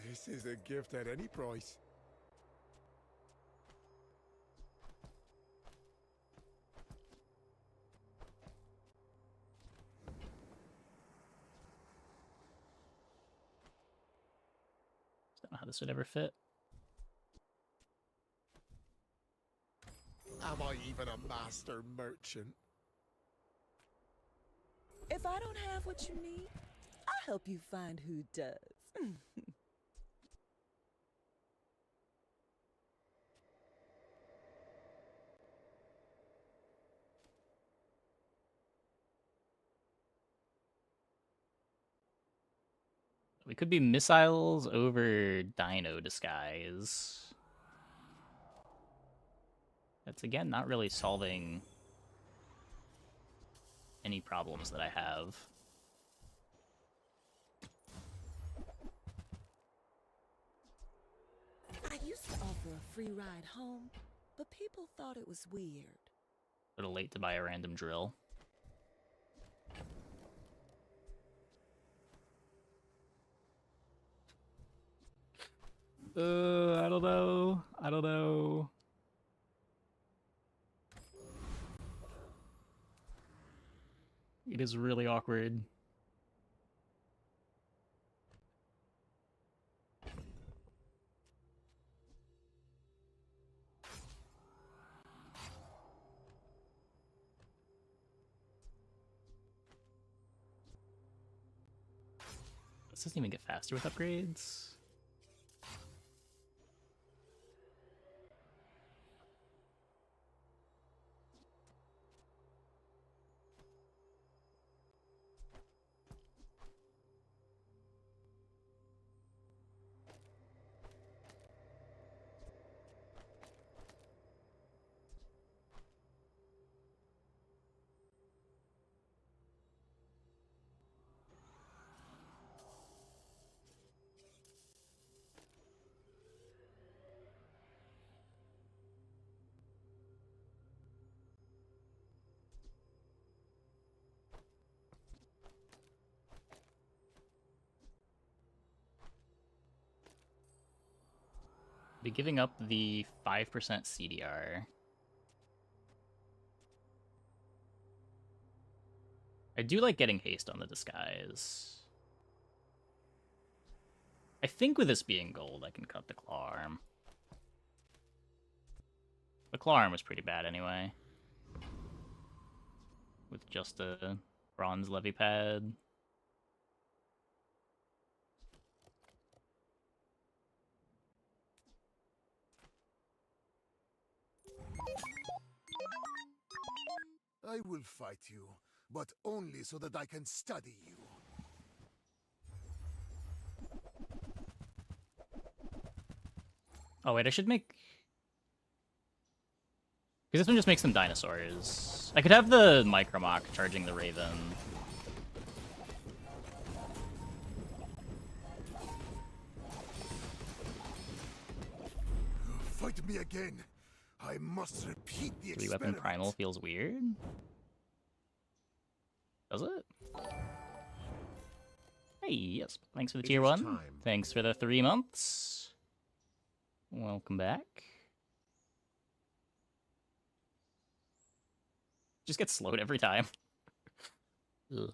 S5: This is a gift at any price.
S1: Don't know how this would ever fit.
S5: Am I even a master merchant?
S2: If I don't have what you need, I'll help you find who does.
S1: We could be missiles over dino disguise. That's, again, not really solving any problems that I have.
S2: I used to offer a free ride home, but people thought it was weird.
S1: A little late to buy a random drill. I don't know. I don't know. It is really awkward. This doesn't even get faster with upgrades. Be giving up the 5% CDR. I do like getting haste on the disguise. I think with this being gold, I can cut the claw arm. The claw arm was pretty bad anyway. With just a bronze levy pad.
S16: I will fight you, but only so that I can study you.
S1: Oh wait, I should make... Because this one just makes them dinosaurs. I could have the Micromock charging the Raven.
S16: Fight me again. I must repeat the
S1: 3-weapon
S16: experiment.
S1: primal feels weird. Does it? Hey, yes. Thanks for the tier 1. Thanks for the 3 months. Welcome back. Just gets slowed every time. Ugh.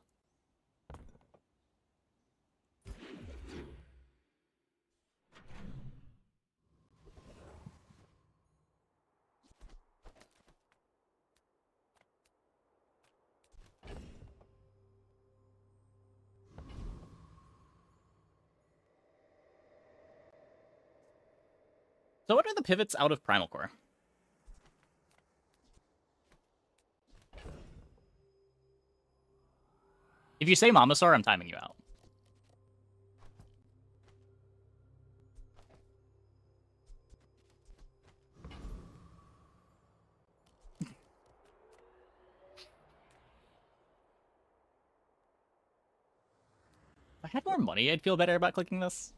S1: So what are the pivots out of Primal Core? If you say Mamasaur, I'm timing you out. If I had more money, I'd feel better about clicking this.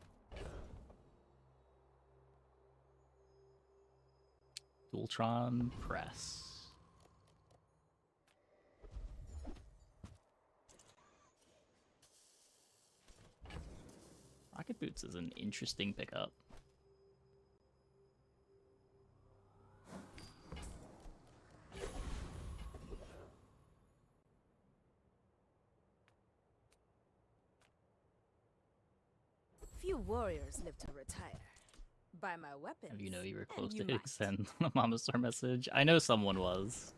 S1: Dualtron Press. Rocket Boots is an interesting pickup.
S10: Few warriors live to retire. Buy my weapons.
S1: You know you were close
S10: you
S1: to hitting send on a Mamasaur message. I know someone was.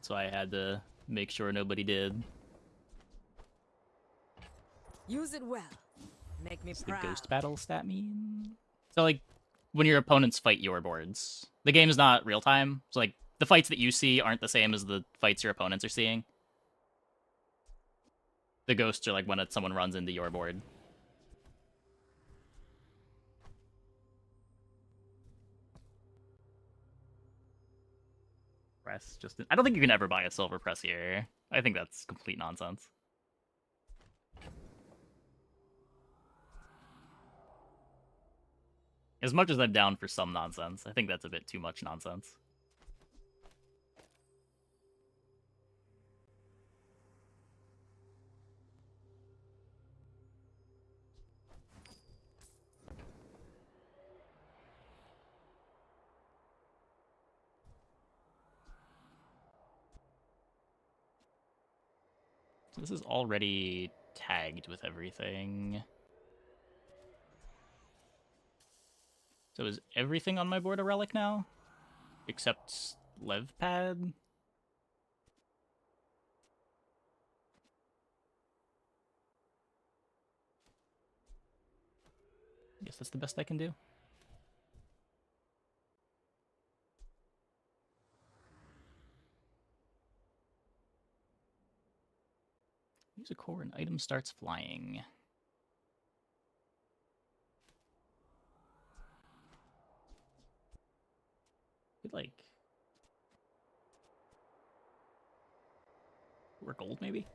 S1: So I had to make sure nobody did.
S10: Use it well. Make me
S1: What's
S10: proud.
S1: the ghost battle stat mean? So like when your opponents fight your boards. The game is not real time. So like the fights that you see aren't the same as the fights your opponents are seeing. The ghosts are like when someone runs into your board. press. I don't think you can ever buy a silver press here. I think that's complete nonsense. As much as I'm down for some nonsense, I think that's a bit too much nonsense. So this is already tagged with everything. So is everything on my board a relic now? Except Lev Pad? I guess that's the best I can do. Use a core and item starts flying. Like or gold maybe?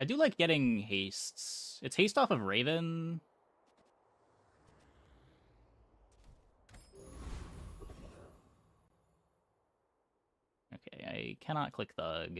S1: I do like getting hastes. It's haste off of Raven. Okay, I cannot click Thug.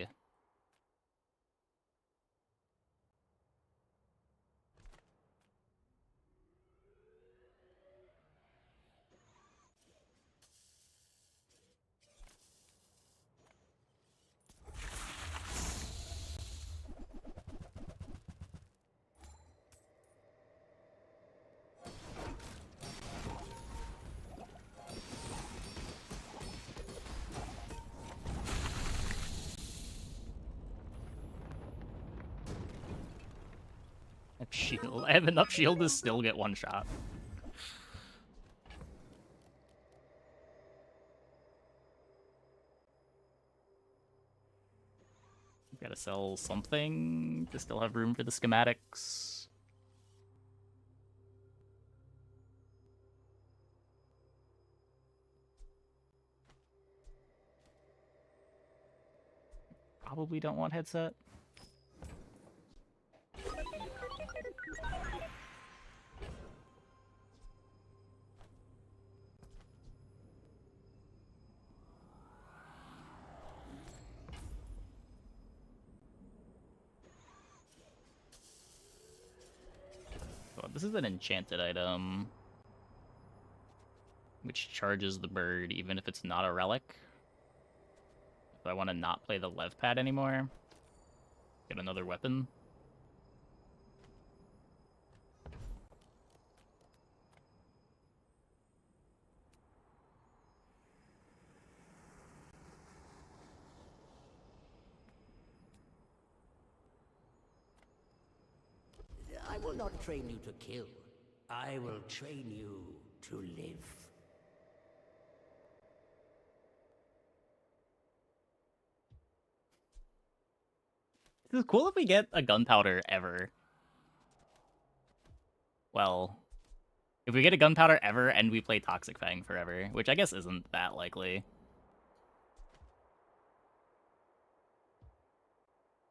S1: Shield. I have enough shield to still get one shot. Gotta sell something to still have room for the schematics. Probably don't want headset. This is an enchanted item, which charges the bird even if it's not a relic. If I want to not play the Lev Pad anymore, get another weapon.
S7: I will not train you to kill. I will train you to live.
S1: This is cool if we get a gunpowder ever. Well, if we get a gunpowder ever and we play Toxic Fang forever, which I guess isn't that likely.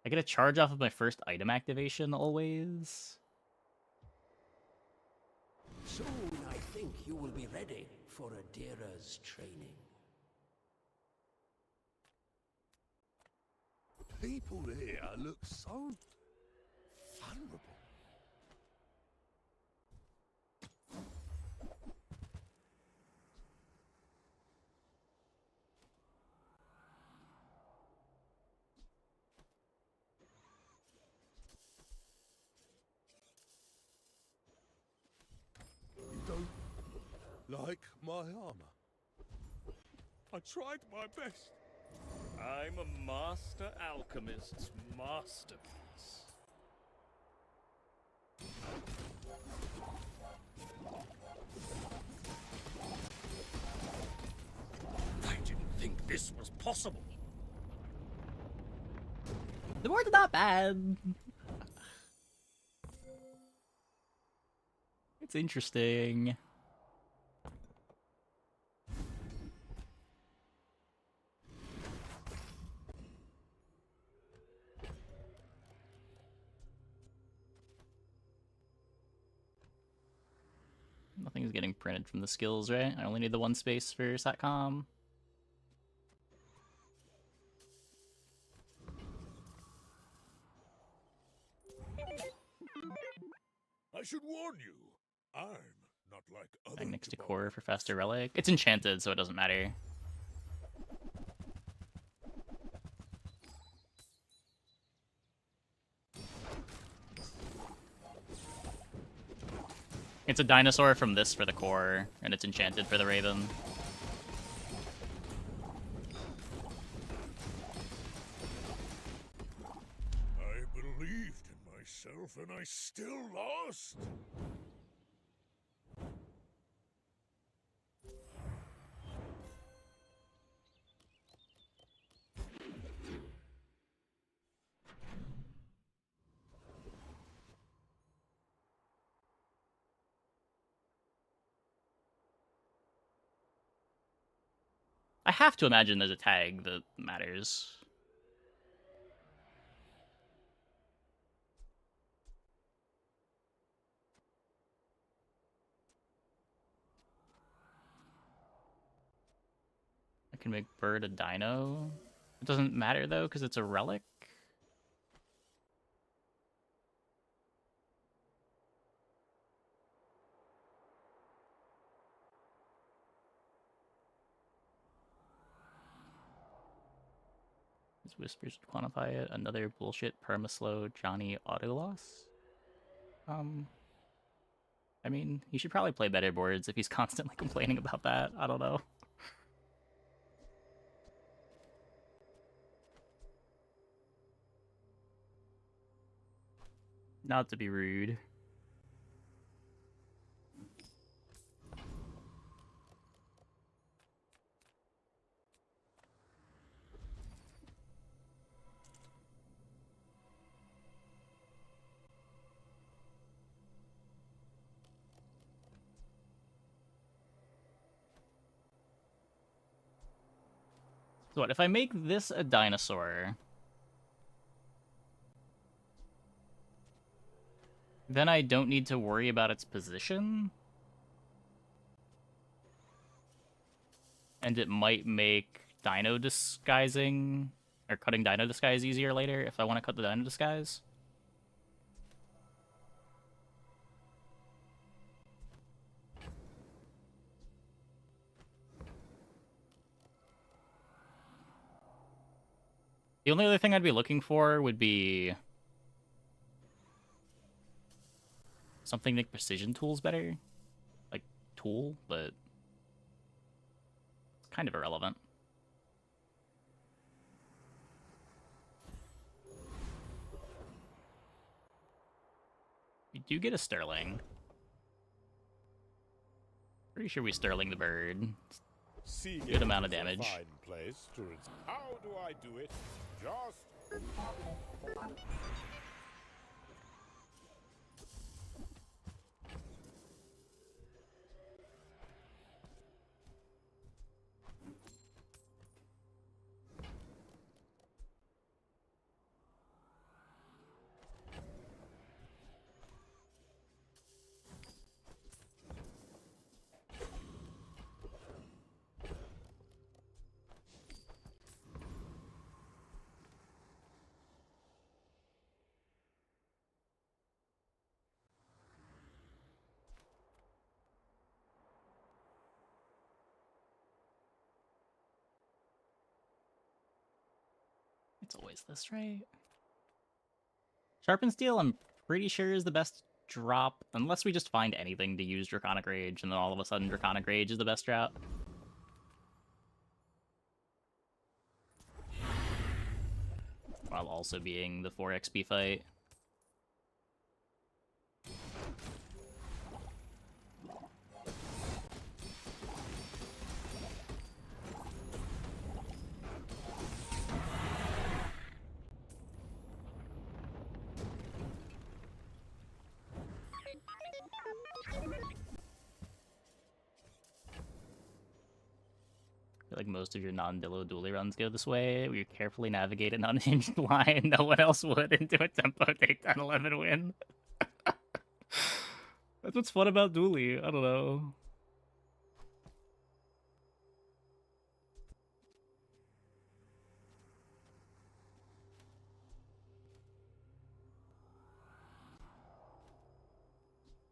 S1: I get a charge off of my first item activation always.
S7: Soon I think you will be ready for Adira's training.
S12: People here look so vulnerable. You don't like my armor? I tried my best.
S8: I'm a master alchemist's masterpiece.
S20: I didn't think this was possible.
S1: The board's not bad. It's interesting. Nothing's getting printed from the skills, right? I only need the one space for SATCOM.
S12: I should warn you, I'm not like other
S1: Magnix Decor for faster relic. It's enchanted, so it doesn't matter. It's a dinosaur from this for the core, and it's enchanted for the Raven.
S12: I believed in myself and I still lost.
S1: I have to imagine there's a tag that matters. I can make bird a dino. It doesn't matter though, because it's a relic. His whispers would quantify it. Another bullshit permaslow Johnny auto loss. I mean, he should probably play better boards if he's constantly complaining about that. I don't know. Not to be rude. So what, if I make this a dinosaur, then I don't need to worry about its position? And it might make dino disguising, or cutting dino disguise easier later if I want to cut the dino disguise? The only other thing I'd be looking for would be something to make precision tools better. Like, tool, but it's kind of irrelevant. We do get a Sterling. Pretty sure we Sterling the bird. Good amount of damage.
S14: Fine place to how do I do it? Just
S1: It's always this, right? Sharpen Steel, I'm pretty sure is the best drop, unless we just find anything to use Draconic Rage, and then all of a sudden Draconic Rage is the best drop. While also being the 4 XP fight. I feel like most of your non-Dillo Dooley runs go this way. We carefully navigate an unhinged line no one else would into a tempo takedown 11 win. That's what's fun about Dooley. I don't know.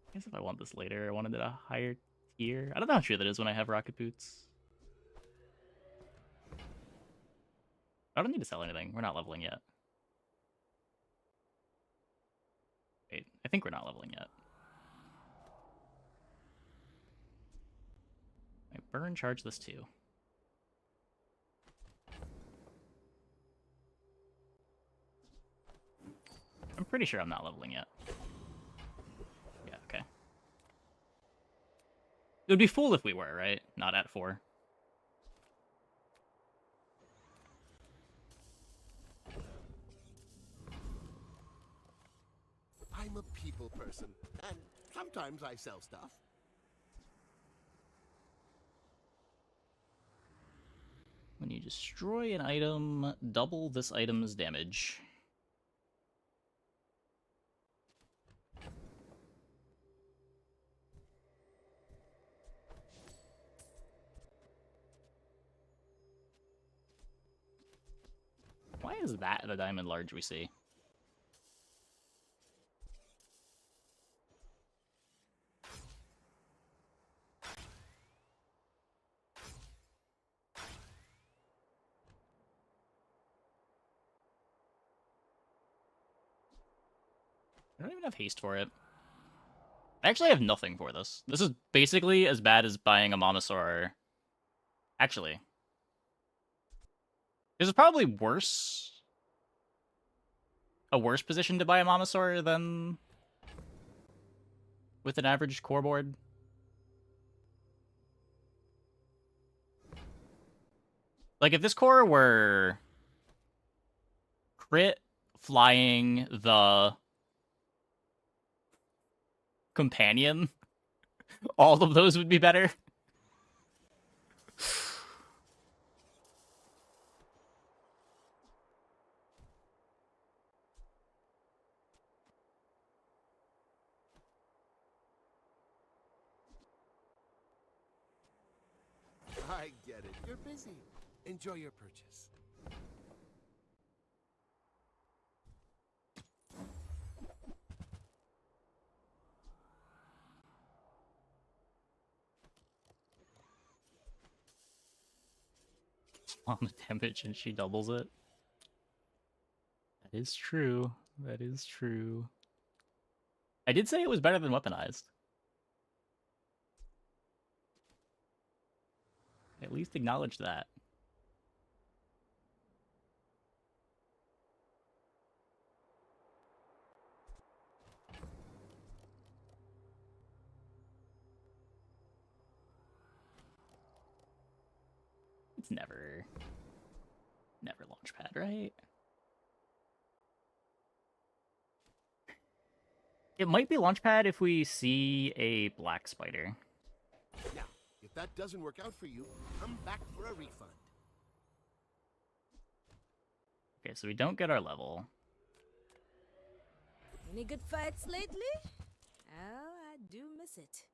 S1: I guess if I want this later, I wanted it a higher tier. I don't know how true that is when I have rocket boots. I don't need to sell anything. We're not leveling yet. Wait, I think we're not leveling yet. Right, burn, charge this too. I'm pretty sure I'm not leveling yet. Yeah, okay. It would be fool if we were, right? Not at 4.
S4: I'm a people person, and sometimes I sell stuff.
S1: When you destroy an item, double this item's damage. Why is that the diamond large we see? I don't even have haste for it. I actually have nothing for this. This is basically as bad as buying a Momosaur. Actually. This is probably worse. A worse position to buy a Momosaur than with an average core board. Like, if this core were crit, flying, the companion, all of those would be better.
S4: I get it. You're busy. Enjoy your purchase.
S1: On the damage and she doubles it. That is true. That is true. I did say it was better than weaponized. At least acknowledge that. It's never launchpad, right? It might be launchpad if we see a black spider.
S4: Now, if that doesn't work out for you, come back for a refund.
S1: Okay, so we don't get our level.
S10: Any good fights lately? Oh, I do miss it.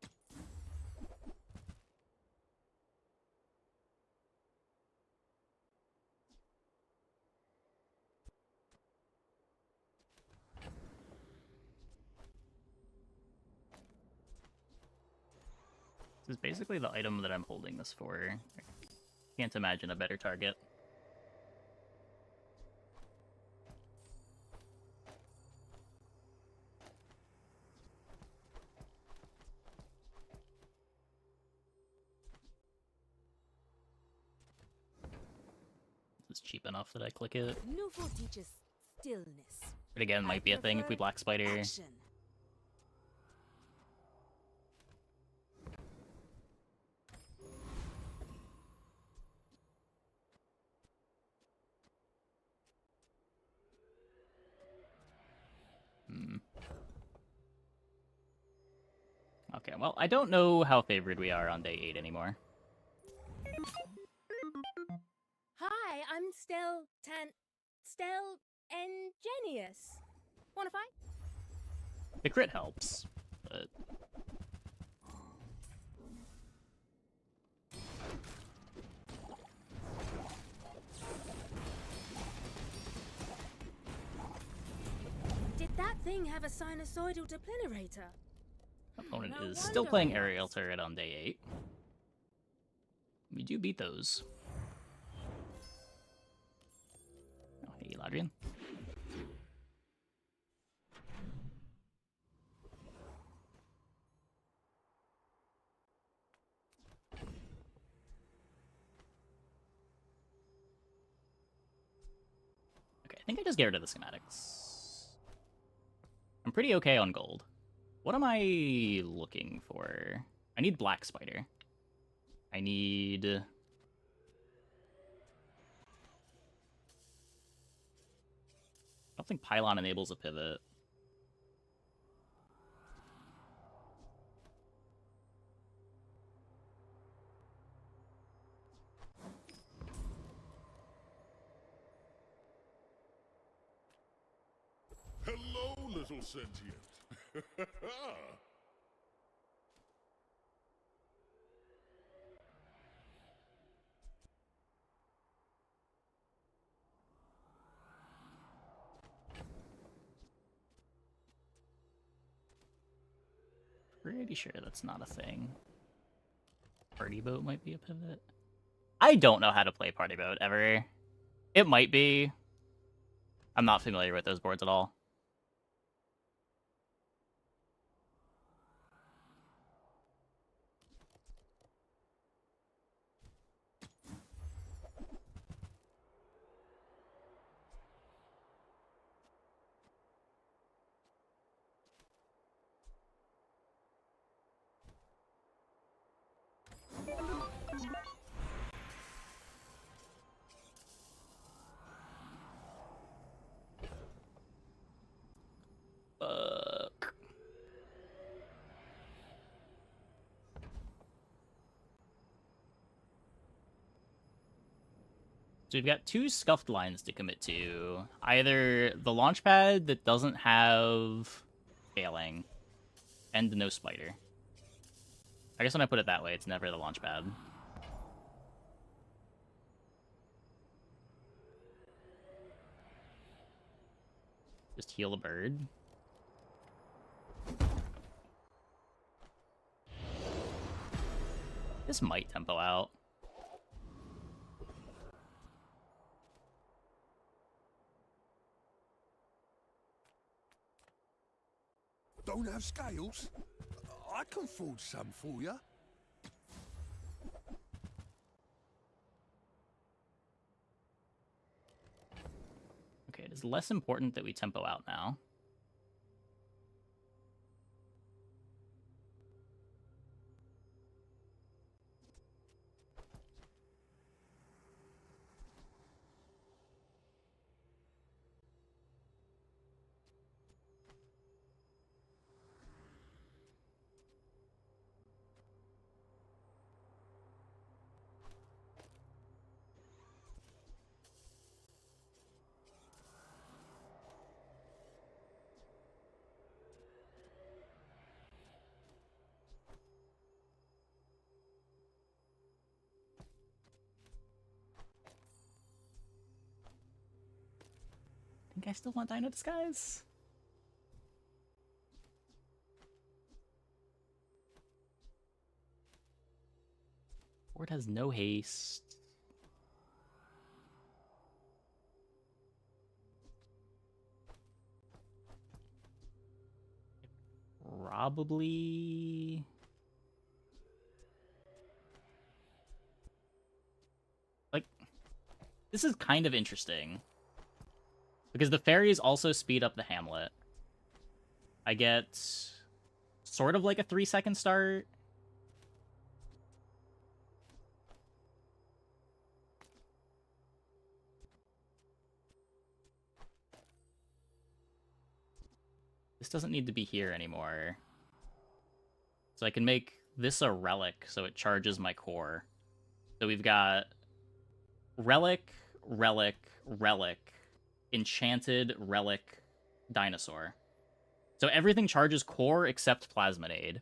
S1: This is basically the item that I'm holding this for. I can't imagine a better target. This is cheap enough that I click it.
S10: Nuvo teaches stillness.
S1: But again, might be a thing if we black spider.
S10: Action.
S1: Okay, well, I don't know how favored we are on day 8 anymore.
S9: Hi, I'm Stel Engenius. Wanna fight?
S1: The crit helps, but
S10: thing have a sinusoidal deplinator?
S1: Opponent
S10: No
S1: is still
S10: wonder
S1: playing
S10: he
S1: aerial turret on day 8. We do beat those. Oh, hey, Ladrian. Okay, I think I just get rid of the schematics. I'm pretty okay on gold. What am I looking for? I need black spider. I need... I don't think pylon enables a pivot.
S12: Hello, little sentient.
S1: Pretty sure that's not a thing. Party boat might be a pivot. I don't know how to play party boat ever. It might be. I'm not familiar with those boards at all. Fuck. So we've got 2 scuffed lines to commit to. Either the launch pad that doesn't have scaling, and no spider. I guess when I put it that way, it's never the launch pad. Just heal a bird. This might tempo out.
S12: Don't have scales? I can forge some for you.
S1: Okay, it is less important that we tempo out now. I think I still want Dino Disguise. Board has no haste. Probably... Like, this is kind of interesting. Because the fairies also speed up the hamlet. I get sort of like a 3-second start. This doesn't need to be here anymore. So I can make this a relic so it charges my core. So we've got relic, relic, relic, enchanted, relic, dinosaur. So everything charges core except Plasminade.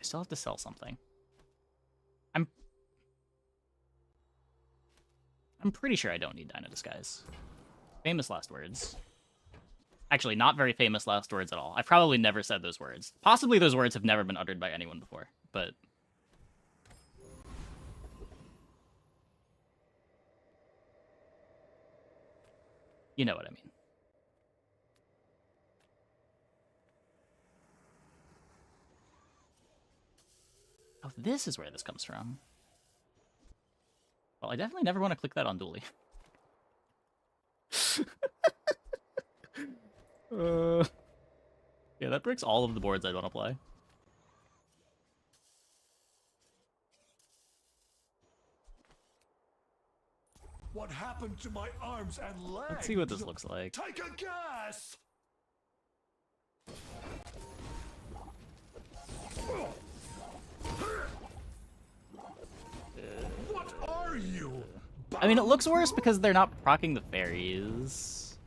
S1: still have to sell something. I'm pretty sure I don't need Dino Disguise. Famous last words. Actually, not very famous last words at all. I've probably never said those words. Possibly those words have never been uttered by anyone before, but... you know what I mean. Oh, this is where this comes from. Well, I definitely never want to click that on Dooley. Yeah, that breaks all of the boards I'd want to play.
S7: What happened to my arms and legs?
S1: Let's see what this looks like.
S7: Take a guess! What are you?
S1: I mean, it looks worse because they're not proccing the fairies.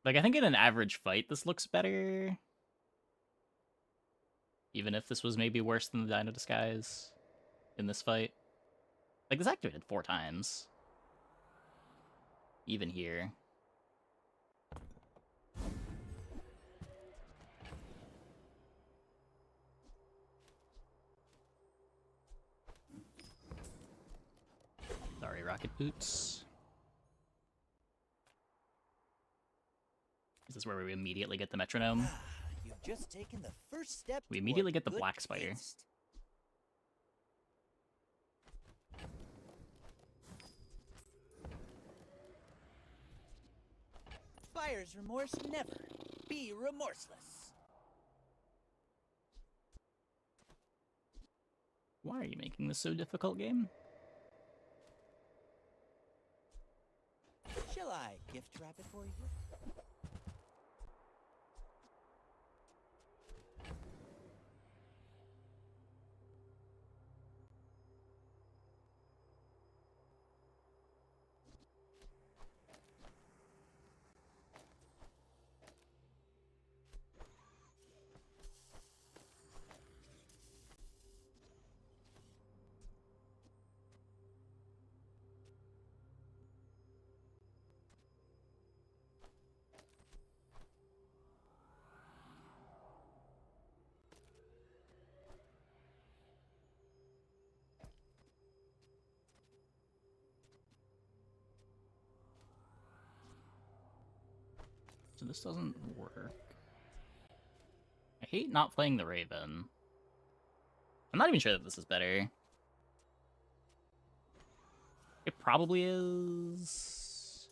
S1: Like, I think in an average fight, this looks better. Even if this was maybe worse than the Dino Disguise in this fight. Like, this activated 4 times. Even here. Sorry, Rocket Boots. Is this where we immediately get the metronome?
S6: You've just taken the first step.
S1: We immediately
S6: toward
S1: get the
S6: good
S1: black spider.
S6: taste. Buyer's remorse never. Be remorseless.
S1: Why are you making this so difficult, game?
S6: Shall I gift wrap it for you?
S1: So this doesn't work. I hate not playing the Raven. I'm not even sure that this is better. It probably is.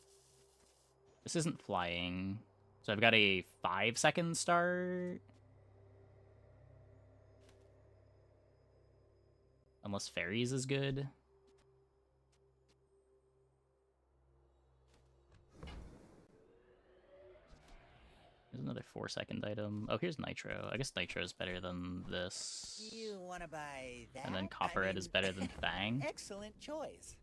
S1: This isn't flying. So I've got a 5-second start. Unless fairies is good. There's another 4-second item. Oh, here's Nitro. I guess Nitro is better than this.
S6: You want to buy that?
S1: And then Copperhead is better than Fang.
S6: Excellent choice.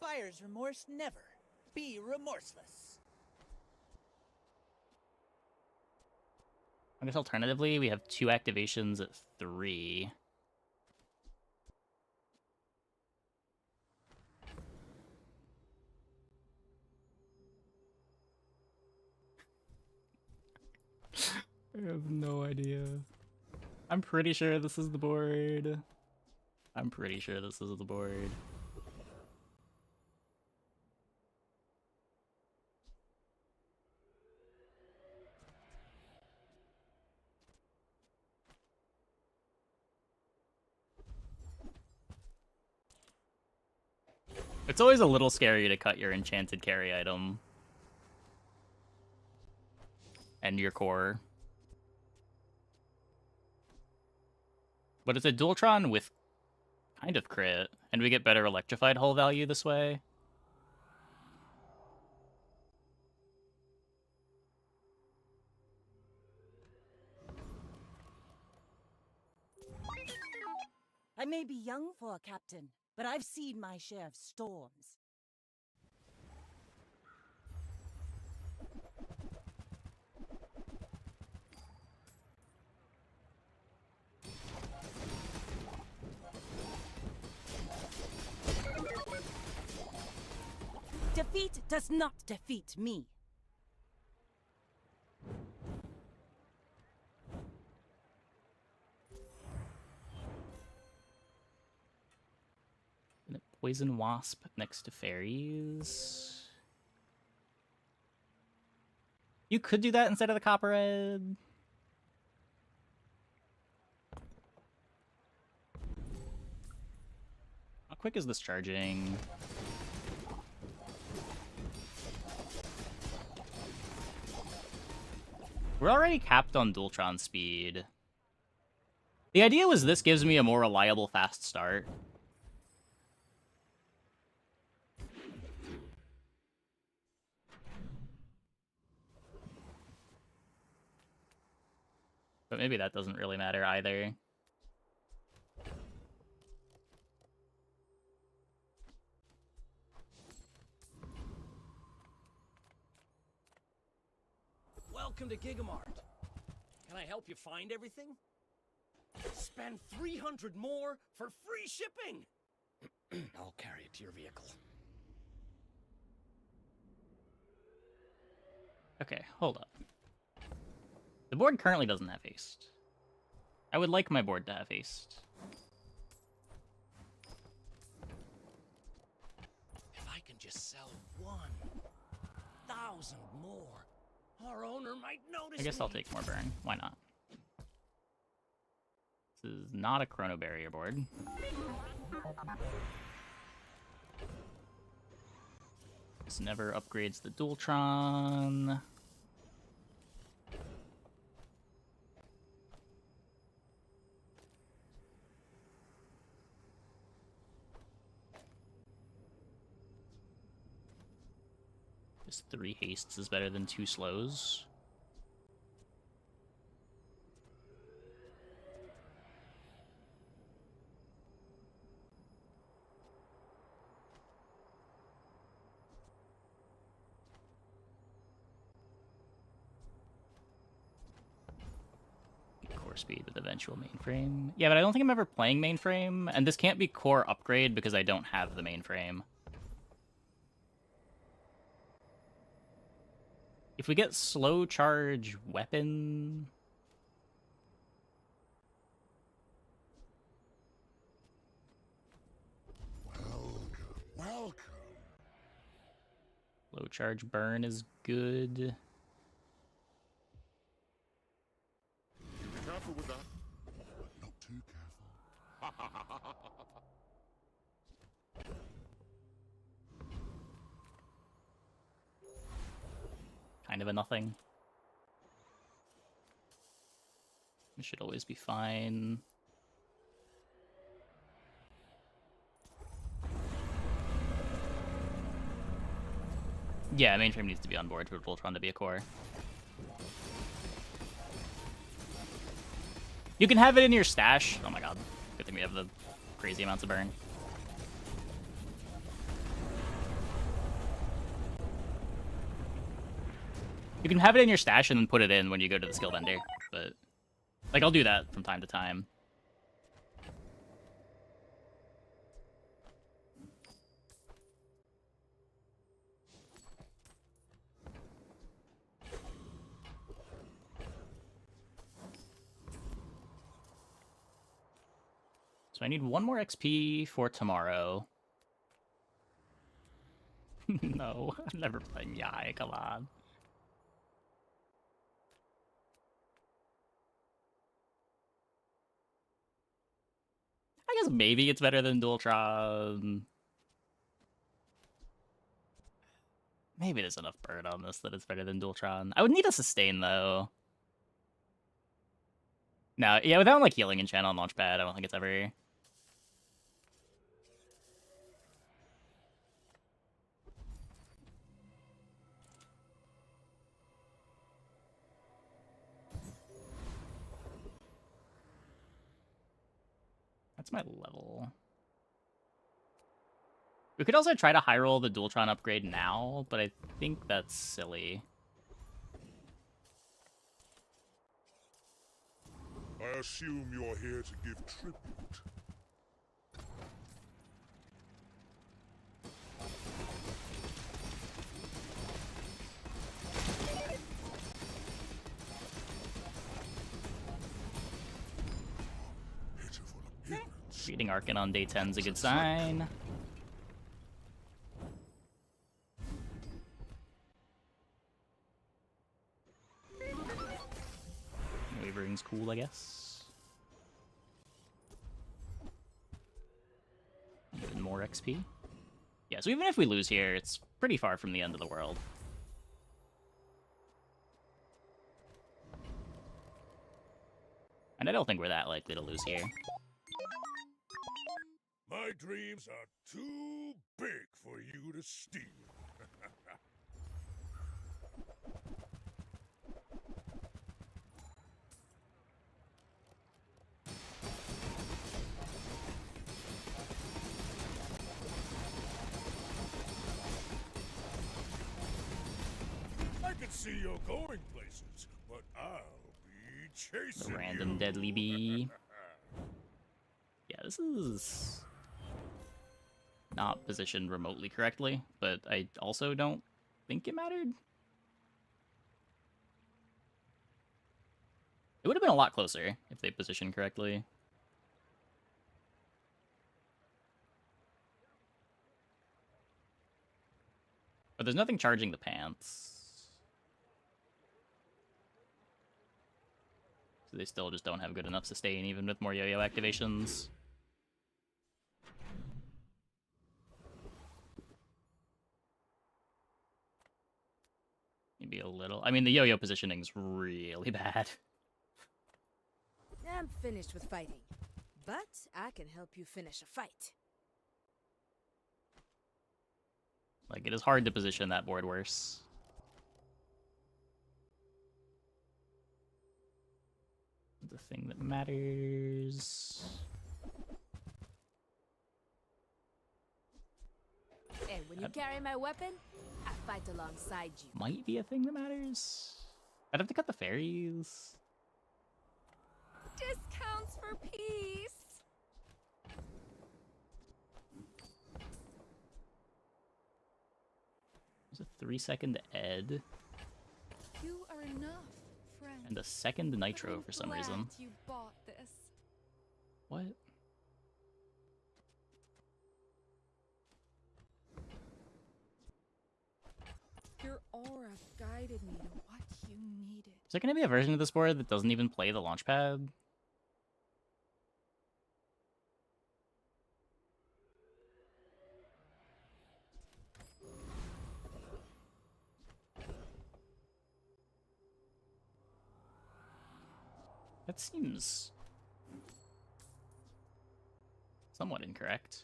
S6: Buyer's remorse never. Be remorseless.
S1: I guess alternatively, we have 2 activations at 3. I have no idea. I'm pretty sure this is the board. I'm pretty sure this is the board. It's always a little scary to cut your enchanted carry item. And your core. But it's a Dualtron with kind of crit, and we get better electrified hull value this way.
S13: I may be young for a captain, but I've seen my share of storms. Defeat does not defeat me.
S1: Poison wasp next to fairies. You could do that instead of the copperhead. How quick is this charging? We're already capped on Dualtron speed. The idea was this gives me a more reliable fast start. But maybe that doesn't really matter either.
S8: Welcome to Gigamart. Can I help you find everything? Spend 300 more for free shipping. I'll carry it to your vehicle.
S1: Okay, hold up. The board currently doesn't have haste. I would like my board to have haste.
S8: If I can just sell 1,000 more, our owner might notice.
S1: I guess I'll take more burn. Why not? This is not a chrono barrier board. This never upgrades the Dualtron. Just 3 hastes is better than 2 slows. Core speed with eventual mainframe. Yeah, but I don't think I'm ever playing mainframe, and this can't be core upgrade because I don't have the mainframe. If we get slow charge weapon...
S16: Welcome.
S1: Low charge burn is good.
S16: Be careful with that. But not too careful.
S1: Kind of a nothing. It should always be fine. Yeah, mainframe needs to be on board for Voltron to be a core. You can have it in your stash. Oh my god. Good thing we have the crazy amounts of burn. You can have it in your stash and then put it in when you go to the skill vendor, but like I'll do that from time to time. So I need 1 more XP for tomorrow. No, I'm never playing Yai, come on. I guess maybe it's better than Dualtron. Maybe there's enough burn on this that it's better than Dualtron. I would need a sustain, though. No, yeah, without, like, healing enchant on Launchpad, I don't think it's ever... That's my level. We could also try to high roll the Dualtron upgrade now, but I think that's silly.
S12: I assume you're here to give tribute.
S1: Reading Arcan on day 10 is a good sign. Wavering's cool, I guess. Even more XP. Yeah, so even if we lose here, it's pretty far from the end of the world. And I don't think we're that likely to lose here.
S12: My dreams are too big for you to steal. I can see you're going places, but I'll be chasing
S1: The random
S12: you.
S1: deadly bee. Yeah, this is not positioned remotely correctly, but I also don't think it mattered. It would have been a lot closer if they positioned correctly. But there's nothing charging the pants. So they still just don't have good enough sustain even with more yo-yo activations. Maybe a little. I mean, the yo-yo positioning's really bad.
S10: I'm finished with fighting, but I can help you finish a fight.
S1: Like, it is hard to position that board worse. The thing that matters.
S10: And when you carry my weapon, I fight alongside you.
S1: Might be a thing that matters. I'd have to cut the fairies.
S9: Discounts for peace.
S1: There's a 3-second ed
S9: You are enough, friend.
S1: and a second nitro for some reason.
S9: Glad you bought this.
S1: What?
S9: Your aura guided me to what you needed.
S1: Is there going to be a version of this board that doesn't even play the launchpad? That seems somewhat incorrect.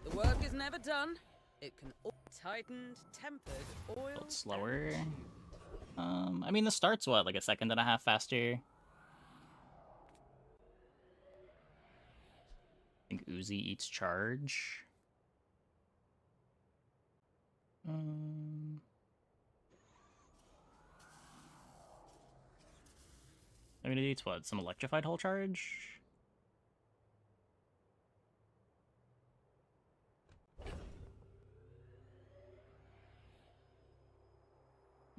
S15: The work is never done. It can all be tightened, tempered, oiled.
S1: A little slower. I mean, the start's what, like a second and a half faster? I think Uzi eats charge. I mean, it eats what? Some electrified hull charge?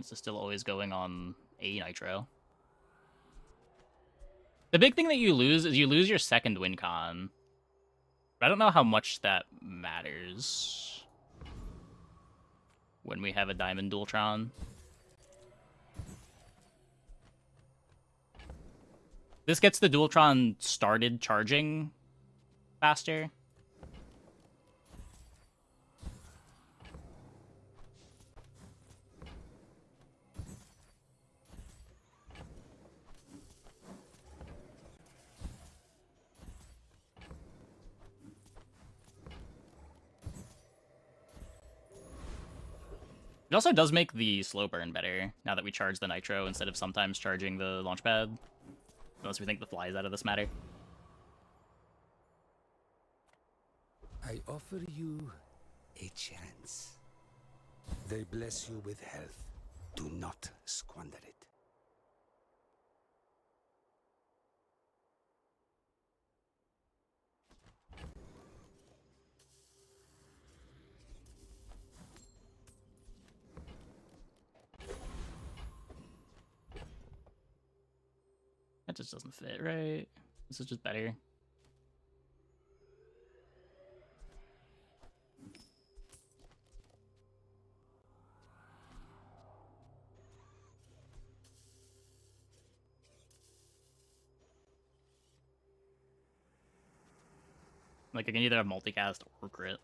S1: This is still always going on a nitro. The big thing that you lose is you lose your second win con. But I don't know how much that matters when we have a Diamond Dualtron. This gets the Dualtron started charging faster. It also does make the slow burn better, now that we charge the Nitro instead of sometimes charging the launch pad. Unless we think the flies out of this matter.
S11: I offer you a chance. They bless you with health. Do not squander it.
S1: That just doesn't fit, right? This is just better. Like, I can either have multicast or crit.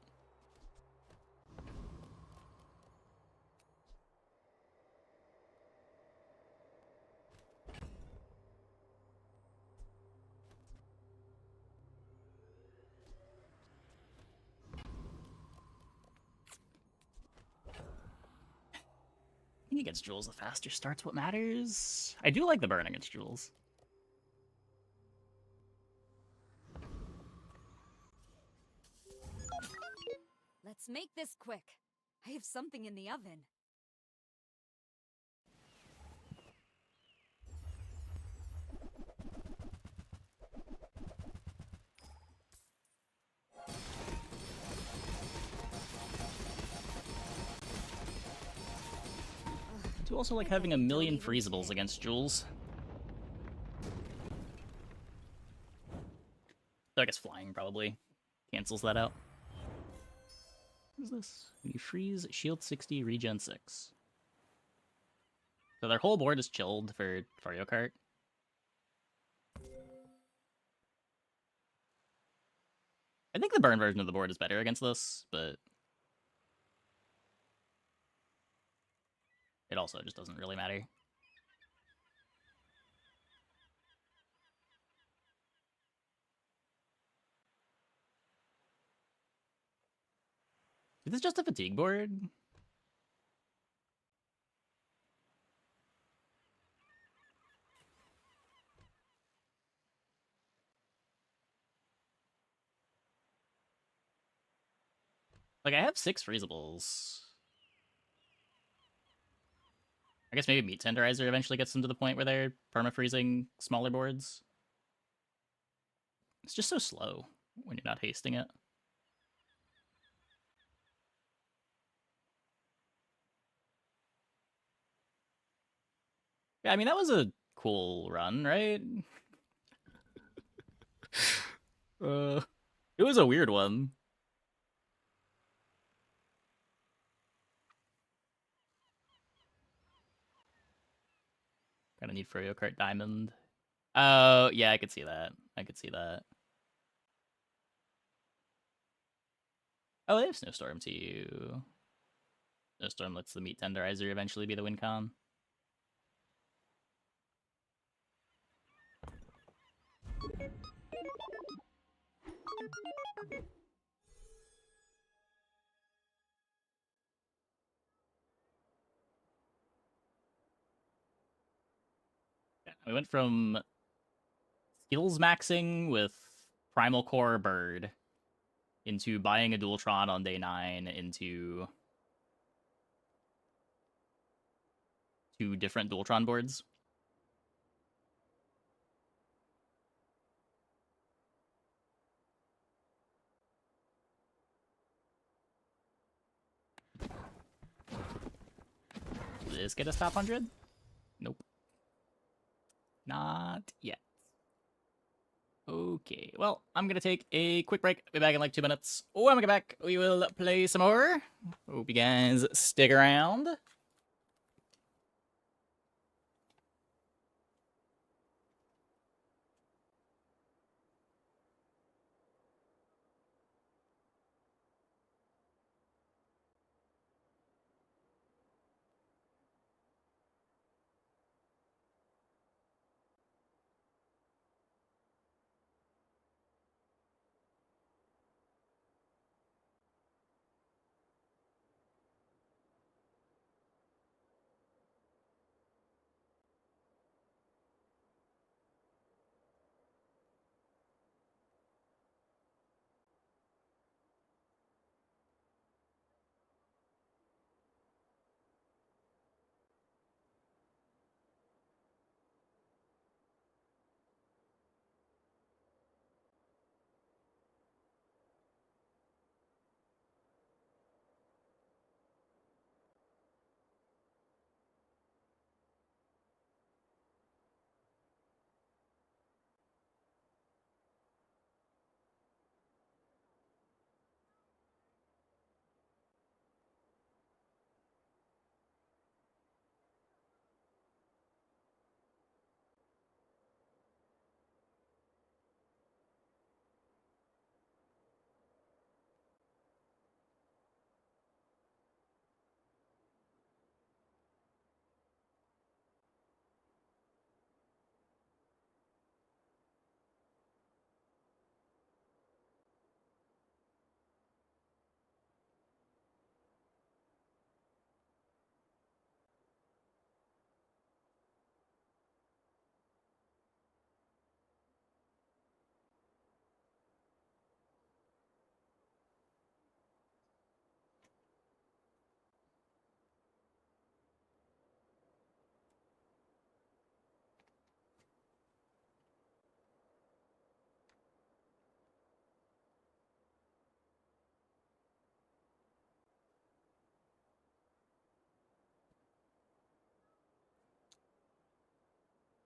S1: I think against Jules, the faster start's what matters. I do like the burn against Jules.
S10: Let's make this quick. I have something in the oven.
S1: I do also like having a million freezables against Jules. So I guess flying probably cancels that out. What is this? You freeze, shield 60, regen 6. So their whole board is chilled for Mario Kart. I think the burn version of the board is better against this, but it also just doesn't really matter. Is this just a fatigue board? Like, I have 6 freezables. I guess maybe Meat Tenderizer eventually gets them to the point where they're perma-freezing smaller boards. It's just so slow when you're not hasting it. Yeah, I mean, that was a cool run, right? It was a weird one. Kinda need Mario Kart Diamond. Oh, yeah, I could see that. I could see that. Oh, they have Snowstorm too. Snowstorm lets the Meat Tenderizer eventually be the win con. Yeah, we went from skills maxing with Primal Core Bird into buying a Dualtron on day 9 into 2 different Dualtron boards. this get us top 100? Nope. Not yet. Okay, well, I'm gonna take a quick break. Be back in like 2 minutes. When we get back, we will play some more. Hope you guys stick around.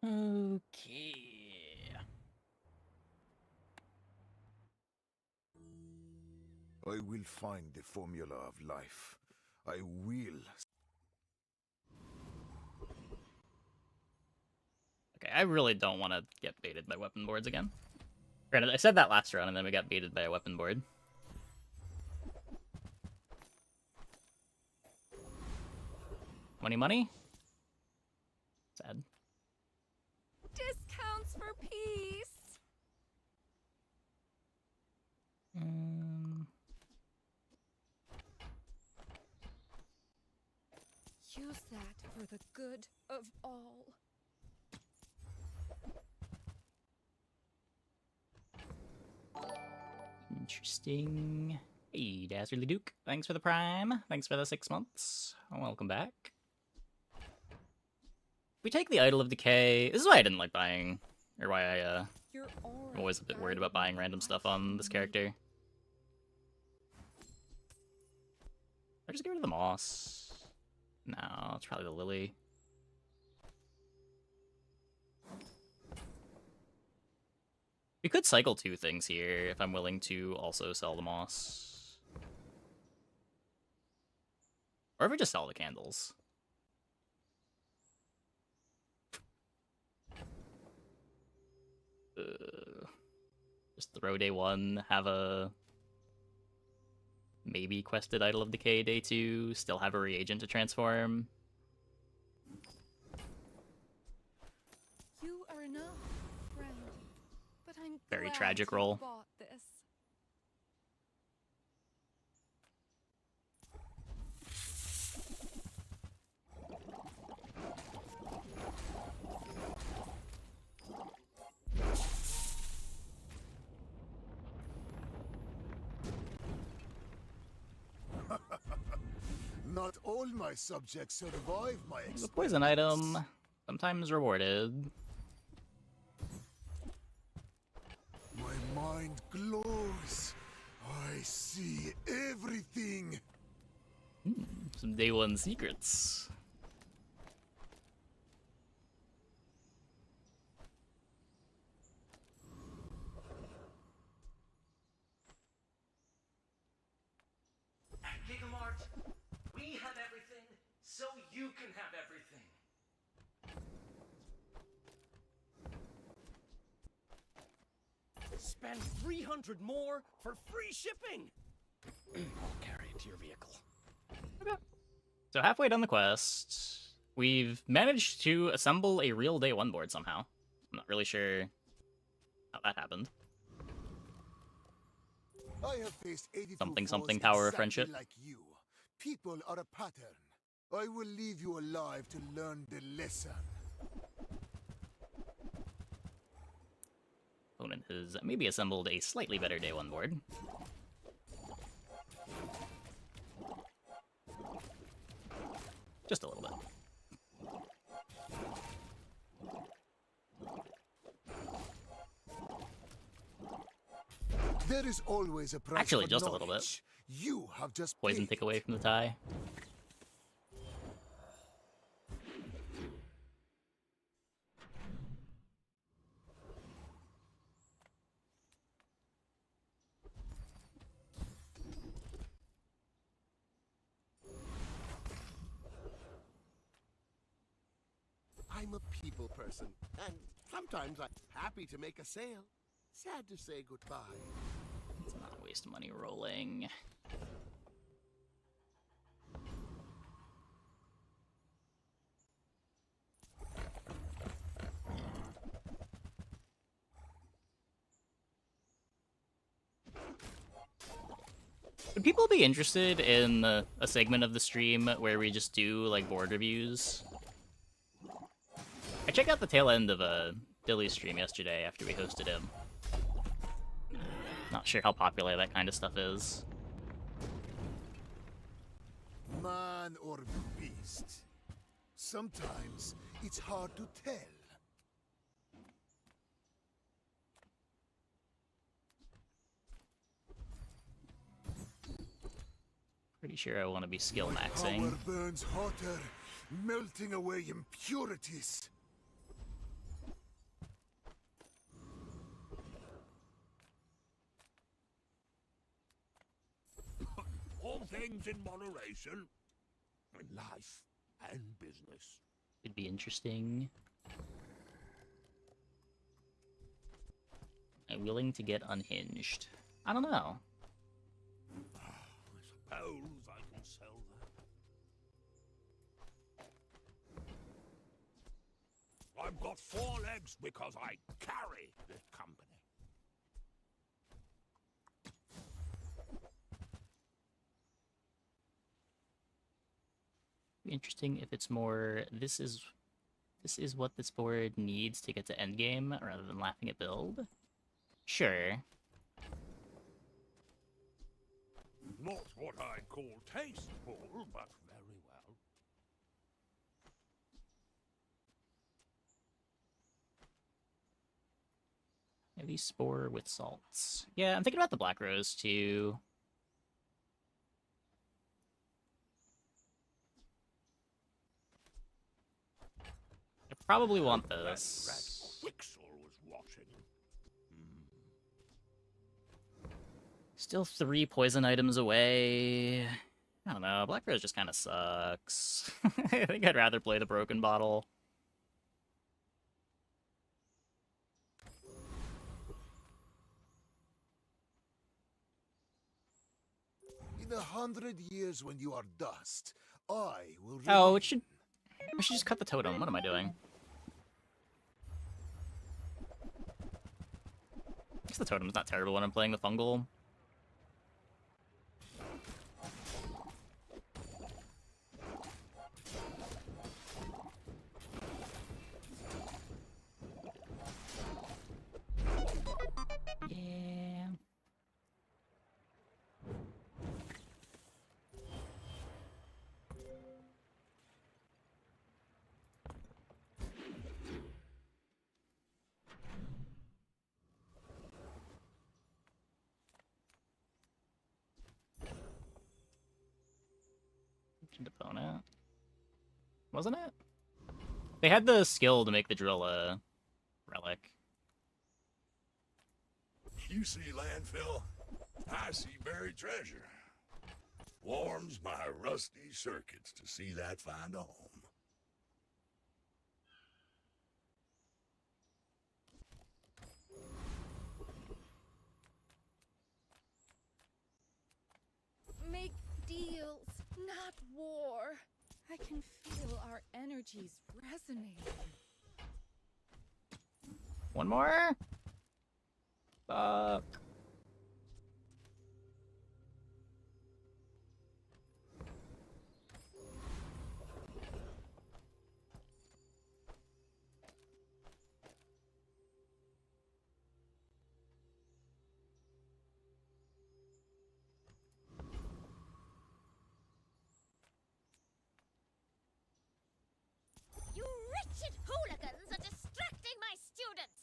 S1: Okay.
S16: I will find the formula of life. I will.
S1: Okay, I really don't want to get baited by weapon boards again. Granted, I said that last round, and then we got baited by a weapon board. Money, money? Sad.
S9: Discounts for peace. Use that for the good of all.
S1: Interesting. Hey, Dastardly Duke. Thanks for the prime. Thanks for the 6 months. Welcome back. We take the Idol of Decay. This is why I didn't like buying, or why I'm always a bit worried about buying random stuff on this character. Or just get rid of the moss. No, it's probably the lily. We could cycle 2 things here if I'm willing to also sell the moss. Or if we just sell the candles. Just throw day 1, have a maybe quested Idol of Decay day 2, still have a reagent to transform.
S9: You are enough, friend. But I'm
S1: Very
S9: glad
S1: tragic
S9: you
S1: roll.
S9: bought this.
S16: Not all my subjects survive my
S1: The poison item, sometimes rewarded.
S16: My mind glows. I see everything.
S1: Some day 1 secrets.
S8: so you can have everything. Spend 300 more for free shipping. I'll carry it to your vehicle.
S1: So halfway done the quest, we've managed to assemble a real day one board somehow. I'm not really sure how that happened.
S16: I have faced 82
S1: Something
S16: foes
S1: power of
S16: exactly
S1: friendship.
S16: like you. People are a pattern. I will leave you alive to learn the lesson.
S1: Opponent has maybe assembled a slightly better day one board. Just a little bit.
S16: There is always a price
S1: Actually,
S16: for
S1: just
S16: knowledge.
S1: a little bit.
S16: You have just
S1: Poison
S16: paid
S1: take away from the tie.
S4: I'm a people person, and sometimes I'm happy to make a sale. Sad to say goodbye.
S1: Let's not waste money rolling. Would people be interested in a segment of the stream where we just do, like, board reviews? I checked out the tail end of Billy's stream yesterday after we hosted him. Not sure how popular that kind of stuff is.
S16: Man or beast. Sometimes it's hard to tell.
S1: Pretty sure I want to be skill
S16: My
S1: maxing.
S16: power burns hotter, melting away impurities.
S12: All things in moderation. In life and business.
S1: Could be interesting. I'm willing to get unhinged. I don't know.
S12: I suppose I can sell that. I've got 4 legs because I carry this company.
S1: Be interesting if it's more this is what this board needs to get to endgame rather than laughing at build. Sure.
S12: Not what I'd call tasteful, but very well.
S1: Heavy spore with salts. Yeah, I'm thinking about the black rose too. I probably want this.
S12: Wixel was watching.
S1: Still 3 poison items away. I don't know, black rose just kind of sucks. I think I'd rather play the broken bottle.
S16: In 100 years when you are dust, I will
S1: Oh,
S16: remain.
S1: I should just cut the totem. What am I doing? I guess the totem's not terrible when I'm playing the fungal. Yeah. Opponent. Wasn't it? They had the skill to make the drill a relic.
S12: You see landfill, I see buried treasure. Warms my rusty circuits to see that find a home.
S9: Make deals, not war. I can feel our energies resonating.
S1: One more? Fuck.
S3: You wretched hooligans are distracting my students!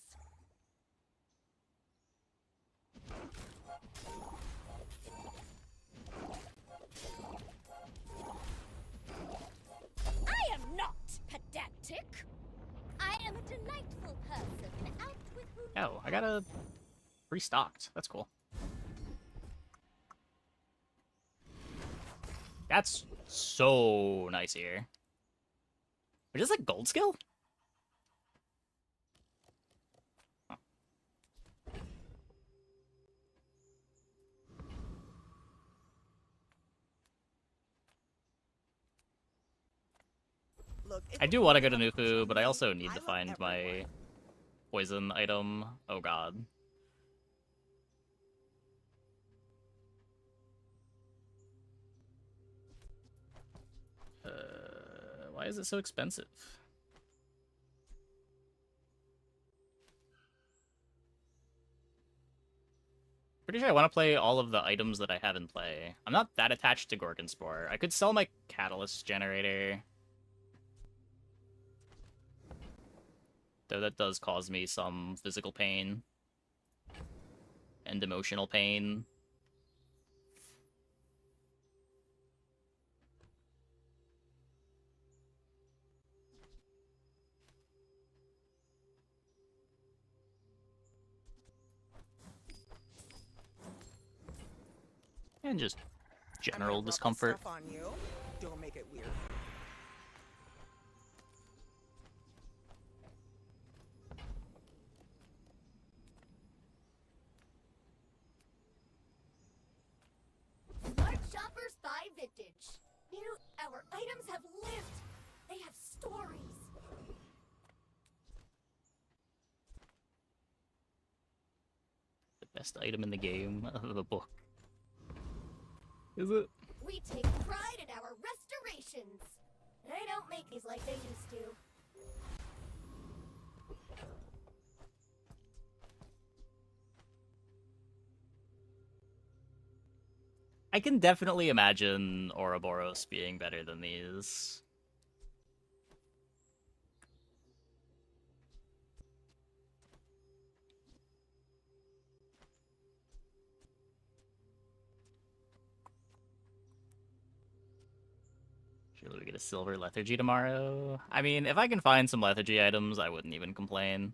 S3: I am not pedantic. I am a delightful person, out with whom...
S1: Oh, I got a restocked. That's cool. That's so nice here. Is this like gold skill?
S2: Look,
S1: I do want to go to Nufu, but I also need to find my poison item. Oh god. Why is it so expensive? Pretty sure I want to play all of the items that I have in play. I'm not that attached to Gorgonspore. I could sell my Catalyst Generator. Though that does cause me some physical pain. And emotional pain. And just general discomfort.
S2: Stuff on you. Don't make it weird.
S3: Smart shoppers buy vintage. Our items have lived. They have stories.
S1: The best item in the game of the book. Is it?
S3: We take pride in our restorations. They don't make these like they used to.
S1: I can definitely imagine Ouroboros being better than these. Surely we get a silver lethargy tomorrow. I mean, if I can find some lethargy items, I wouldn't even complain.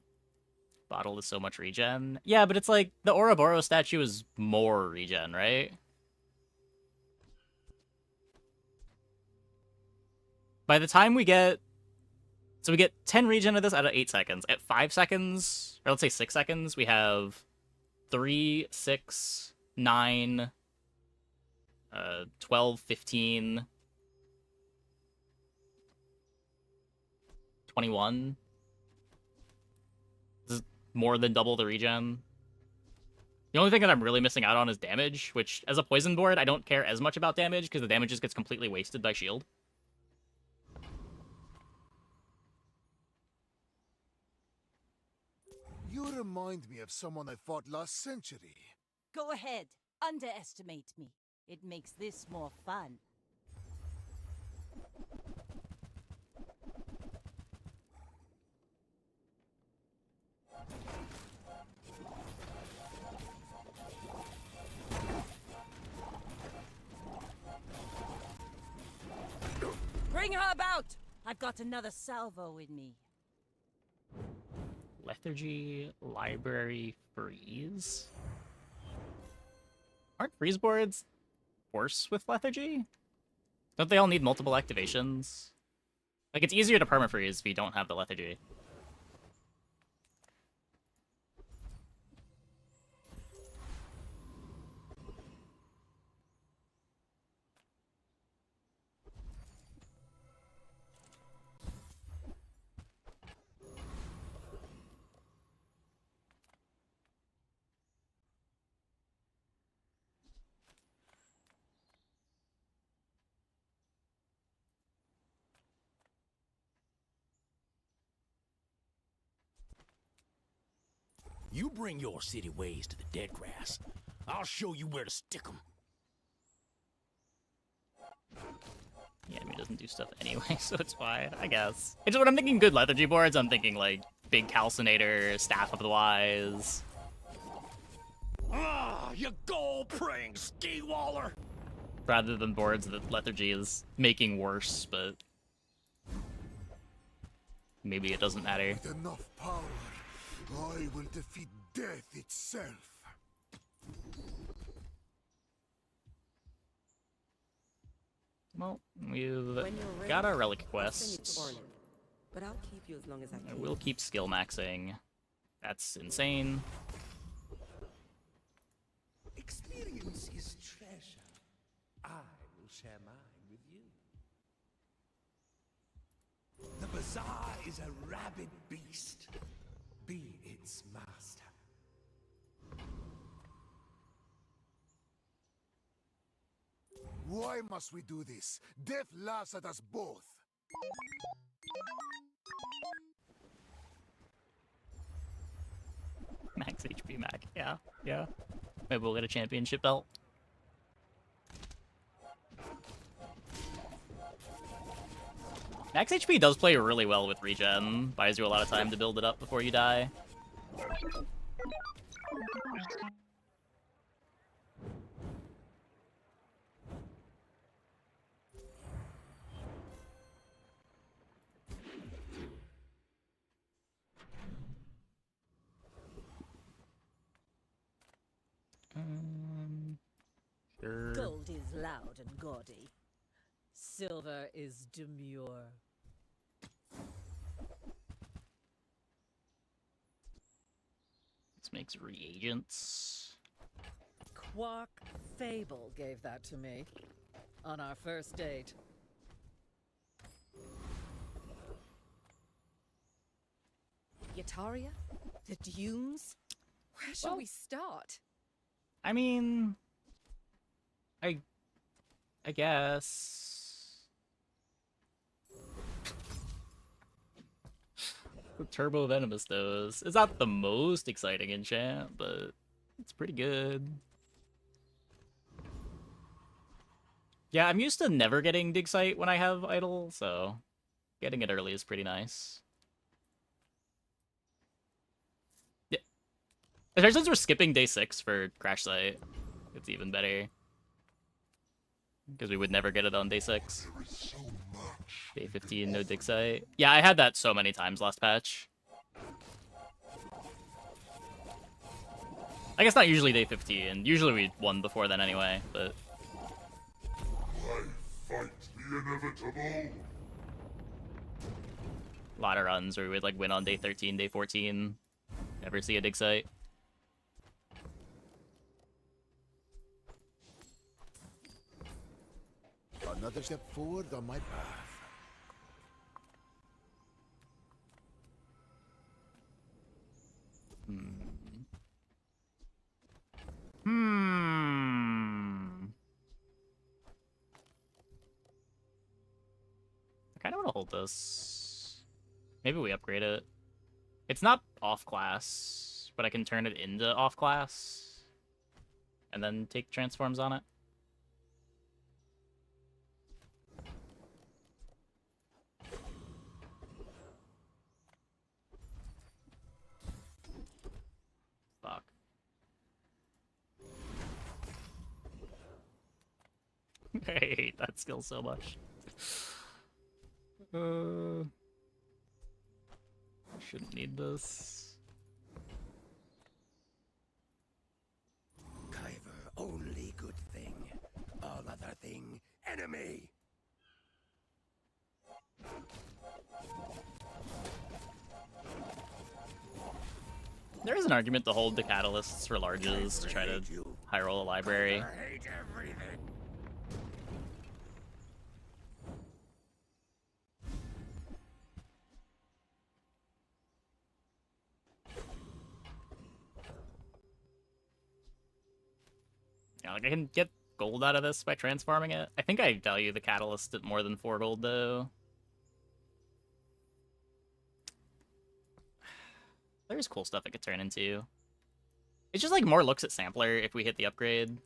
S1: Bottle is so much regen. Yeah, but it's like, the Ouroboros statue is more regen, right? By the time we get... So we get 10 regen of this out of 8 seconds. At 5 seconds, or let's say 6 seconds, we have 3, 6, 9, 12, 15... 21. This is more than double the regen. The only thing that I'm really missing out on is damage, which, as a poison board, I don't care as much about damage, because the damage just gets completely wasted by shield.
S16: You remind me of someone I fought last century.
S13: Go ahead. Underestimate me. It makes this more fun. Bring her about! I've got another salvo in me.
S1: Lethargy, library, freeze? Aren't freeze boards worse with lethargy? Don't they all need multiple activations? Like, it's easier to permafreeze if you don't have the lethargy.
S20: You bring your city ways to the dead grass. I'll show you where to stick 'em.
S1: Yeah, I mean, it doesn't do stuff anyway, so it's fine, I guess. It's when I'm thinking good lethargy boards, I'm thinking, like, big calcinator, staff of the wise.
S20: Ah, you gold-praying ski-waller!
S1: Rather than boards that lethargy is making worse, but maybe it doesn't matter.
S16: With enough power, I will defeat death itself.
S1: Well, we've got our relic quests.
S18: But I'll keep you as long as I
S1: I
S18: can.
S1: will keep skill maxing. That's insane.
S7: Experience is treasure. I will share mine with you. The bazaar is a rabid beast. Be its master.
S16: Why must we do this? Death laughs at us both.
S1: Max HP Mac. Yeah, yeah. Maybe we'll get a championship belt. Max HP does play really well with regen. Buys you a lot of time to build it up before you die. Sure.
S10: Gold is loud and gaudy. Silver is demure.
S1: This makes reagents.
S15: Quark Fable gave that to me on our first date.
S10: Yataria? The Dunes?
S9: Where shall we start?
S1: I mean, I guess the Turbo Venomous Dose is not the most exciting enchant, but it's pretty good. Yeah, I'm used to never getting Dig Sight when I have Idle, so getting it early is pretty nice. Yeah, especially since we're skipping day 6 for Crash Sight, it's even better. Because we would never get it on day 6. Day 15, no Dig Sight. Yeah, I had that so many times last patch. I guess not usually day 15. Usually we won before then anyway, but...
S12: I fight the inevitable.
S1: A lot of runs where we would like win on day 13, day 14. Never see a Dig Sight.
S16: Another step forward on my path.
S1: I kind of want to hold this. Maybe we upgrade it. It's not off class, but I can turn it into off class and then take transforms on it. Fuck. I hate that skill so much. Shouldn't need this.
S7: Kyver, only good thing. All nothing enemy.
S1: There is an argument to hold the catalysts for larges to try to high roll a library.
S7: I hate everything.
S1: Yeah, like I can get gold out of this by transforming it. I think I value the catalyst at more than 4 gold though. There's cool stuff it could turn into. It's just like more looks at sampler if we hit the upgrade.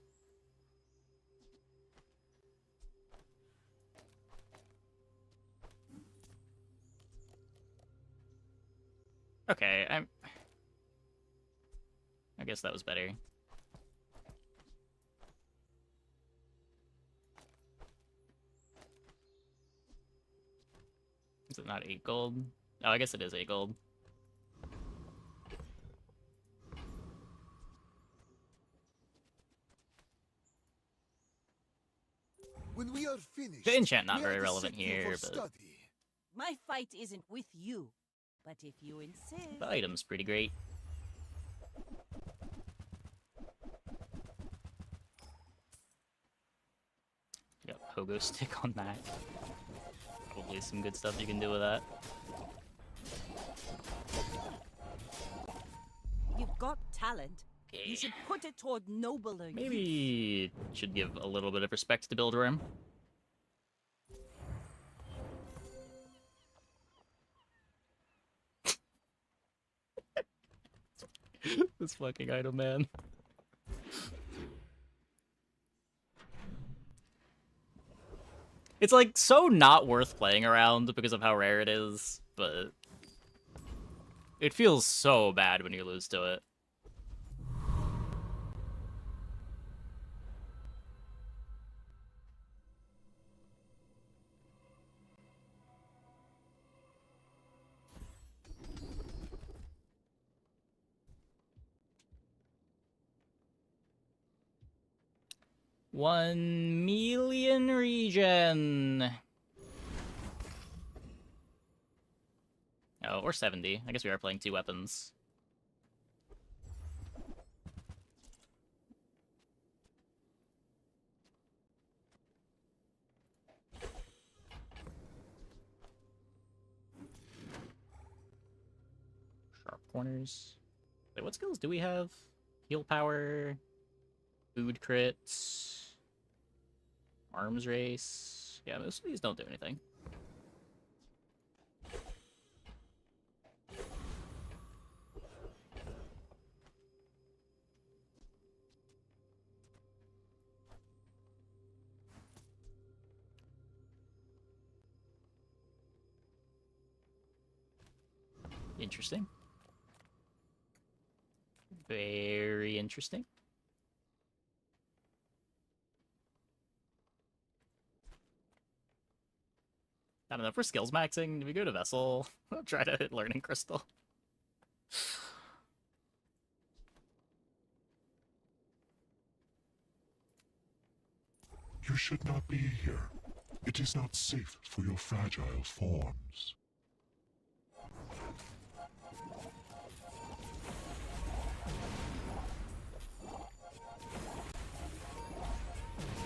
S1: Okay, I guess that was better. Is it not 8 gold? Oh, I guess it is 8 gold.
S16: When we are finished,
S1: The enchant not
S16: we are
S1: very
S16: to
S1: relevant
S16: sit
S1: here,
S16: for
S1: but
S16: study.
S13: My fight isn't with you, but if you insist.
S1: the item's pretty great. Got pogo stick on that. Probably some good stuff you can do with that.
S13: You've got talent. You should put it toward nobler use.
S1: Maybe should give a little bit of respect to Builderworm. This fucking item, man. It's like so not worth playing around because of how rare it is, but it feels so bad when you lose to it. $1 million regen. Oh, or 70. I guess we are playing 2 weapons. Sharp corners. Wait, what skills do we have? Heal power, food crits, arms race. Yeah, most of these don't do anything. Interesting. Very interesting. I don't know, for skills maxing, do we go to Vessel? I'll try to hit Learning Crystal.
S19: You should not be here. It is not safe for your fragile forms.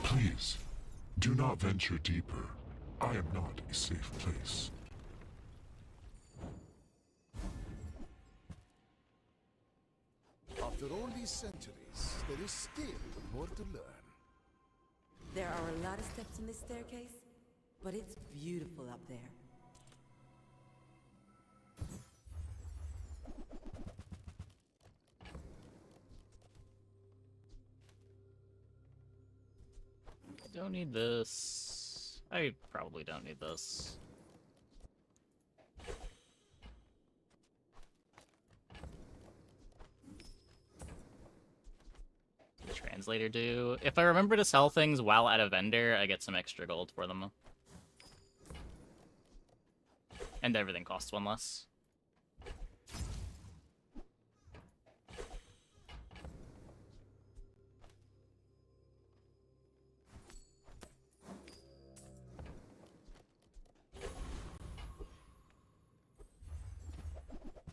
S19: Please, do not venture deeper. I am not a safe place.
S16: After all these centuries, there is still more to learn.
S18: There are a lot of steps in this staircase, but it's beautiful up there.
S1: Don't need this. I probably don't need this. The translator do? If I remember to sell things while at a vendor, I get some extra gold for them. And everything costs 1 less.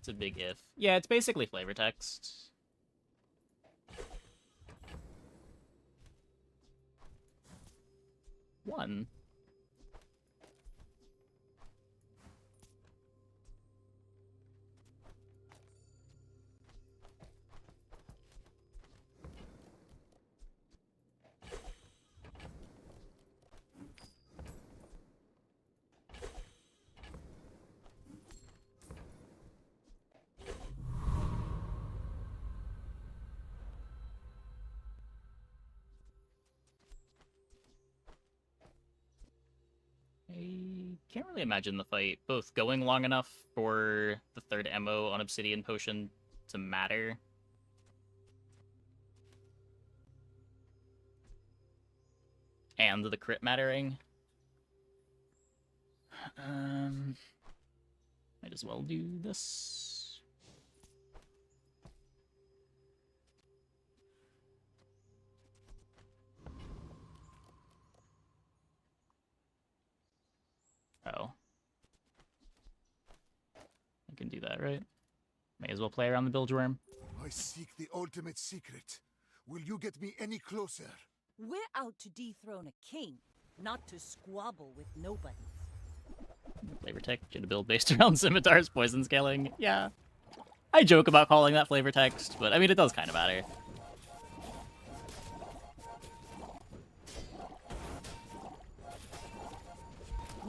S1: It's a big if. Yeah, it's basically flavor text. One. I can't really imagine the fight both going long enough for the third ammo on Obsidian Potion to matter. And the crit mattering. Might as well do this. Oh. I can do that, right? May as well play around the bilge worm.
S16: I seek the ultimate secret. Will you get me any closer?
S13: We're out to dethrone a king, not to squabble with nobody.
S1: Flavor text, get a build based around Scimitar's poison scaling. Yeah. I joke about calling that flavor text, but I mean, it does kind of matter.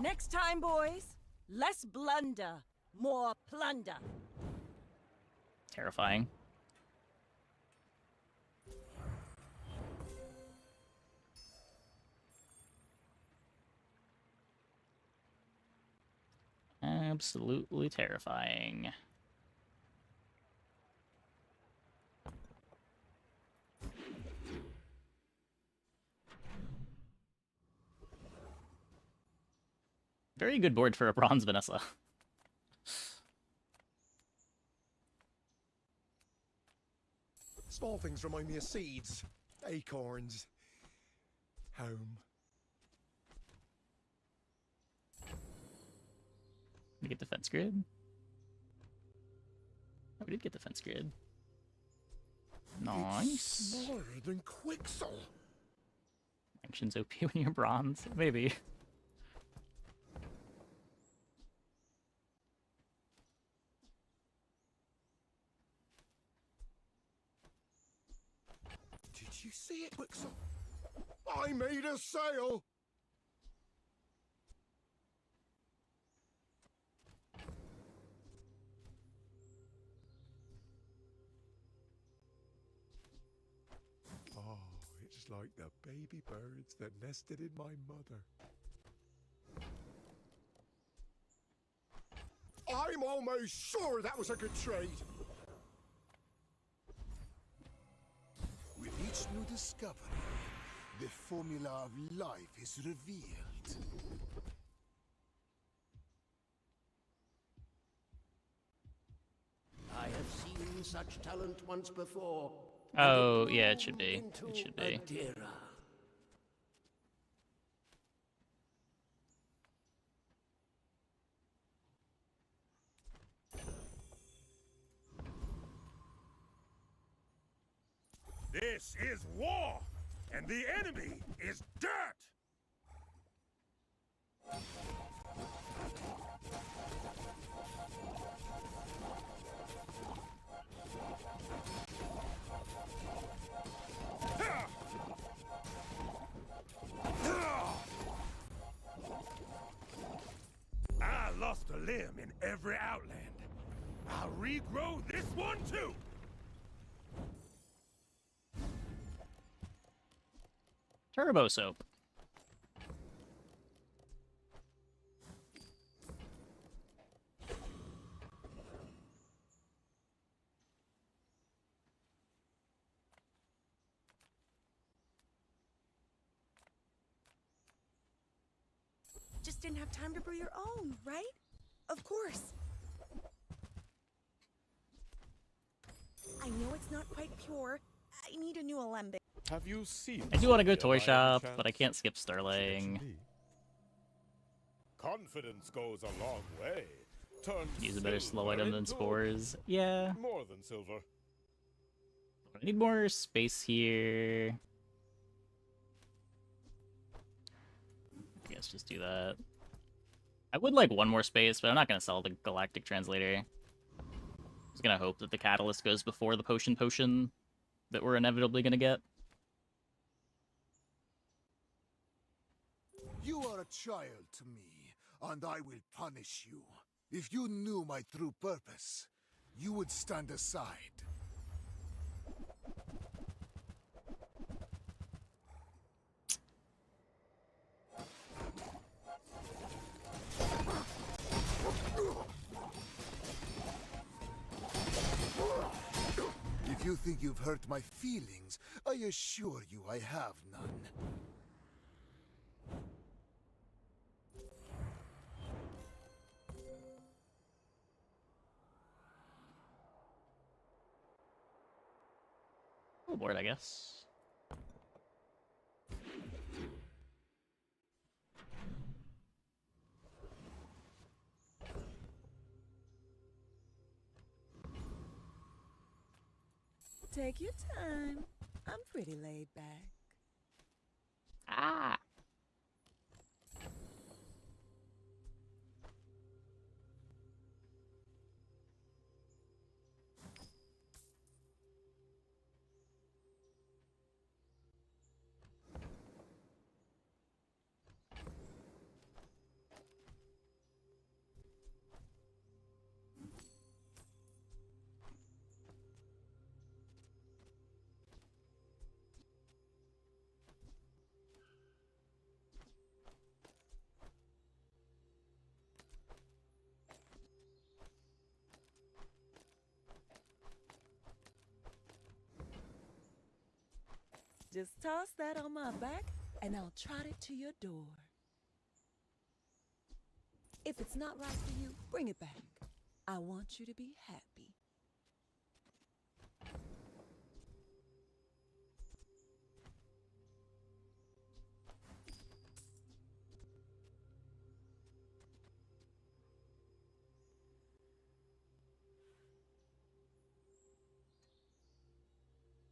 S13: Next time, boys, less blunder, more plunder.
S1: Terrifying. Absolutely terrifying. Very good board for a bronze Vanessa.
S7: Small things remind me of seeds, acorns, home.
S1: We get defense grid? Oh, we did get defense grid. Nice.
S7: It's smaller than Quixel.
S1: Action's OP when you're bronze. Maybe.
S7: Did you see it, Quixel? I made a sale. Oh, it's like the baby birds that nested in my mother. I'm almost sure that was a good trade.
S16: With each new discovery, the formula of life is revealed.
S7: I have seen such talent once before.
S1: Oh, yeah, it should be. It should be.
S14: This is war, and the enemy is dirt! I lost a limb in every Outland. I'll regrow this one too!
S1: Turbo soap.
S2: Just didn't have time to brew your own, right? Of course. I know it's not quite pure. I need a new alembic.
S14: Have you seen?
S1: I do want to go
S14: Sophia
S1: toy
S14: by any
S1: shop,
S14: chance?
S1: but I can't skip Sterling.
S14: Confidence goes a long way. Turned
S1: Use a better slow
S14: silver
S1: item than
S14: into
S1: spores. Yeah.
S14: More than silver.
S1: I need more space here. I guess just do that. I would like one more space, but I'm not gonna sell the Galactic Translator. I'm just gonna hope that the Catalyst goes before the potion that we're inevitably gonna get.
S16: You are a child to me, and I will punish you. If you knew my true purpose, you would stand aside. If you think you've hurt my feelings, I assure you I have none.
S1: Oh, board, I guess.
S2: Take your time. I'm pretty laid back.
S1: Ah.
S2: Just toss that on my back, and I'll trot it to your door. If it's not right for you, bring it back. I want you to be happy.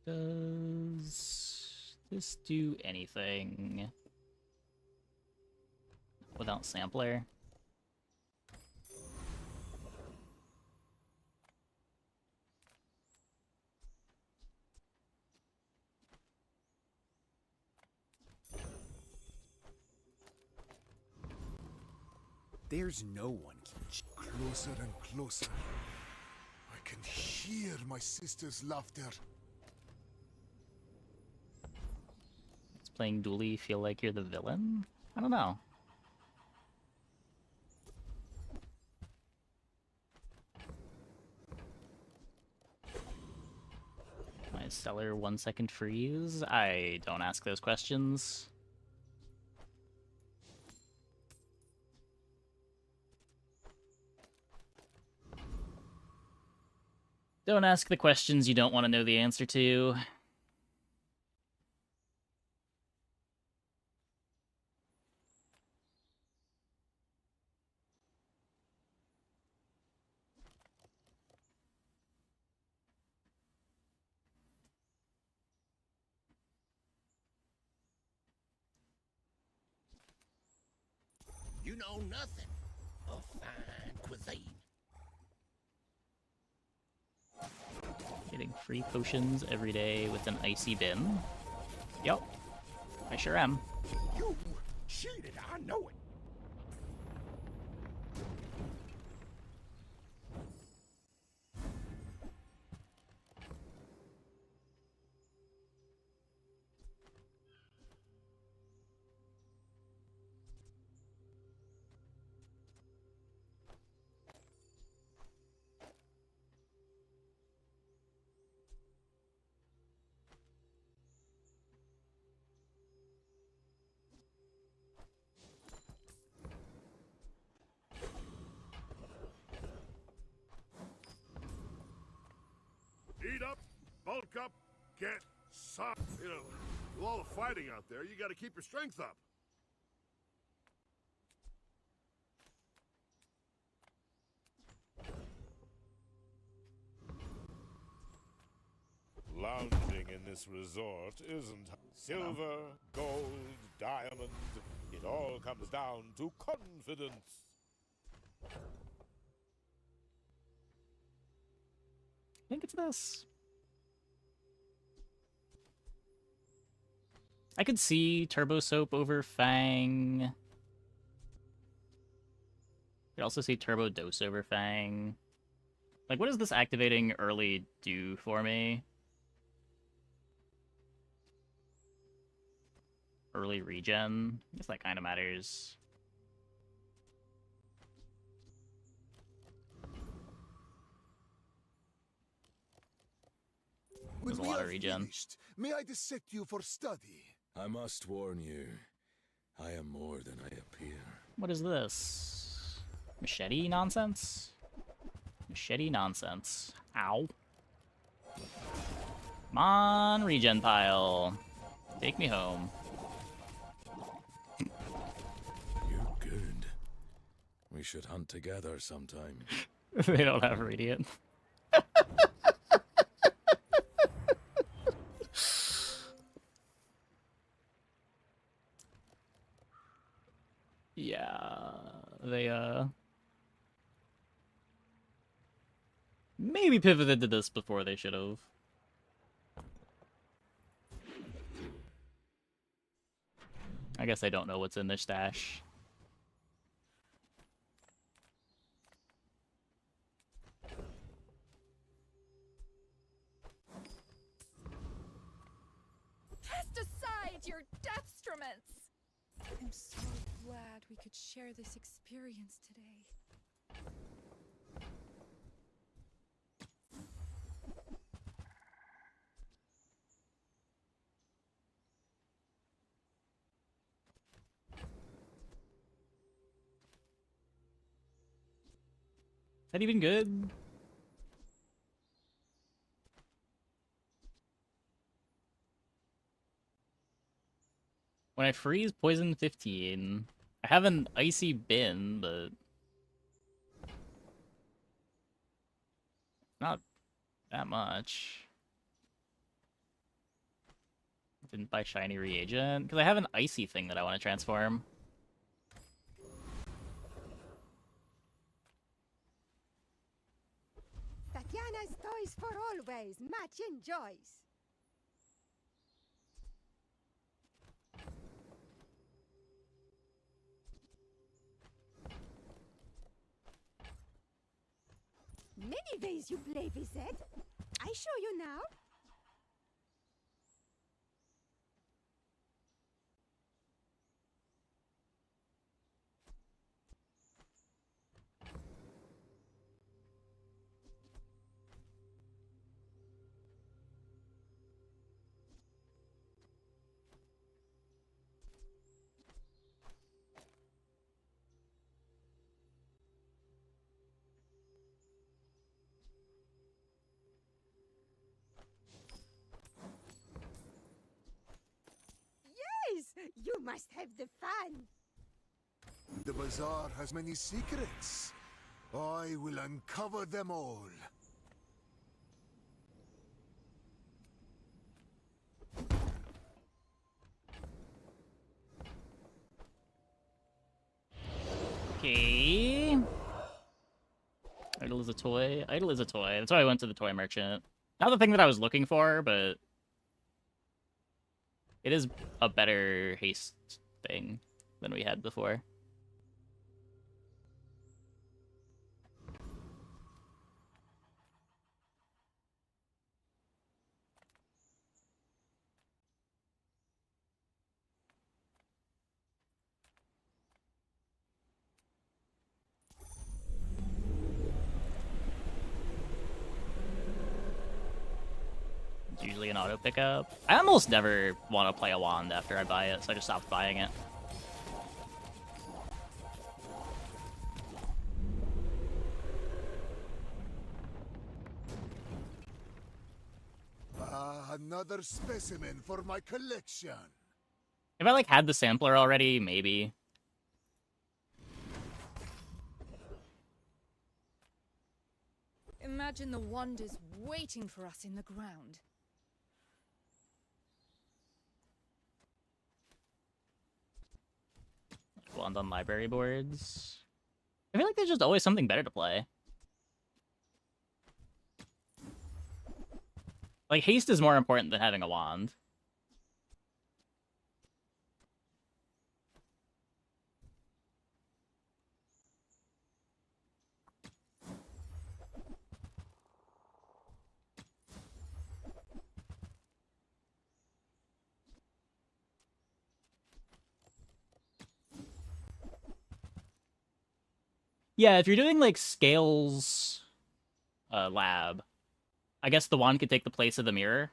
S1: Does this do anything without sampler?
S16: There's no one closer and closer. I can hear my sister's laughter.
S1: Does playing Dooley feel like you're the villain? I don't know. My seller 1 second freeze? I don't ask those questions. Don't ask the questions you don't want to know the answer to.
S4: You know nothing of fine cuisine.
S1: Getting free potions every day with an icy bin. Yep, I sure am.
S14: You cheated, I know it.
S12: Eat up, bulk up, get some. You know, with all the fighting out there, you gotta keep your strength up.
S14: Lounging in this resort isn't silver, gold, diamonds. It all comes down to confidence.
S1: I think it's this. I could see Turbo Soap over Fang. I could also see Turbo Dose over Fang. Like, what does this activating early do for me? Early regen? I guess that kind of matters. There's a lot of regen.
S16: Finished, may I dissect you for study?
S17: I must warn you, I am more than I appear.
S1: What is this? Machete nonsense? Machete nonsense. Ow. Come on, regen pile. Take me home.
S17: You're good. We should hunt together sometime.
S1: They don't have radiant. Yeah, they maybe pivoted to this before they should have. I guess I don't know what's in their stash.
S9: Cast aside your deathstruments! I'm so glad we could share this experience today.
S1: Is that even good? When I freeze poison 15, I have an icy bin, but not that much. Didn't buy shiny reagent because I have an icy thing that I want to transform.
S3: Tatiana's toys for always. Match enjoys. Many ways you play with it. I show you now. You must have the fun.
S16: The bazaar has many secrets. I will uncover them all.
S1: Okay. Idle is a toy. Idle is a toy. That's why I went to the toy merchant. Not the thing that I was looking for, but it is a better haste thing than we had before. It's usually an auto pickup. I almost never want to play a wand after I buy it, so I just stopped buying it.
S16: Another specimen for my collection.
S1: If I like had the sampler already, maybe.
S9: Imagine the wonders waiting for us in the ground.
S1: Wand on library boards. I feel like there's just always something better to play. Like, haste is more important than having a wand. Yeah, if you're doing, like, Scales lab, I guess the wand could take the place of the mirror.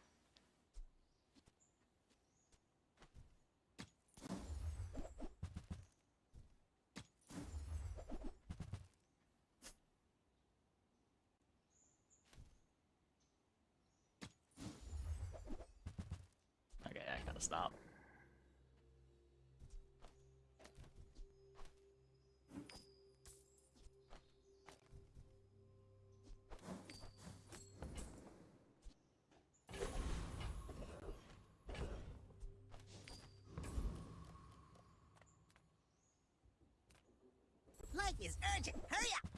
S1: Okay, I gotta stop.
S3: Life is urgent. Hurry up!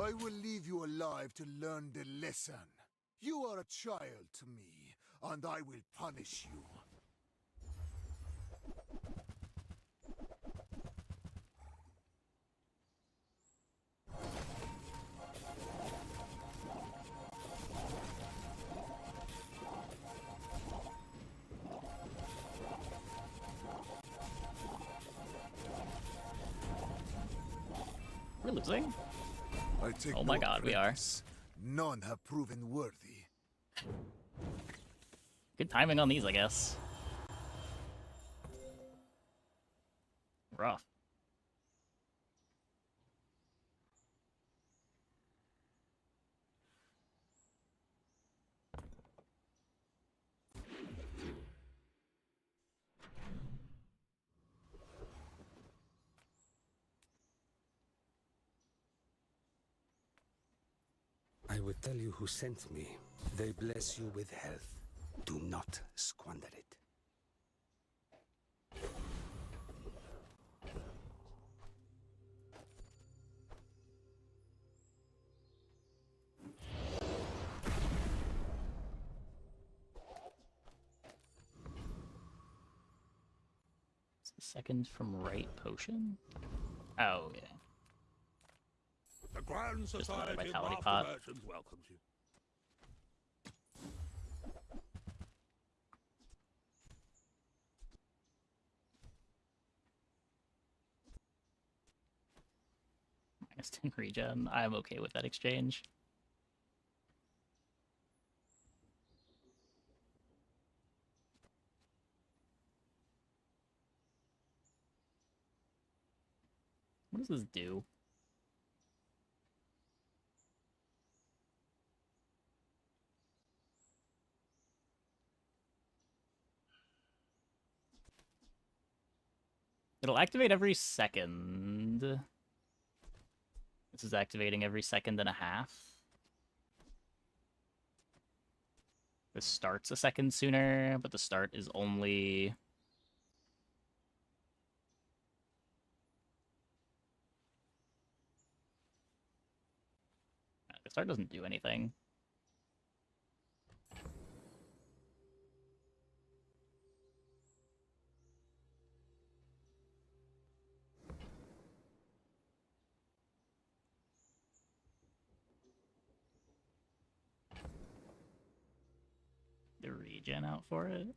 S16: I will leave you alive to learn the lesson. You are a child to me, and I will punish you.
S1: We're losing?
S16: I take
S1: Oh my
S16: no
S1: god, we are.
S16: offense. None have proven worthy.
S1: Good timing on these, I guess. Rough.
S11: I will tell you who sent me. They bless you with health. Do not squander it.
S1: Second from right potion? Oh, yeah.
S14: The Grand
S1: Just another
S14: Society of
S1: vitality
S14: Master
S1: pot.
S14: Merchants welcomes you.
S1: -10 regen. I'm okay with that exchange. What does this do? It'll activate every second. This is activating every second and a half. This starts a second sooner, but the start is only... The start doesn't do anything. The regen out for it?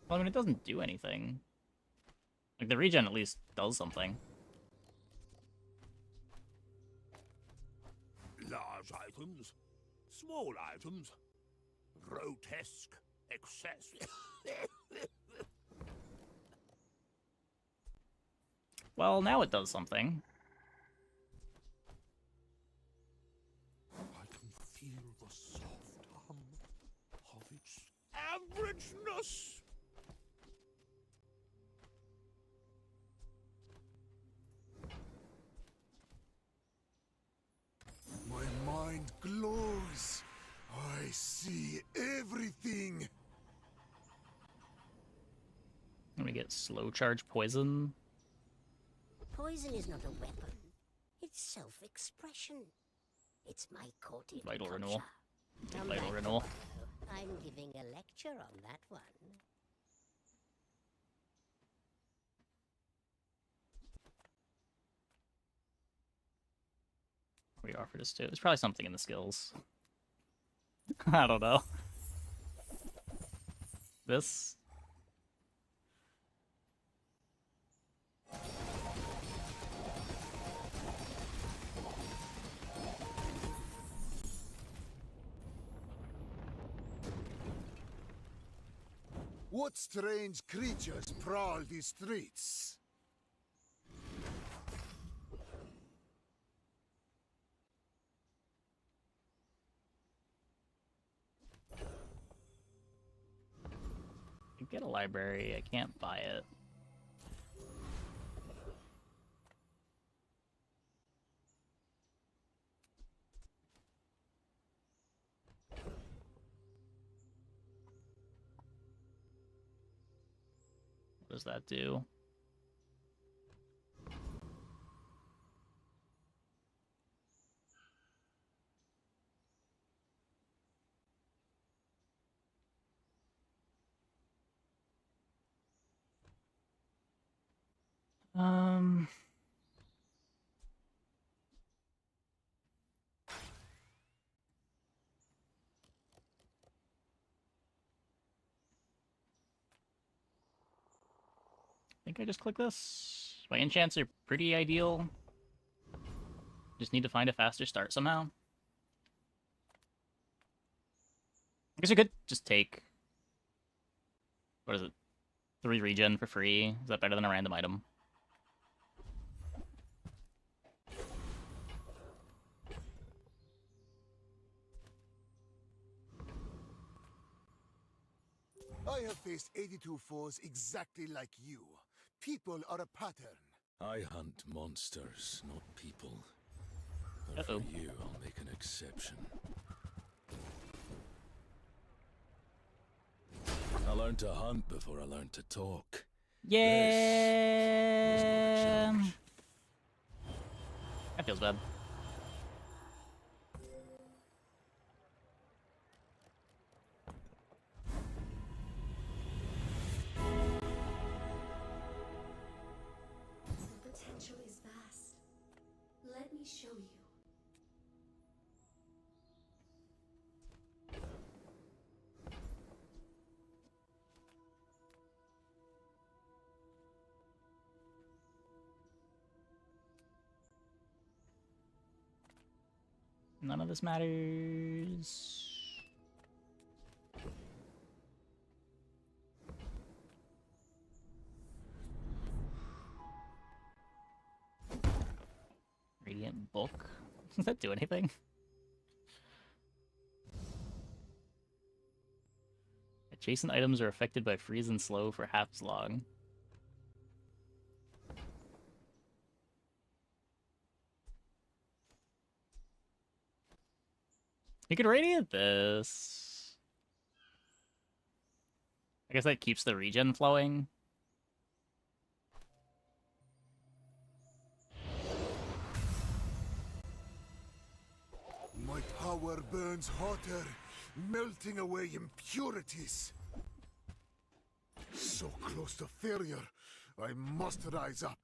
S1: Well, I mean, it doesn't do anything. Like, the regen at least does something.
S14: Large items, small items, grotesque excess.
S1: Well, now it does something.
S14: I can feel the soft hum of its averageness.
S1: get slow charge poison.
S21: Poison is not a weapon. It's self-expression. It's my culture.
S1: Vital renewal.
S21: Come
S1: Vital
S21: back
S1: renewal.
S21: tomorrow. I'm giving a lecture on that one.
S1: We offered us to. There's probably something in the skills. I don't know. This.
S16: What strange creatures prowl these streets?
S1: I get a library. I can't buy it. What does that do? I think I just click this. My enchants are pretty ideal. Just need to find a faster start somehow. I guess I could just take... What is it? 3 regen for free. Is that better than a random item?
S16: I have faced 82 foes exactly like you. People are a pattern.
S17: I hunt monsters, not people. But for you, I'll make an exception. I learned to hunt before I learned to talk.
S1: Yeah. That feels bad.
S22: The potential is vast. Let me show you.
S1: None of this matters. Radiant Book? Does that do anything? Adjacent items are affected by freeze and slow for half as long. You could radiant this. I guess that keeps the regen flowing.
S16: My power burns hotter, melting away impurities. So close to failure, I must rise up.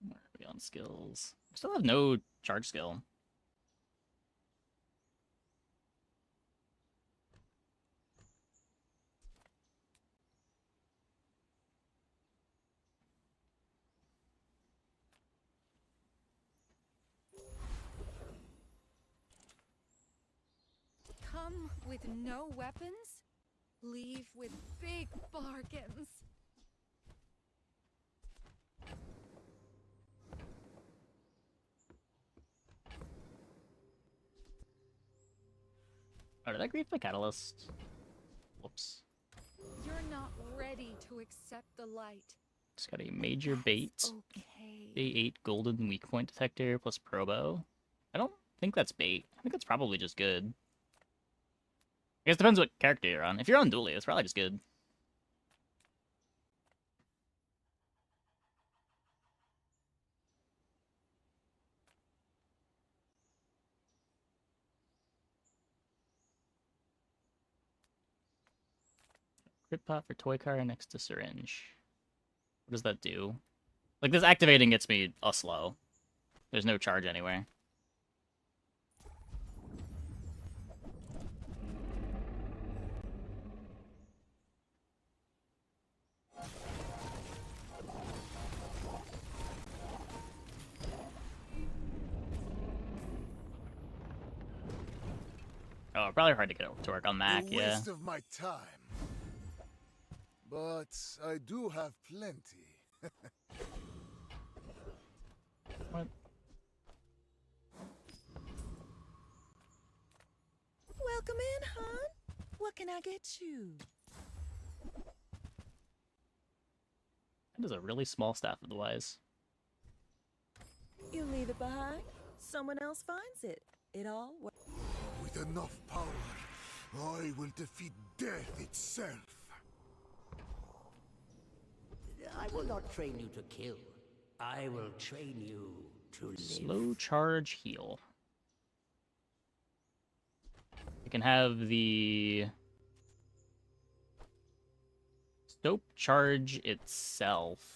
S1: Where are we on skills? We still have no charge skill.
S9: Come with no weapons, leave with big bargains.
S1: Oh, did I grief the catalyst? Whoops.
S9: You're not ready to accept the light.
S1: It's got a major bait.
S9: Okay.
S1: Day 8 golden weak point detector plus probo. I don't think that's bait. I think that's probably just good. I guess it depends what character you're on. If you're on Dooley, it's probably just good. Crit pot for toy car next to syringe. What does that do? Like, this activating gets me a slow. There's no charge anywhere. Oh, probably hard to get to work on Mak,
S16: A
S1: yeah.
S16: waste of my time. But I do have plenty.
S1: What?
S2: Welcome in, hon. What can I get you?
S1: That is a really small staff otherwise.
S2: You leave it behind, someone else finds it. It all works.
S16: With enough power, I will defeat death itself.
S11: I will not train you to kill. I will train you to live.
S1: Slow charge heal. You can have the soap charge itself.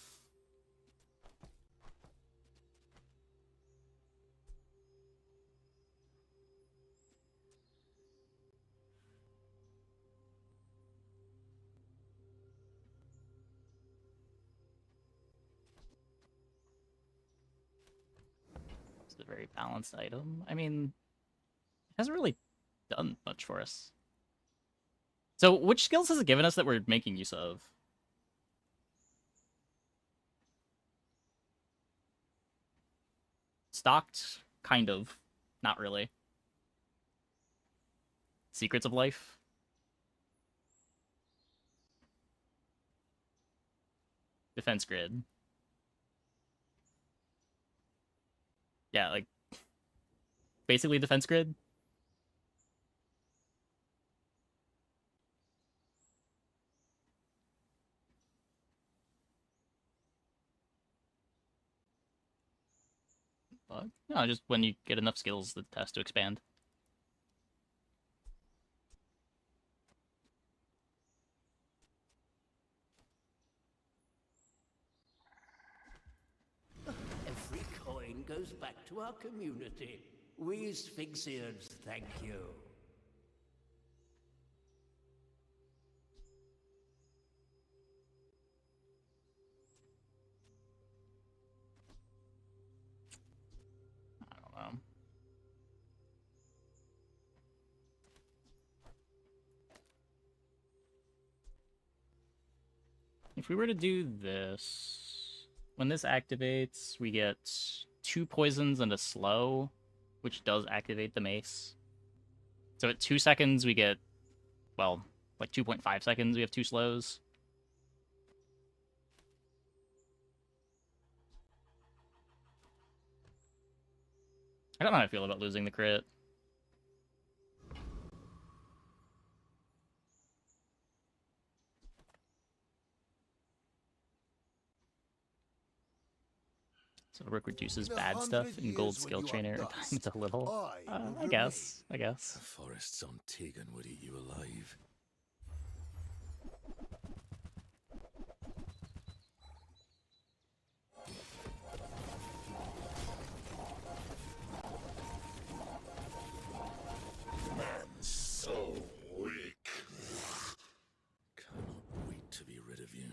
S1: It's a very balanced item. I mean, it hasn't really done much for us. So, which skills has it given us that we're making use of? Stocked, kind of. Not really. Secrets of Life. Defense Grid. Yeah, like, basically Defense Grid. But, no, just when you get enough skills, it has to expand.
S11: Every coin goes back to our community. We Sphinxians thank you.
S1: I don't know. If we were to do this, when this activates, we get 2 poisons and a slow, which does activate the mace. So at 2 seconds, we get, well, like 2.5 seconds, we have 2 slows. I don't know how I feel about losing the crit. So Rook reduces bad stuff in gold skill trainer times a little. I guess.
S17: The forests on Tegan would eat you alive.
S12: So weak.
S17: Cannot wait to be rid of you.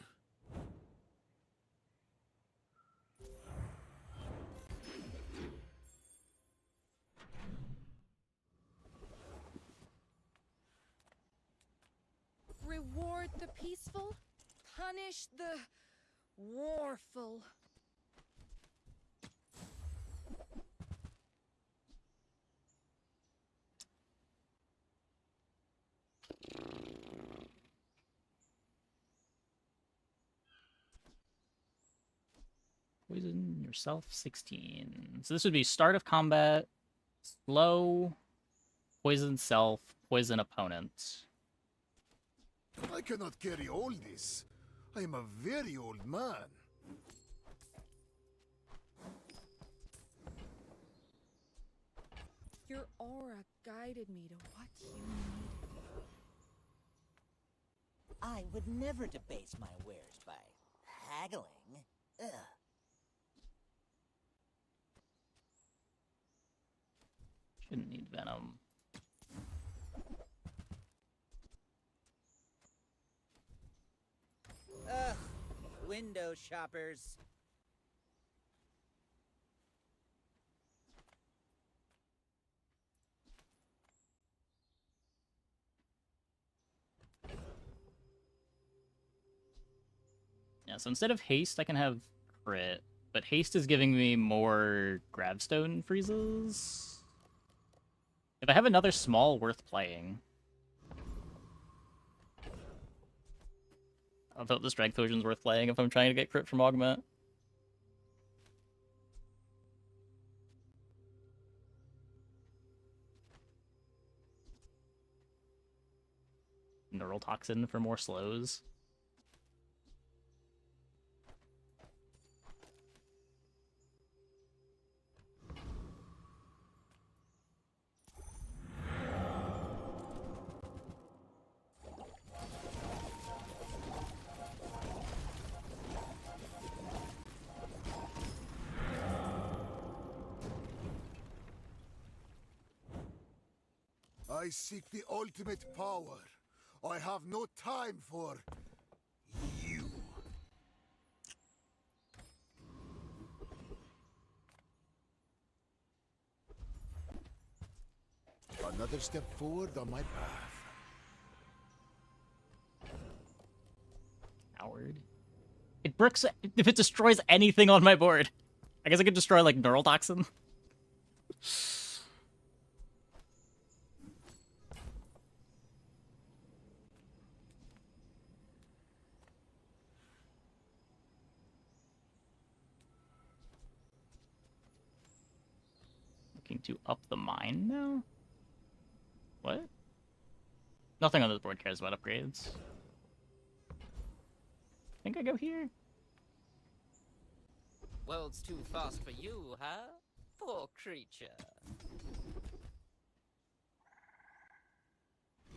S9: Reward the peaceful, punish the warful.
S1: Poison yourself 16. So this would be start of combat, slow, poison self, poison opponent.
S16: I cannot carry all this. I am a very old man.
S9: Your aura guided me to what you needed.
S5: I would never debase my wares by haggling. Ugh.
S1: Shouldn't need venom.
S5: Ugh, window shoppers.
S1: Yeah, so instead of haste, I can have crit, but haste is giving me more gravestone freezes. If I have another small worth playing. I thought the strength potion's worth playing if I'm trying to get crit from augment. Neural toxin for more slows.
S16: I seek the ultimate power. I have no time for you. Another step forward on my path.
S1: Coward. It bricks if it destroys anything on my board. I guess I could destroy like neural toxin. Looking to up the mine now? What? Nothing on this board cares about upgrades. I think I go here.
S6: World's too fast for you, huh? Poor creature.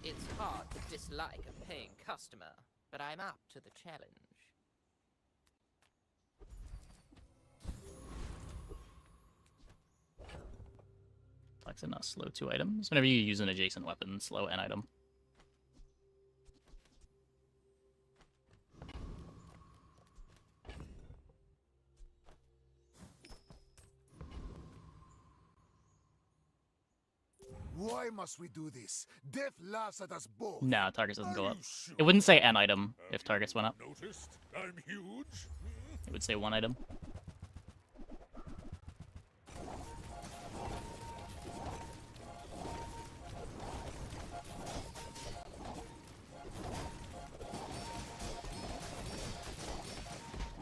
S6: It's hard to dislike a paying customer, but I'm up to the challenge.
S1: Toxin, not slow 2 items. Whenever you use an adjacent weapon, slow an item.
S16: Why must we do this? Death laughs at us both.
S1: No, targets doesn't go up. It wouldn't say an item if targets went up.
S14: Noticed I'm huge?
S1: It would say 1 item.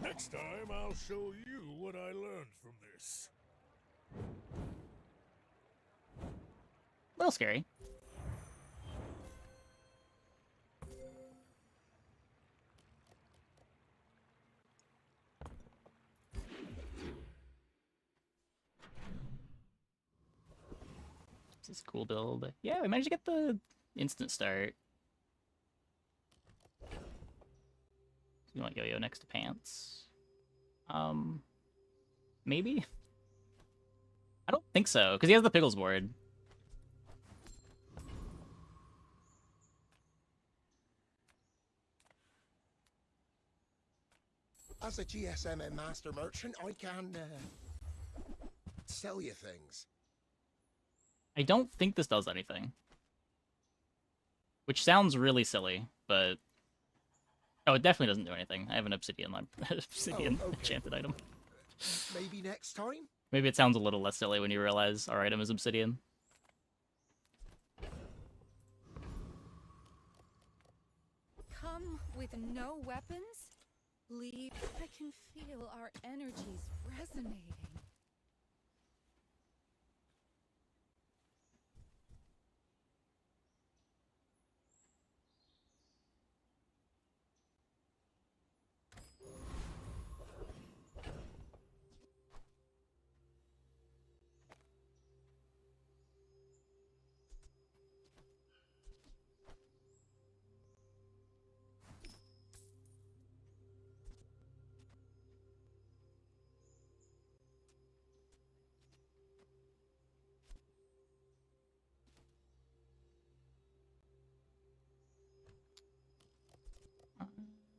S14: Next time I'll show you what I learned from this.
S1: A little scary. This is a cool build. Yeah, we managed to get the instant start. You want yo-yo next to pants? Maybe? I don't think so, because he has the pickles board.
S23: As a GSM and master merchant, I can sell you things.
S1: I don't think this does anything. Which sounds really silly, but... Oh, it definitely doesn't do anything. I have an obsidian enchanted item.
S23: Maybe next time?
S1: Maybe it sounds a little less silly when you realize our item is obsidian.
S9: Come with no weapons? Leave. I can feel our energies resonating.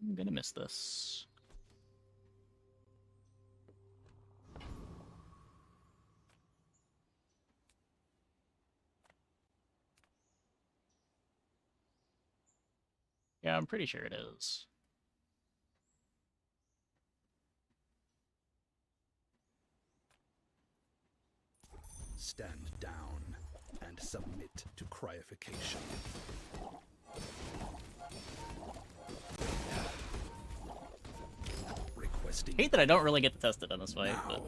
S1: I'm gonna miss this. Yeah, I'm pretty sure it is.
S11: Stand down and submit to cryification. Requesting.
S1: Hate that I don't really get to test it on this fight, but...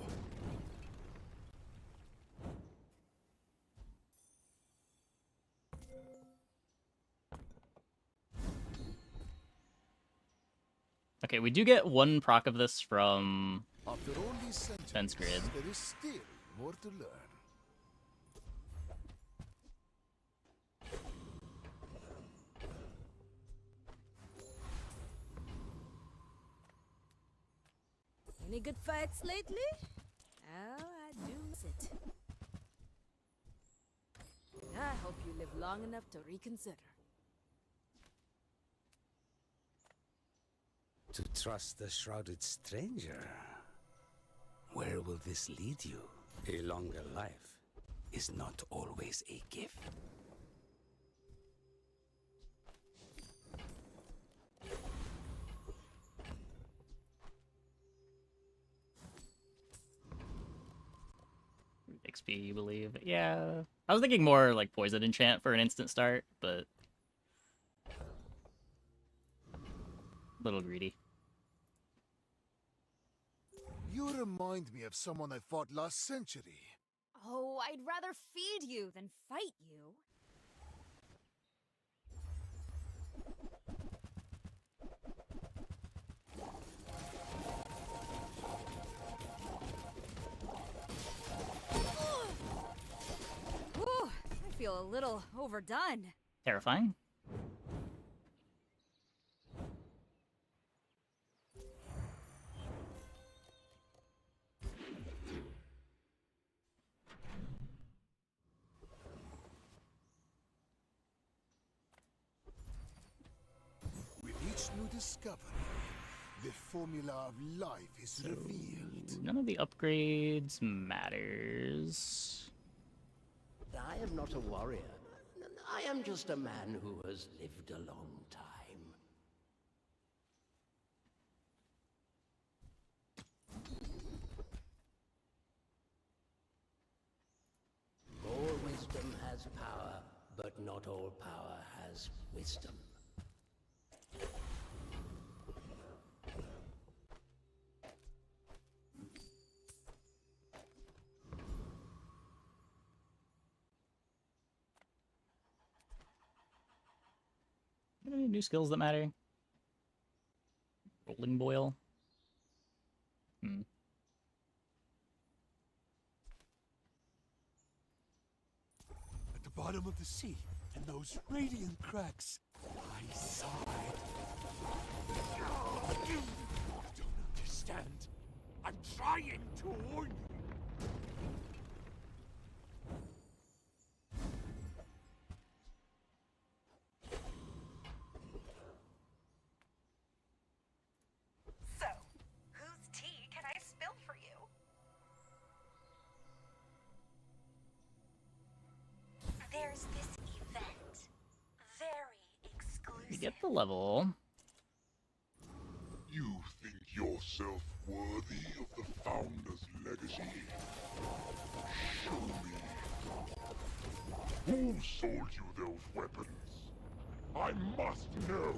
S1: Okay, we do get one proc of this from
S16: After all these centuries,
S1: Fence Grid.
S16: there is still more to learn.
S10: Any good fights lately? Oh, I do miss it. I hope you live long enough to reconsider.
S11: To trust the shrouded stranger. Where will this lead you? A longer life is not always a gift.
S1: XP, you believe? Yeah. I was thinking more like Poison Enchant for an instant start, but... a little greedy.
S16: You remind me of someone I fought last century.
S8: Oh, I'd rather feed you than fight you.
S9: Whew, I feel a little overdone.
S1: Terrifying.
S16: With each new discovery, the formula of life is revealed.
S1: None of the upgrades matters.
S7: I am not a warrior. I am just a man who has lived a long time. All wisdom has power, but not all power has wisdom.
S1: Any new skills that matter? Rolling Boil.
S12: At the bottom of the sea, in those radiant cracks, I sighed. You don't understand. I'm trying to warn you.
S8: So, whose tea can I spill for you? There's this event. Very exclusive.
S1: You get the level.
S19: You think yourself worthy of the Founder's legacy? Show me. Who sold you those weapons? I must know.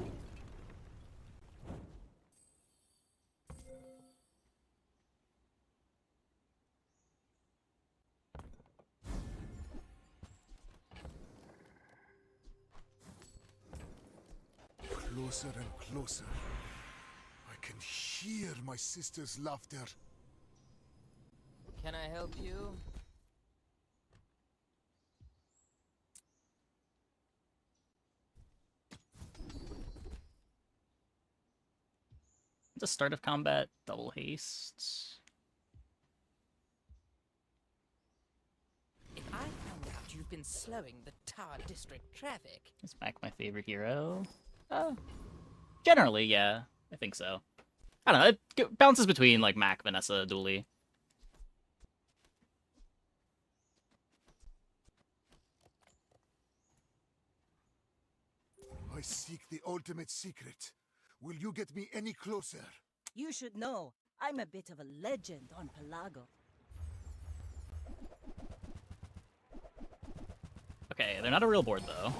S16: closer and closer. I can hear my sister's laughter.
S6: Can I help you?
S1: The start of combat, double haste.
S6: If I found out you've been slowing the Tar District traffic...
S1: Is Mak my favorite hero? Generally, yeah. I think so. I don't know, it bounces between, like, Mak, Vanessa, Dooley.
S16: I seek the ultimate secret. Will you get me any closer?
S13: You should know, I'm a bit of a legend on Pelago.
S1: Okay, they're not a real board, though.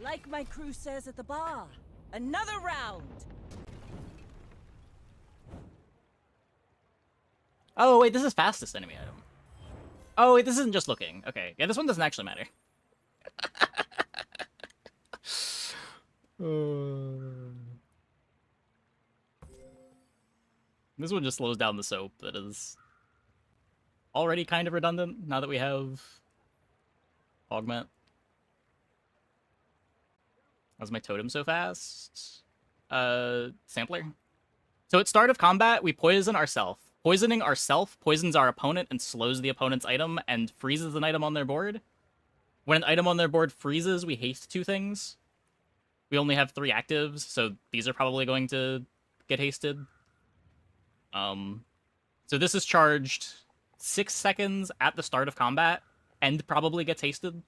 S13: Like my crew says at the bar, another round!
S1: Oh, wait, this is fastest enemy item. Oh, wait, this isn't just looking. Okay, yeah, this one doesn't actually matter. This one just slows down the soap that is already kind of redundant now that we have augment. How's my totem so fast? Sampler. So at start of combat, we poison ourself. Poisoning ourself poisons our opponent and slows the opponent's item and freezes an item on their board. When an item on their board freezes, we haste 2 things. We only have 3 actives, so these are probably going to get hasted. So this is charged 6 seconds at the start of combat and probably gets hasted.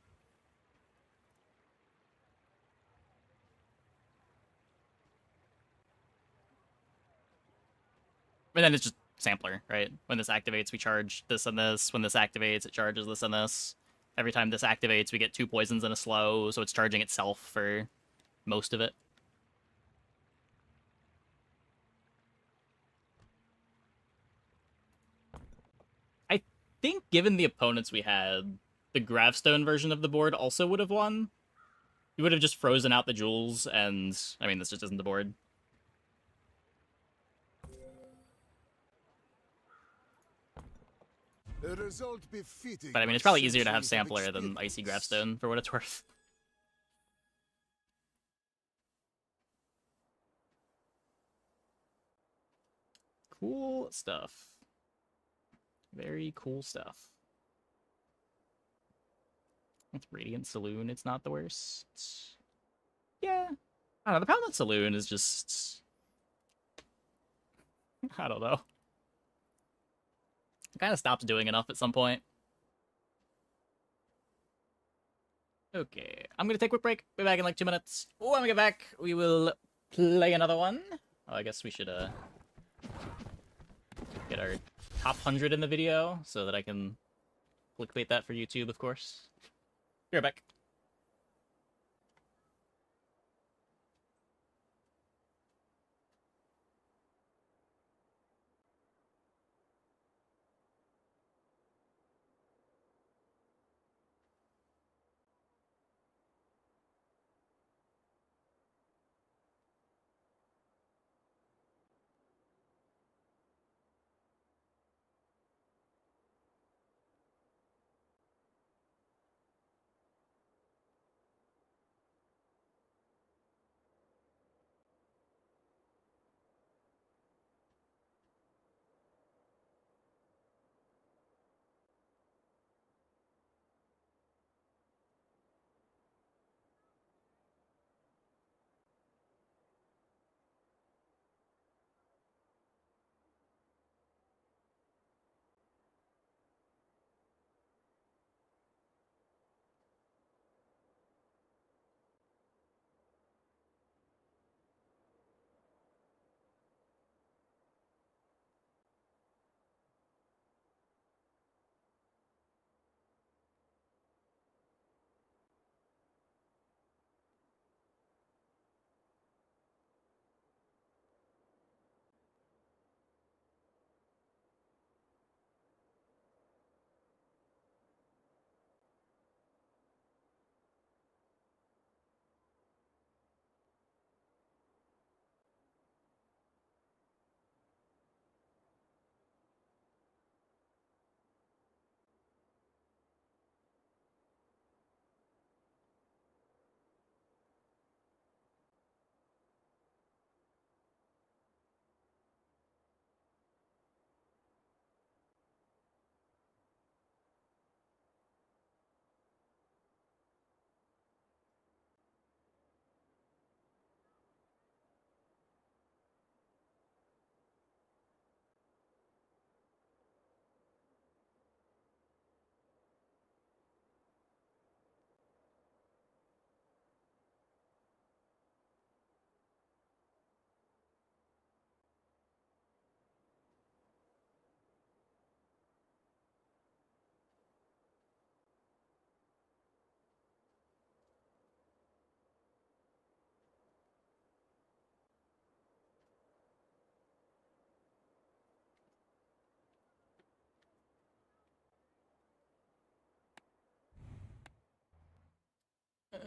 S1: And then it's just sampler, right? When this activates, we charge this and this. When this activates, it charges this and this. Every time this activates, we get 2 poisons and a slow, so it's charging itself for most of it. I think given the opponents we had, the Gravestone version of the board also would have won. You would have just frozen out the jewels, and, I mean, this just isn't the board.
S16: A result befitting
S1: But I mean, it's probably easier to have Sampler than Icy Gravestone, for what it's worth. Cool stuff. Very cool stuff. With Radiant Saloon, it's not the worst. Yeah. I don't know, the problem with Saloon is just... I don't know. It kind of stops doing enough at some point. Okay, I'm gonna take a quick break. Be back in like 2 minutes. When we get back, we will play another one. Oh, I guess we should get our top 100 in the video so that I can clickbait that for YouTube, of course. Be right back.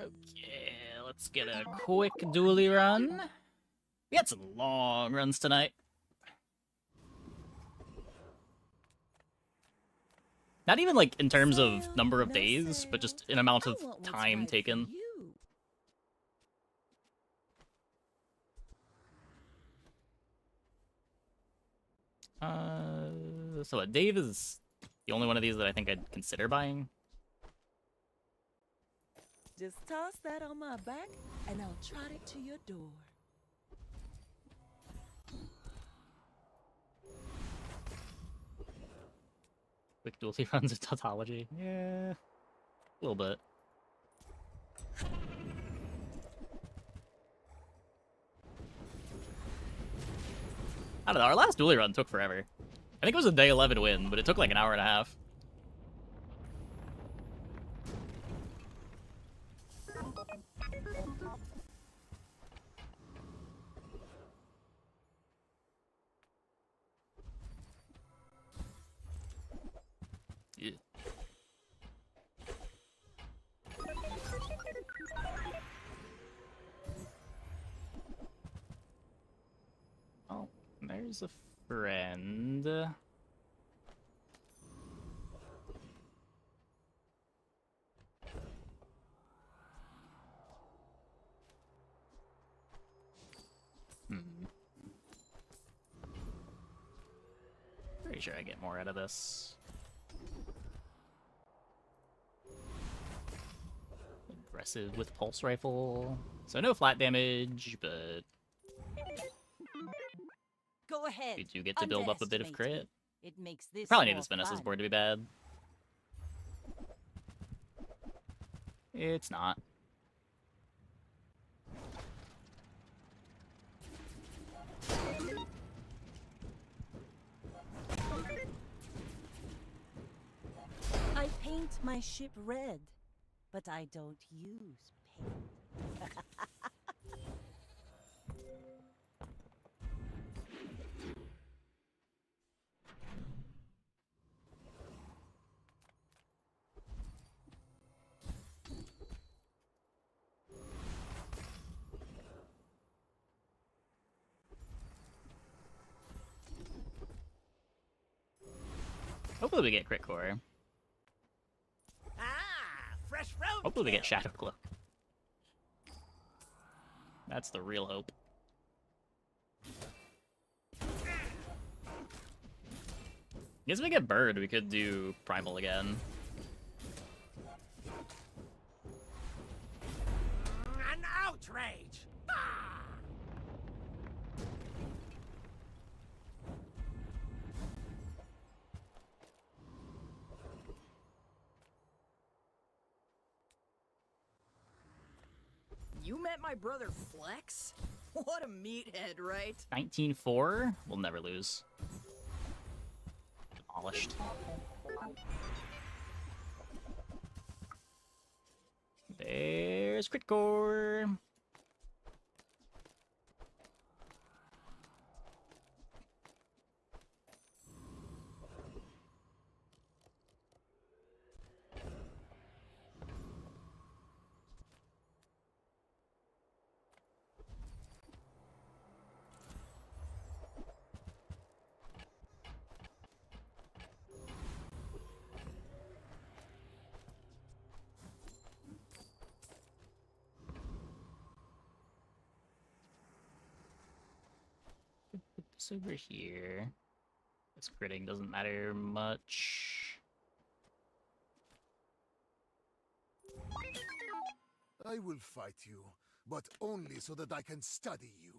S1: Okay, let's get a quick Dooley run. We had some long runs tonight. Not even like in terms of number of days, but just in amount of time taken. So Dave is the only one of these that I think I'd consider buying.
S2: Just toss that on my back, and I'll trot it to your door.
S1: Quick Dooley runs of tautology. Yeah, a little bit. I don't know, our last Dooley run took forever. I think it was a day 11 win, but it took like an hour and a half. Yeah. Oh, there's a friend. Pretty sure I get more out of this. Aggressive with pulse rifle. So no flat damage, but
S13: Go ahead.
S1: you do get to build up a bit of
S13: Underestimate
S1: crit.
S13: me. It makes this
S1: Probably need
S13: more
S1: this Vanessa's
S13: fun.
S1: board to be bad. It's not.
S13: I paint my ship red, but I don't use paint.
S1: Hopefully we get crit core.
S5: Fresh road.
S1: Hopefully we get shadow cloak. That's the real hope. Guess if we get bird, we could do primal again.
S5: An outrage.
S6: You met my brother Flex? What a meathead, right?
S1: 19-4? We'll never lose. Demolished. There's crit core. Put this over here. This critting doesn't matter much.
S16: I will fight you, but only so that I can study you.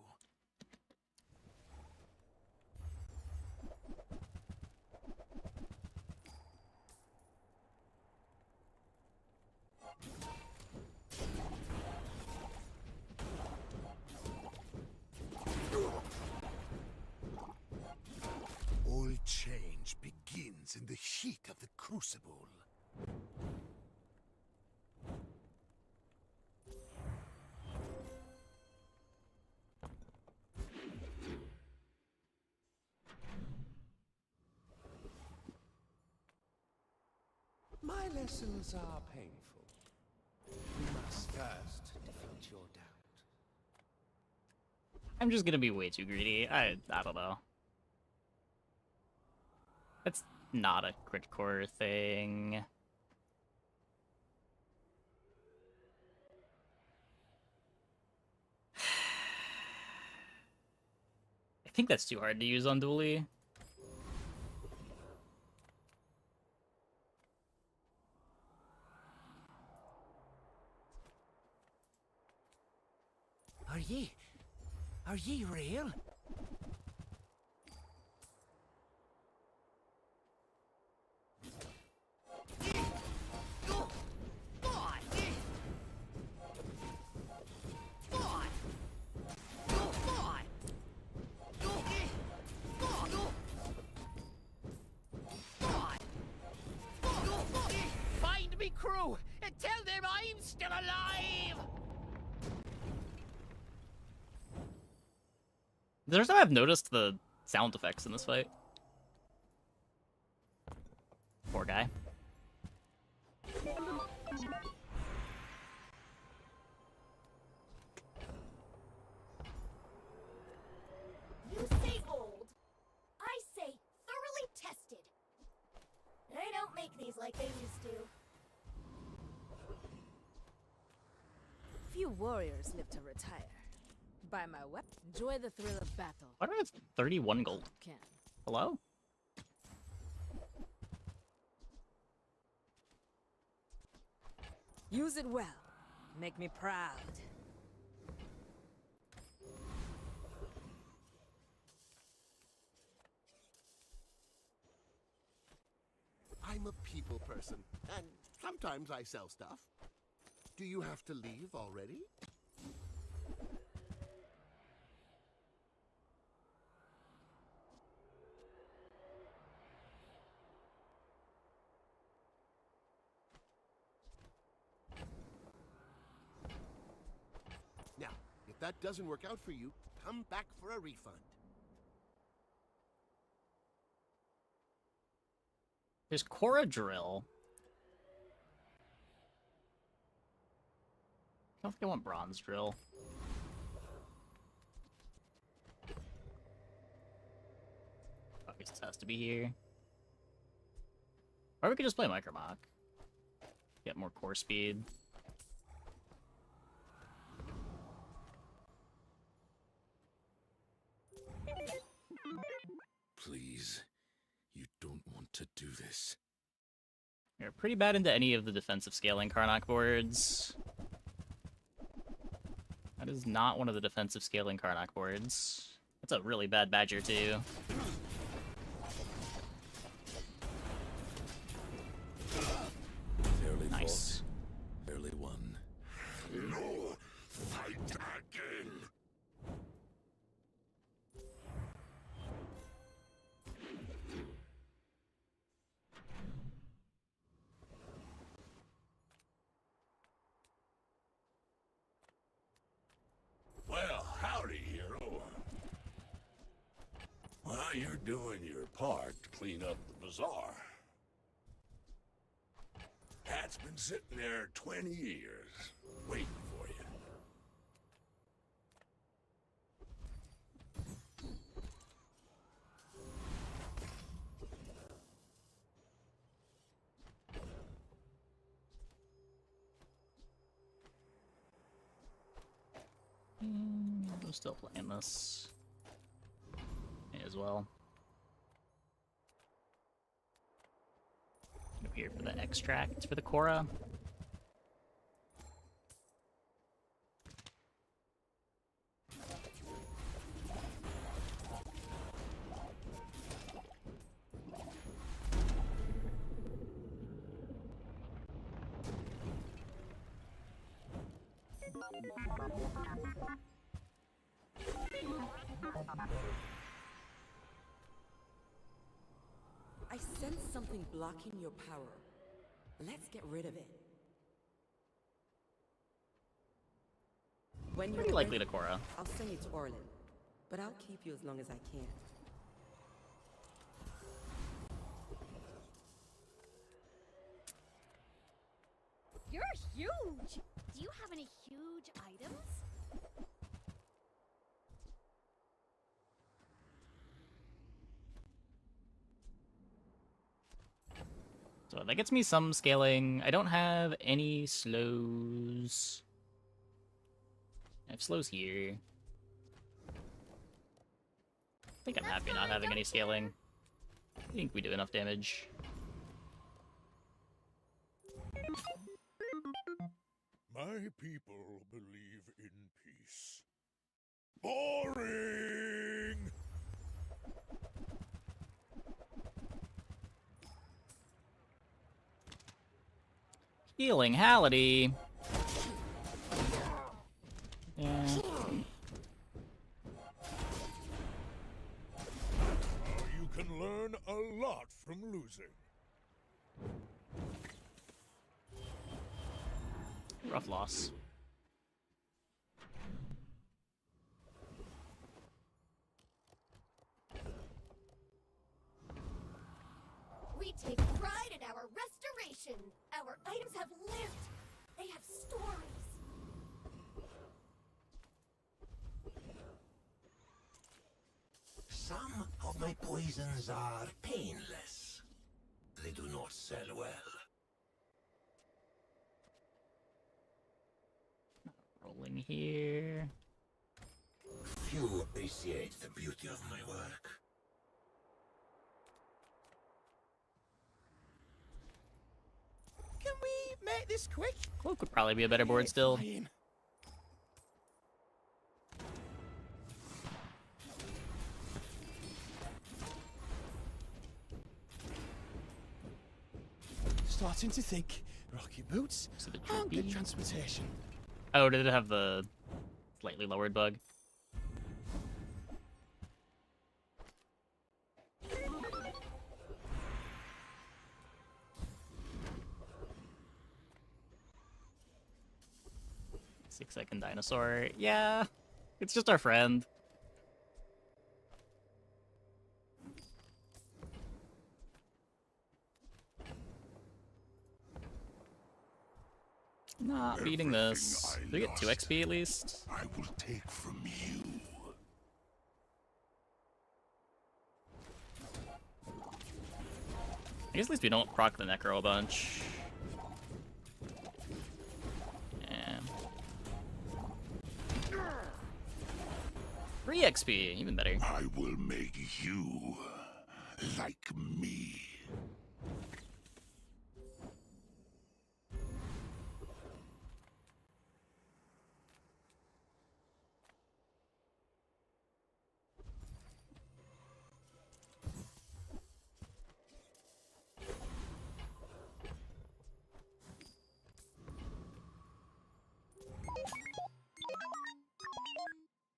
S16: All change begins in the heat of the crucible.
S7: My lessons are painful. You must
S11: cast defeat your doubt.
S1: I'm just gonna be way too greedy. I don't know. That's not a crit core thing. I think that's too hard to use on Dooley.
S5: Are ye real?
S6: Find me crew and tell them I'm still alive!
S1: The first time I've noticed the sound effects in this fight. Poor guy.
S3: You say old. I say thoroughly tested. They don't make these like they used to.
S10: Few warriors live to retire. Buy my weapon. Enjoy the thrill of battle.
S1: Why do I have 31 gold?
S10: Can.
S1: Hello?
S10: Use it well. Make me proud.
S4: I'm a people person, and sometimes I sell stuff. Do you have to leave already? Now, if that doesn't work out for you, come back for a refund.
S1: There's Cora Drill. I don't think I want Bronze Drill. I guess this has to be here. Or we could just play Micro Mak. Get more core speed.
S17: Please, you don't want to do this.
S1: You're pretty bad into any of the defensive scaling Karnak boards. That is not one of the defensive scaling Karnak boards. That's a really bad Badger, too.
S17: Fairly
S1: Nice.
S17: fought, fairly won.
S19: No, fight again.
S12: Well, howdy, hero. Well, you're doing your part to clean up the bazaar. Hat's been sitting there 20 years, waiting for you.
S1: I'm still playing this. May as well. Up here for the extract for the Cora.
S15: I sense something blocking your power. Let's get rid of it. When you're
S1: Pretty likely
S15: ready,
S1: to Cora.
S15: I'll send you to Orlin, but I'll keep you as long as I can.
S3: You're huge! Do you have any huge items?
S1: So that gets me some scaling. I don't have any slows. I have slows here. I think I'm happy not having any scaling. I think we do enough damage.
S14: My people believe in peace. Boring!
S1: Healing Halliday. Yeah.
S14: You can learn a lot from losing.
S1: Rough loss.
S3: We take pride in our restoration. Our items have lived. They have stories.
S18: Some of my poisons are painless. They do not sell well.
S1: Rolling here.
S18: Few appreciate the beauty of my work.
S23: Can we make this quick?
S1: Cloak would probably be a better board still.
S23: Fine. Starting to think rocket boots aren't good transportation.
S1: Oh, did it have the slightly lowered bug? Six-second dinosaur. Yeah, it's just our friend. Not beating this. Do we get 2 XP at least?
S19: I will take from you.
S1: I guess at least we don't proc the Necro a bunch. Yeah. 3 XP, even better.
S19: I will make you like me.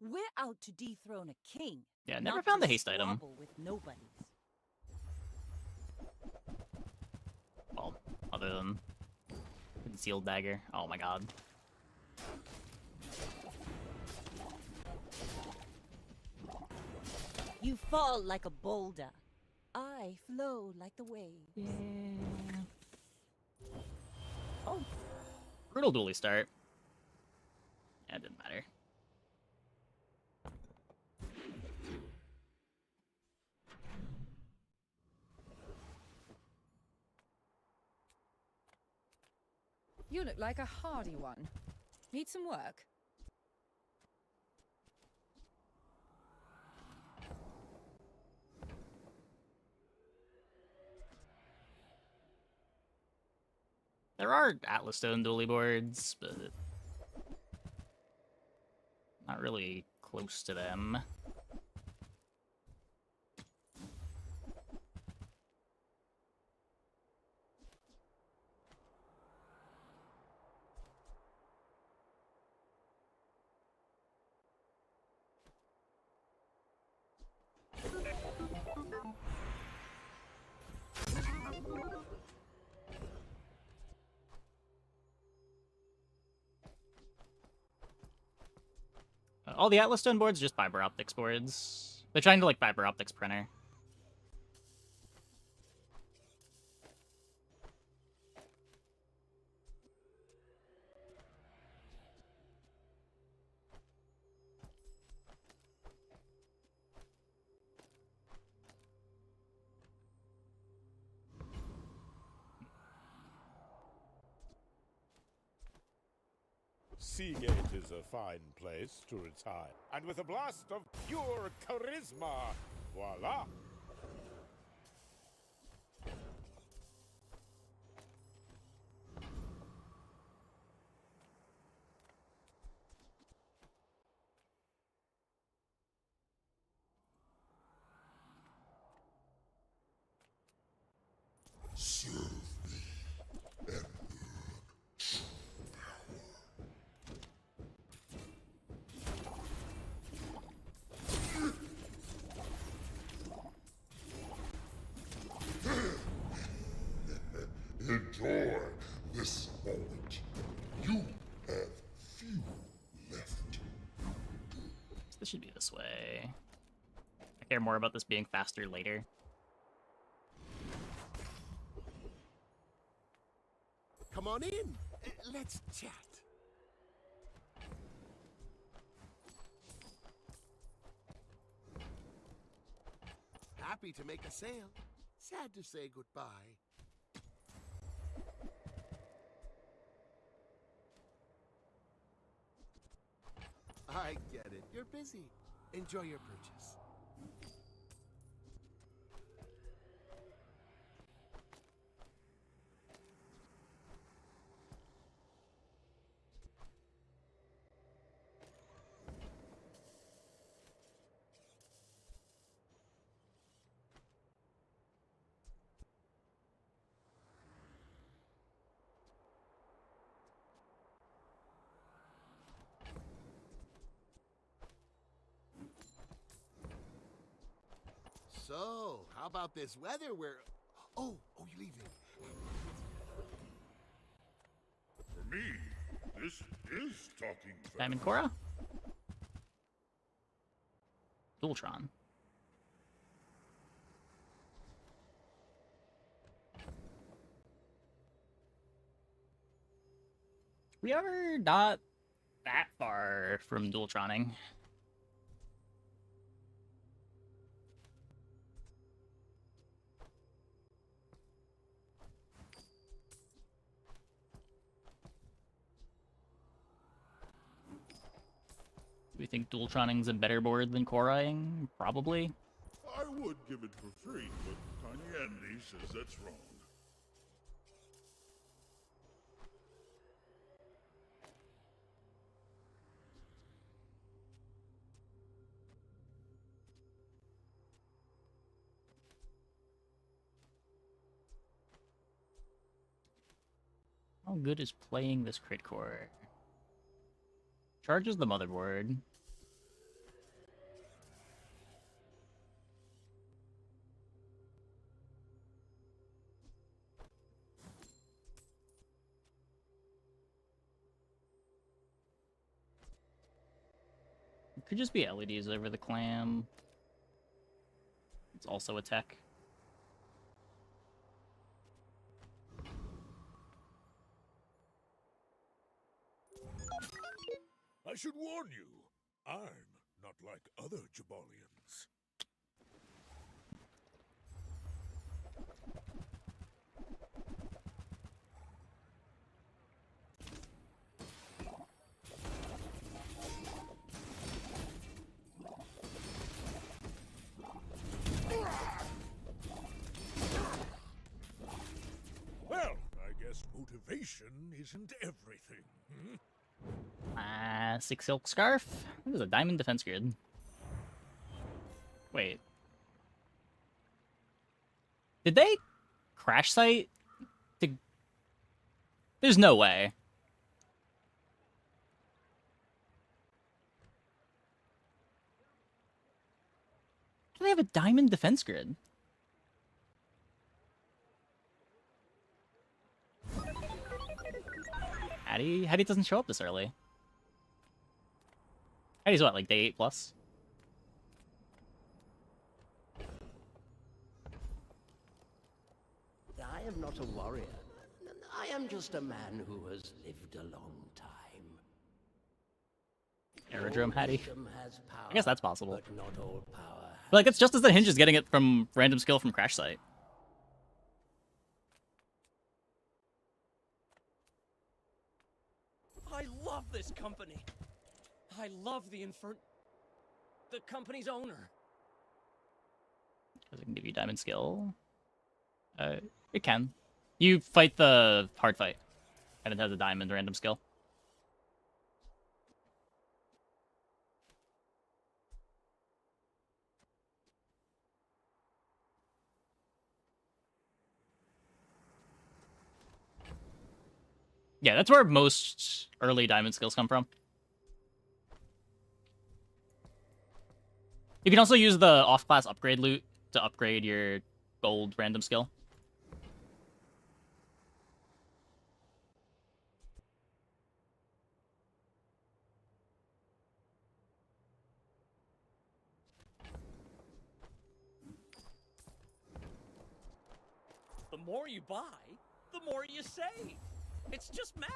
S13: We're out to dethrone a king.
S1: Yeah, never
S13: not
S1: found the
S13: to
S1: haste item.
S13: squabble with nobodies.
S1: Well, other than concealed dagger. Oh my god.
S13: You fall like a boulder. I flow like the waves.
S1: Yeah. Oh. Brutal dually start. Yeah, it didn't matter.
S6: You look like a hardy one. Need some work?
S1: There are Atlas Stone dually boards, but not really close to them. All the Atlas Stone boards are just fiber optics boards. They're trying to like fiber optics printer.
S14: Seagate is a fine place to retire. And with a blast of pure charisma, voila!
S19: Serve me, Emperor. Enjoy this moment. You have few left.
S1: This should be this way. I care more about this being faster later.
S4: Come on in. Let's chat. Happy to make a sale. Sad to say goodbye. I get it. You're busy. Enjoy your purchase. So, how about this weather where... Oh, you're leaving.
S19: For me, this is talking fast.
S1: Diamond Cora? Dualtron. We are not that far from Dualtroning. Do we think Dualtroning's a better board than Koraing? Probably.
S19: I would give it for free, but Tiny Andy says that's wrong.
S1: How good is playing this crit core? Charges the motherboard. It could just be LEDs over the clam. It's also a tech.
S12: I should warn you, I'm not like other Jabalians. Well, I guess motivation isn't everything.
S1: 6 Silk Scarf? This is a diamond defense grid. Wait. Did they crash site? There's no way. Do they have a diamond defense grid? Hattie doesn't show up this early. Hattie's what, like day 8 plus?
S7: I am not a warrior. I am just a man who has lived a long time.
S1: Aerodrome Hattie.
S7: Wisdom has power,
S1: I guess that's possible.
S7: but not all power.
S1: But like, it's just as the Hinge is getting it from random skill from crash site.
S7: I love
S20: this company. I love the company's owner.
S1: Does it give you diamond skill? It can. You fight the hard fight, and it has a diamond random skill. Yeah, that's where most early diamond skills come from. You can also use the off-class upgrade loot to upgrade your gold random skill.
S20: The more you buy, the more you save. It's just math.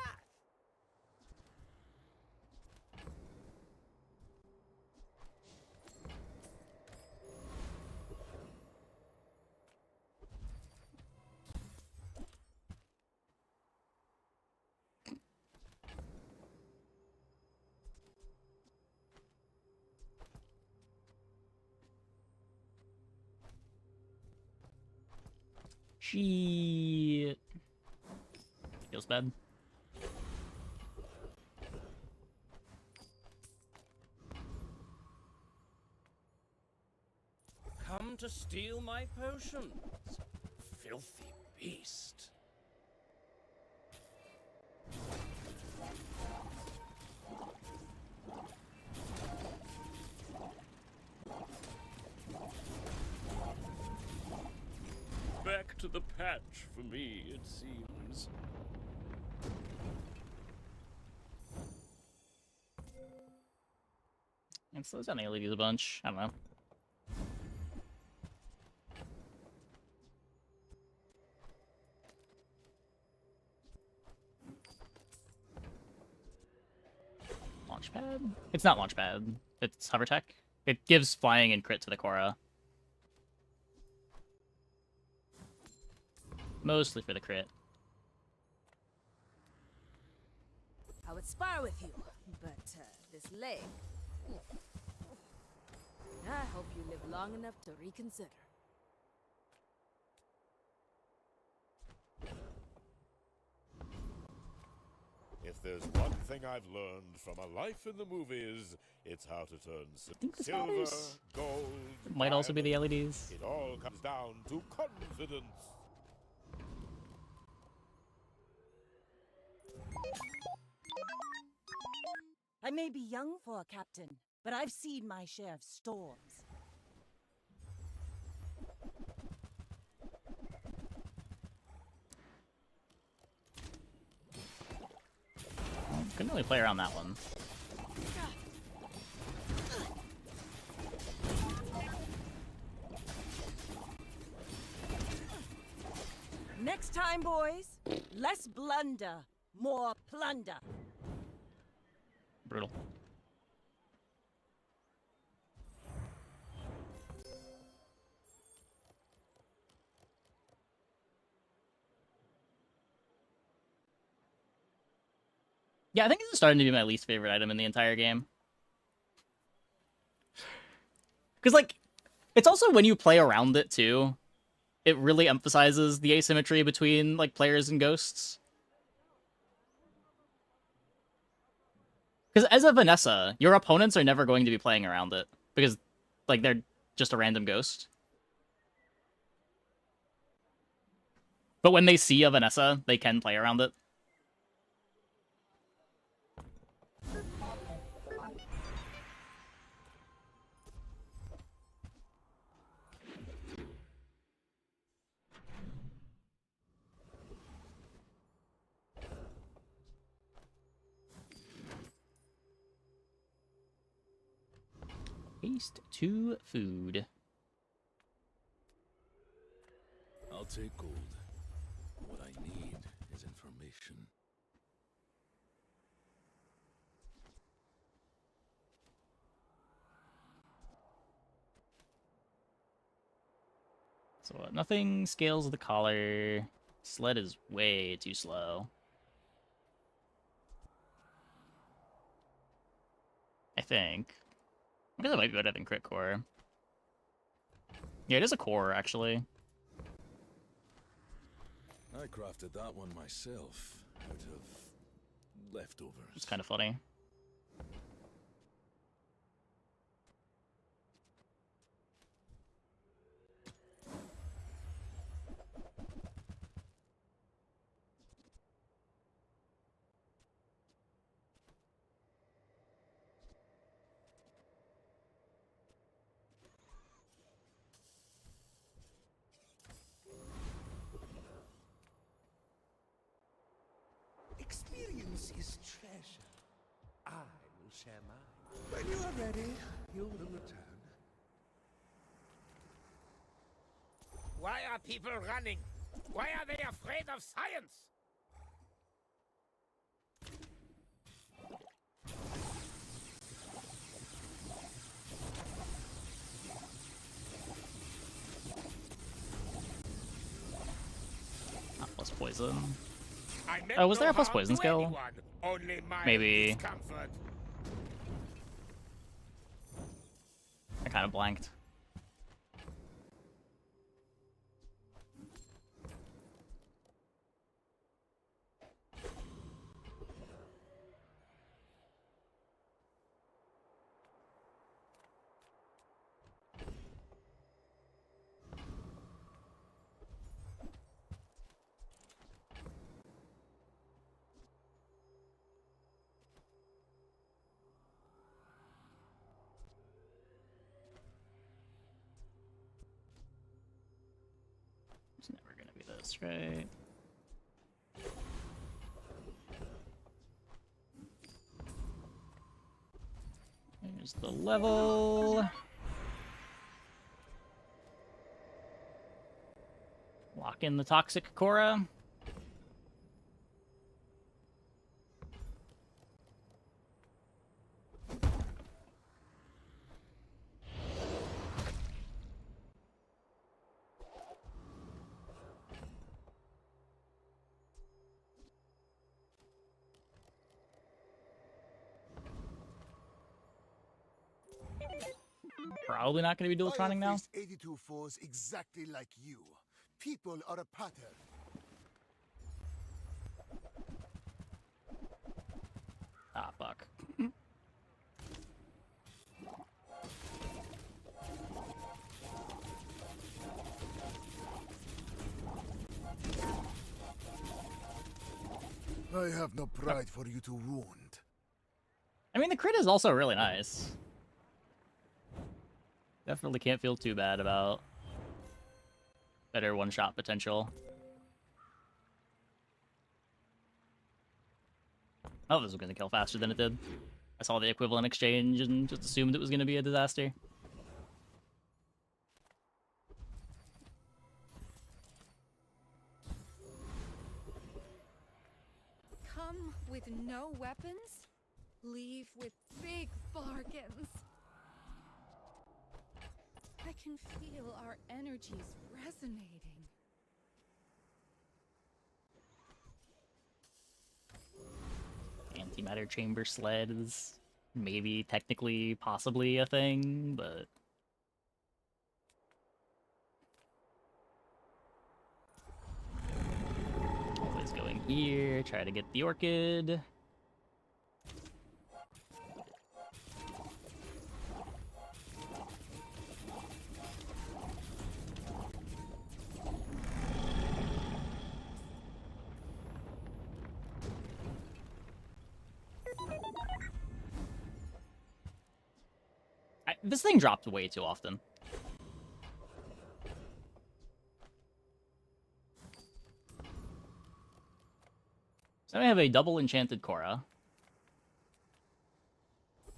S1: Shit. Feels bad.
S20: Come to steal my potions, filthy beast. Back to the patch for me, it seems.
S1: It slows down the LEDs a bunch. I don't know. Launchpad? It's not launchpad. It's hover tech. It gives flying and crit to the Korra. Mostly for the crit.
S10: I would spar with you, but this leg. I hope you live long enough to reconsider.
S14: If there's one thing I've learned from a life in the movies, it's how to turn silver,
S1: matters.
S14: gold,
S1: It might also be the
S14: diamond.
S1: LEDs.
S14: It all comes down to confidence.
S13: I may be young for a captain, but I've seen my share of storms.
S1: Couldn't really play around that one.
S13: Next time, boys, less blunder, more plunder.
S1: Brutal. Yeah, I think this is starting to be my least favorite item in the entire game. Because, like, it's also when you play around it, too, it really emphasizes the asymmetry between, like, players and ghosts. Because as a Vanessa, your opponents are never going to be playing around it. Because, like, they're just a random ghost. But when they see a Vanessa, they can play around it. Haste to food.
S17: I'll take gold. What I need is information.
S1: So nothing scales the collar. Sled is way too slow. think. I guess it might be better than crit core. Yeah, it is a core, actually.
S17: I crafted that one myself out of leftovers.
S1: It's kind of funny.
S7: Experience is treasure. I will share mine. When you are ready, you will return.
S9: Why are people running? Why are they afraid of science?
S1: Not plus poison.
S9: I meant
S1: Oh, was there
S9: no
S1: a plus
S9: harm
S1: poison
S9: to
S1: skill?
S9: anyone, only my
S1: Maybe.
S9: discomfort.
S1: I kind of blanked. It's never gonna be this, right? There's the level. Lock in the toxic Cora. Probably not going to be dual-troning now.
S16: 82 foes exactly like you. People are a pattern.
S1: Ah, fuck.
S16: I have no pride for you to wound.
S1: I mean, the crit is also really nice. Definitely can't feel too bad about better one-shot potential. Oh, this was going to kill faster than it did. I saw the equivalent exchange and just assumed it was going to be a disaster.
S10: Come with no weapons, leave with big bargains. I can feel our energies resonating.
S1: Antimatter chamber sled is maybe technically possibly a thing, but always going here, try to get the orchid. This thing dropped way too often. So I have a double enchanted Cora.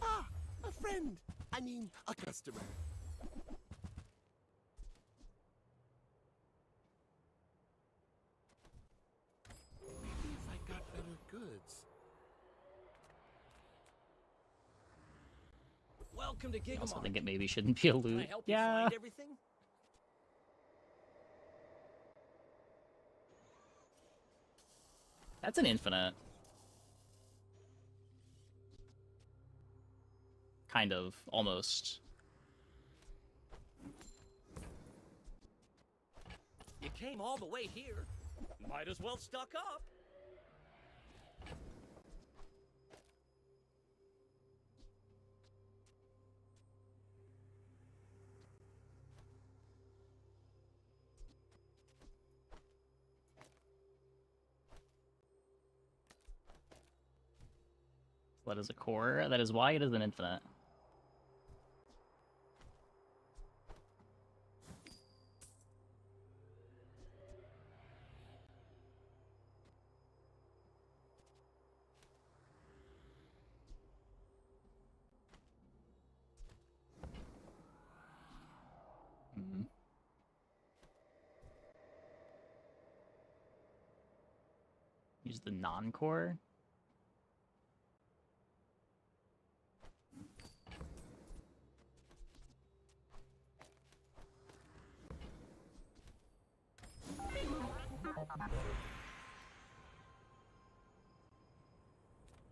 S4: Ah, a friend. I mean, a customer. Maybe if I got better goods.
S20: Welcome to
S1: I also
S20: Gigamon.
S1: think it maybe shouldn't be a
S20: Can
S1: loot.
S20: I help
S1: Yeah.
S20: you find everything?
S1: That's an infinite. Kind of, almost.
S20: You came all the way here. Might as well stock up.
S1: That is a core. That is why it is an infinite. Use the non-core.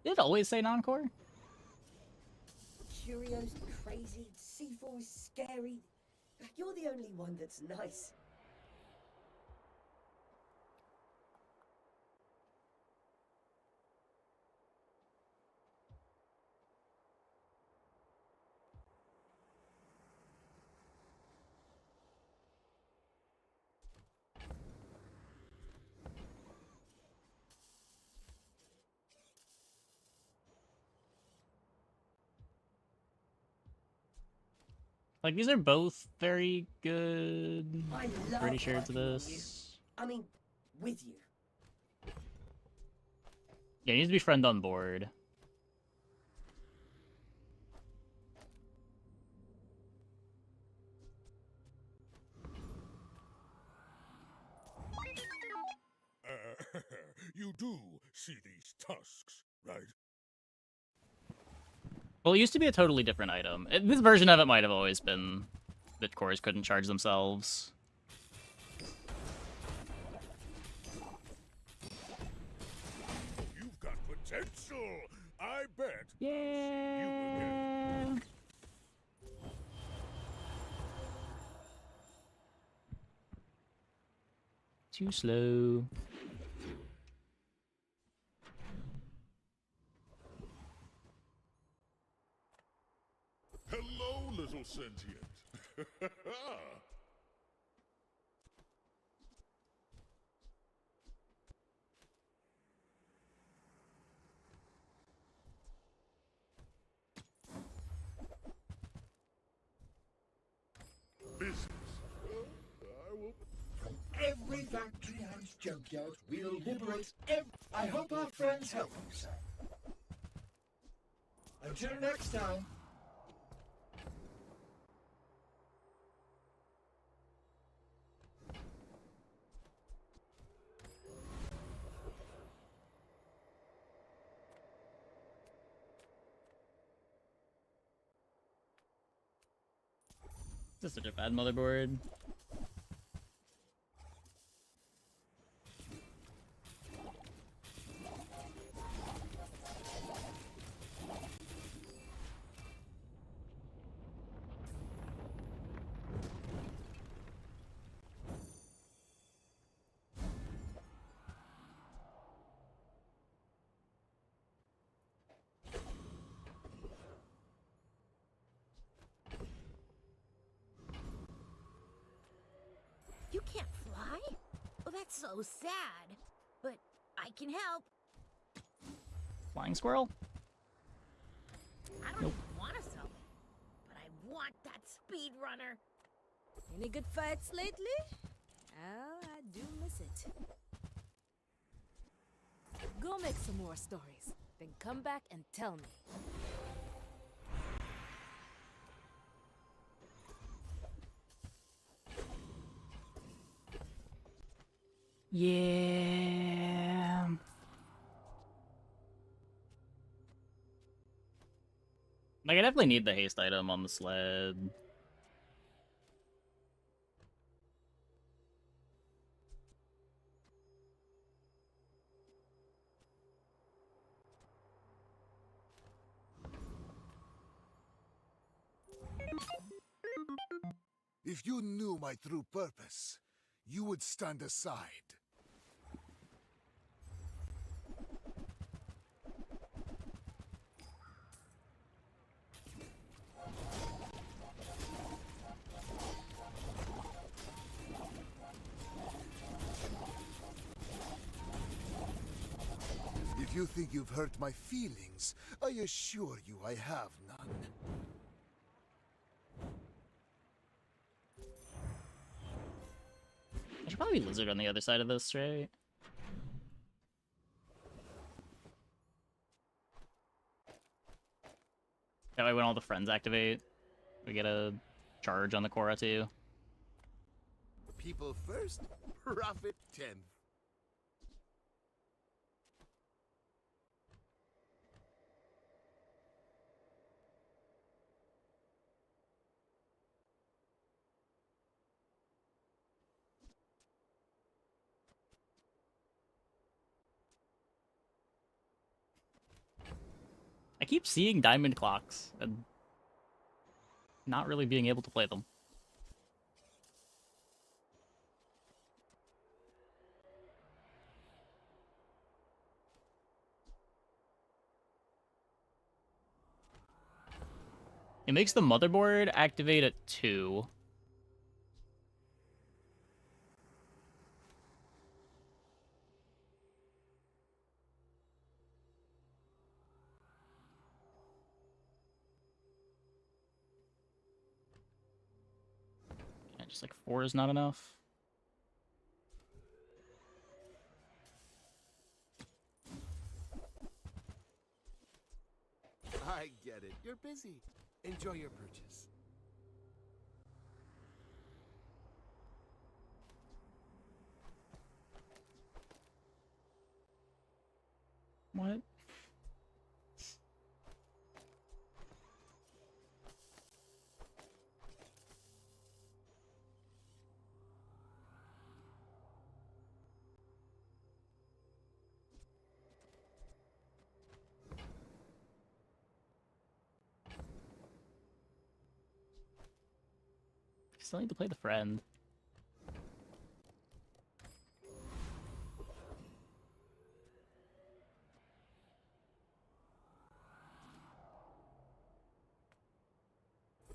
S1: Did it always say non-core?
S8: Curio's crazy, C4's scary. You're the only one that's nice.
S1: Like, these are both very good.
S8: I love
S1: Pretty sure it's
S8: working on
S1: this.
S8: you. I mean, with you.
S1: Yeah, it needs to be friend on board.
S12: You do see these tusks, right?
S1: Well, it used to be a totally different item. This version of it might have always been that cores couldn't charge themselves.
S12: You've got potential, I bet.
S1: Yeah. Too slow.
S12: Hello, little sentient. Business. I will.
S7: From every factory and junkyard, we'll liberate I hope our friends help you, sir. Until next time.
S1: This is such a bad motherboard.
S3: You can't fly? Well, that's so sad. But I can help.
S1: Flying squirrel?
S3: I don't even want to sell it, but I want that speedrunner.
S10: Any good fights lately? Oh, I do miss it. Go make some more stories, then come back and tell me.
S1: Yeah. Like, I definitely need the haste item on the sled.
S16: If you knew my true purpose, you would stand aside. If you think you've hurt my feelings, I assure you I have none.
S1: I should probably be Lizard on the other side of this, right? That way when all the friends activate, we get a charge on the Korra too.
S4: People first, profit 10th.
S1: I keep seeing diamond clocks and not really being able to play them. It makes the motherboard activate at 2. Yeah, just like 4 is not enough.
S4: I get it. You're busy. Enjoy your purchase.
S1: What? Still need to play the friend.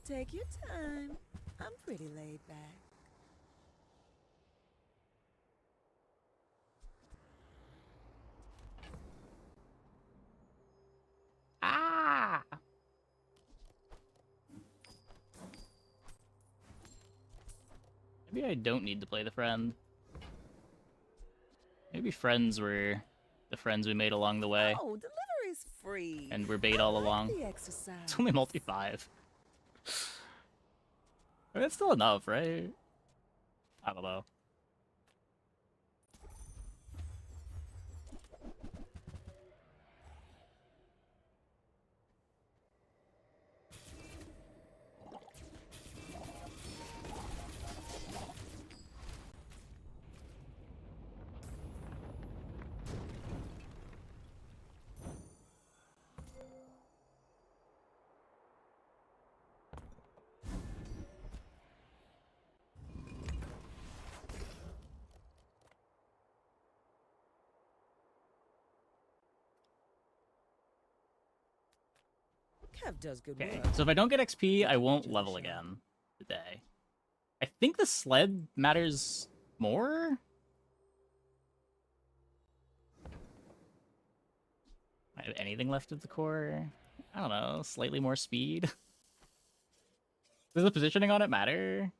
S13: Take your time. I'm pretty laid back.
S1: Ah! Maybe I don't need to play the friend. Maybe friends were the friends we made along the way.
S13: Oh, delivery's free.
S1: And we're bait all along.
S13: The exercise.
S1: It's only multi-5. I mean, it's still enough, right? I don't know.
S13: Kev does good
S1: Okay,
S13: work.
S1: so if I don't get XP, I won't level again today. I think the sled matters more? I have anything left of the core? I don't know, slightly more speed? Does the positioning on it matter?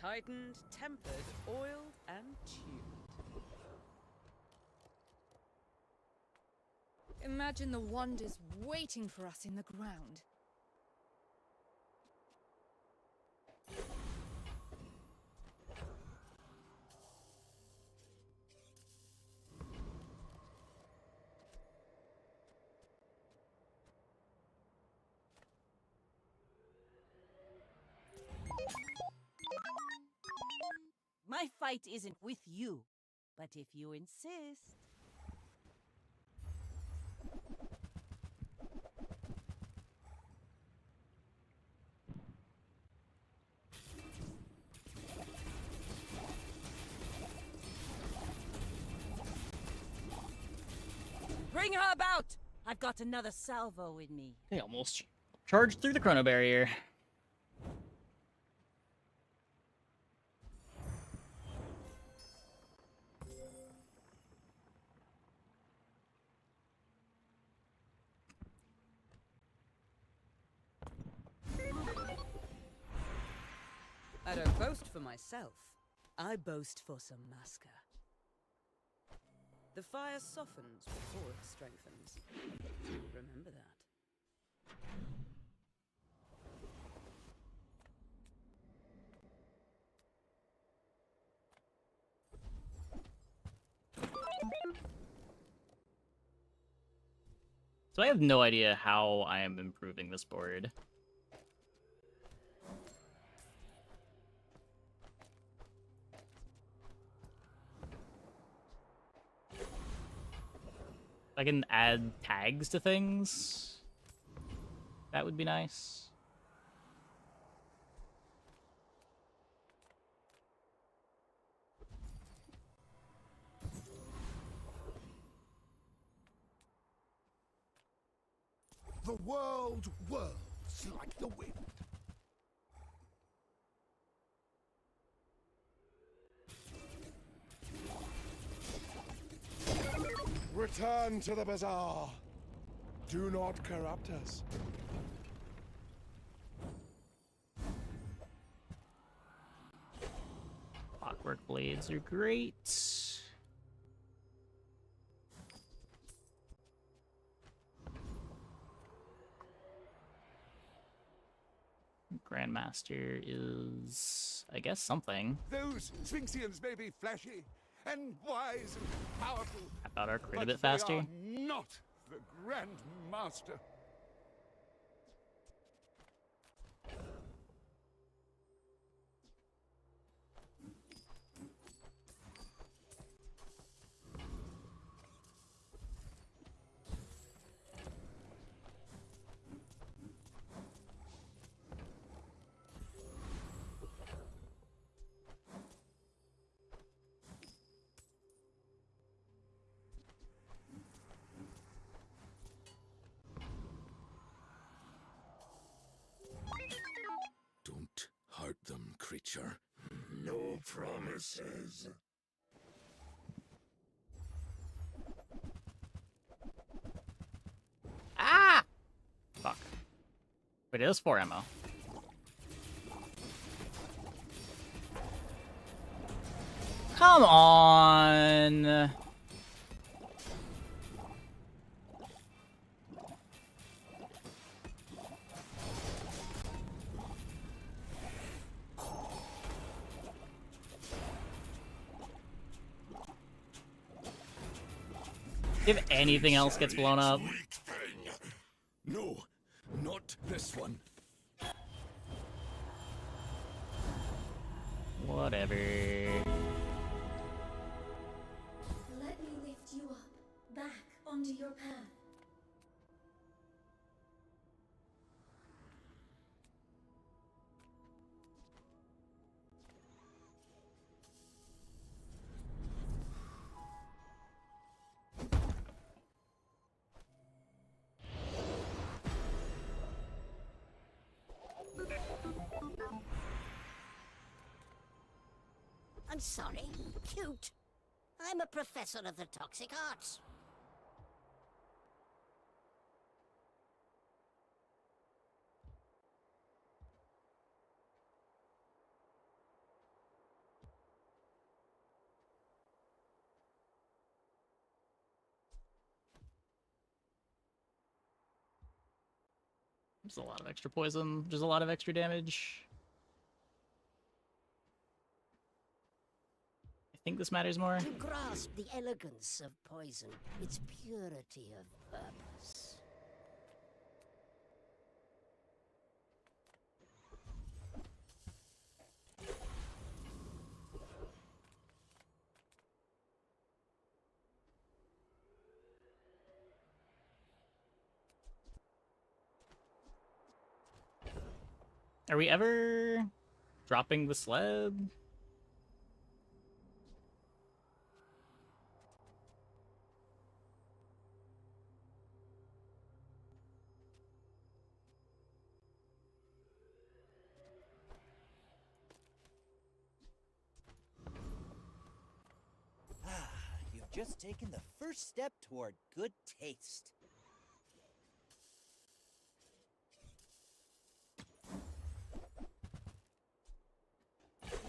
S6: Tightened, tempered, oiled, and tuned.
S10: Imagine the wonders waiting for us in the ground.
S13: My fight isn't with you, but if you insist. Bring her about! I've got another salvo in me.
S1: They almost charged through the chrono barrier.
S6: I don't boast for myself. I boast for some masker. The fire softens before it strengthens. Remember that.
S1: So I have no idea how I am improving this board. I can add tags to things. That would be nice.
S16: The world whirls like the wind.
S7: Return to the bazaar. Do not corrupt us.
S1: Clockwork blades are great. Grandmaster is, I guess, something.
S7: Those Sphinxians may be flashy and wise and powerful.
S1: About our crit a
S7: but
S1: bit faster.
S7: They are not the Grand Master.
S17: Don't hurt them, creature.
S19: No promises.
S1: Ah! Fuck. Wait, it is 4 ammo. Come on! If anything else gets blown up.
S17: No, not this one.
S1: Whatever.
S3: Let me lift you up, back onto your path.
S2: I'm sorry, cute. I'm a professor of the toxic arts.
S1: There's a lot of extra poison. There's a lot of extra damage. I think this matters more.
S2: To grasp the elegance of poison, its purity of purpose.
S1: Are we ever dropping the sled?
S5: You've just taken the first step toward good taste.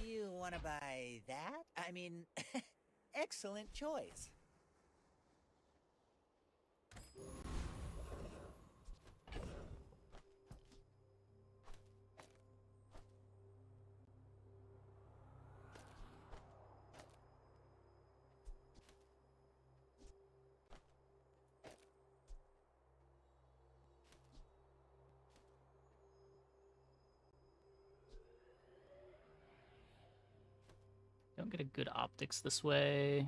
S5: You want to buy that? I mean, excellent choice.
S1: Don't get a good optics this way.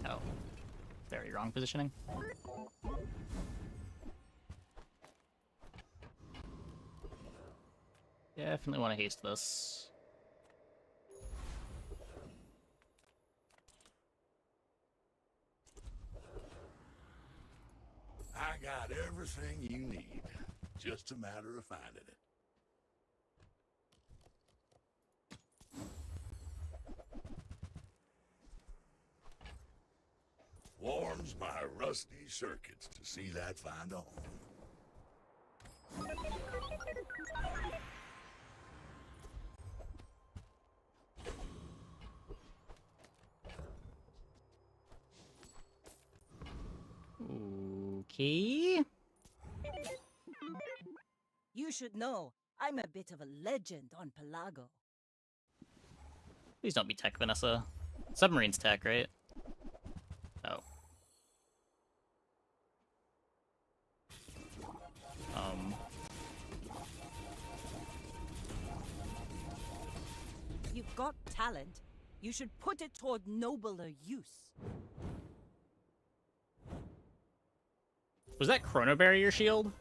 S1: Oh, very wrong positioning. Definitely want to haste this.
S12: I got everything you need. Just a matter of finding it. Warms my rusty circuits to see that find a home.
S1: Okay.
S13: You should know, I'm a bit of a legend on Pelago.
S1: Please don't be tech, Vanessa. Submarine's tech, right? Oh.
S13: You've got talent. You should put it toward nobler use.
S1: Was that Chrono Barrier shield?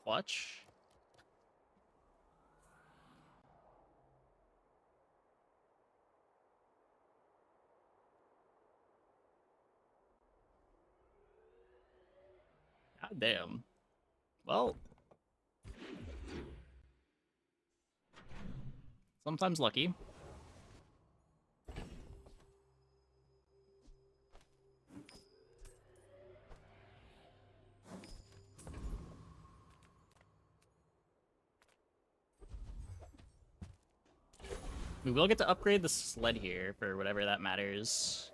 S1: Clutch? God damn. Well. Sometimes lucky. We will get to upgrade the sled here for whatever that matters.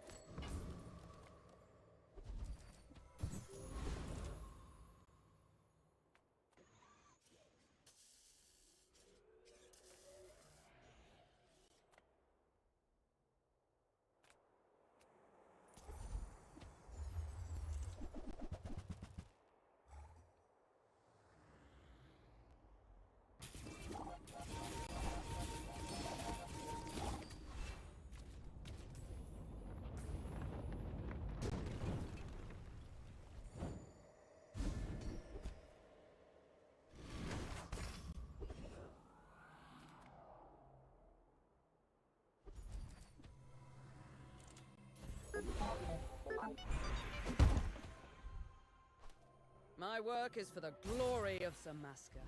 S6: My work is for the glory of Samaska.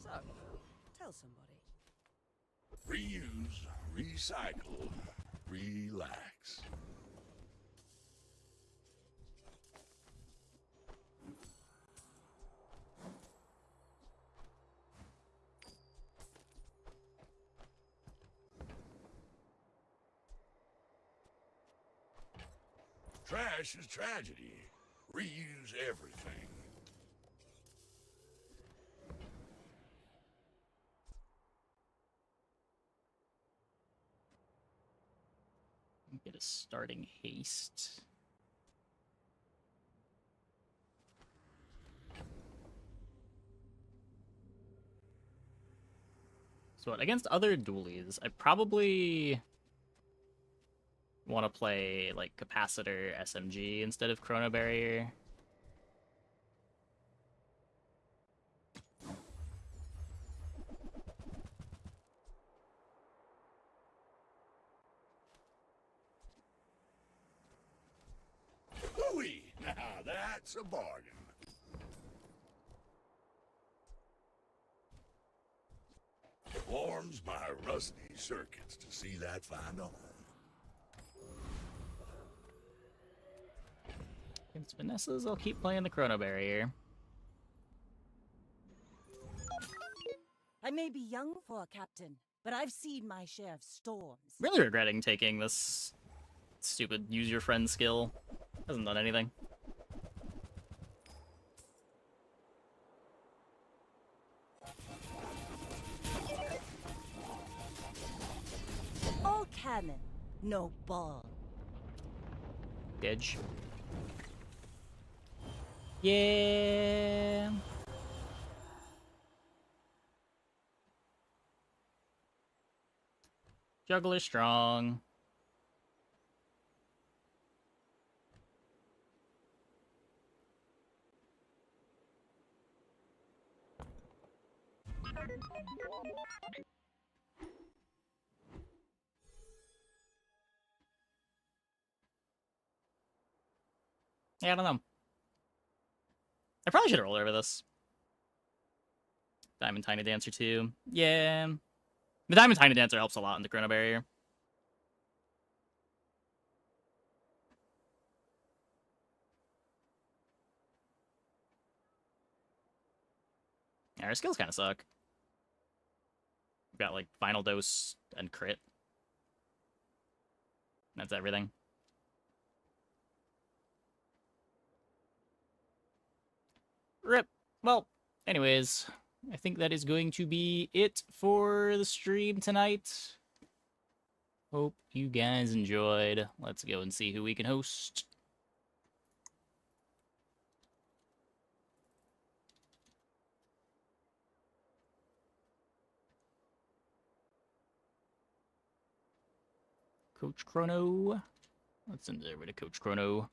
S6: So, tell somebody.
S12: Reuse, recycle, relax. Trash is tragedy. Reuse everything.
S1: Get a starting haste. So what, against other dualies, I probably want to play like Capacitor SMG instead of Chrono Barrier.
S12: Ooh-wee! Now that's a bargain. Warms my rusty circuits to see that find a home.
S1: Against Vanessa's, I'll keep playing the Chrono Barrier.
S13: I may be young for a captain, but I've seen my share of storms.
S1: Really regretting taking this stupid use your friend skill. Hasn't done anything.
S13: All cannon, no ball.
S1: Edge. Yeah. Juggler strong. Yeah, I don't know. I probably should roll over this. Diamond Tiny Dancer too. Yeah. The Diamond Tiny Dancer helps a lot in the Chrono Barrier. Yeah, our skills kind of suck. We've got like Final Dose and Crit. That's everything. Rip. Well, anyways, I think that is going to be it for the stream tonight. Hope you guys enjoyed. Let's go and see who we can host. Coach Chrono. Let's send it over to Coach Chrono.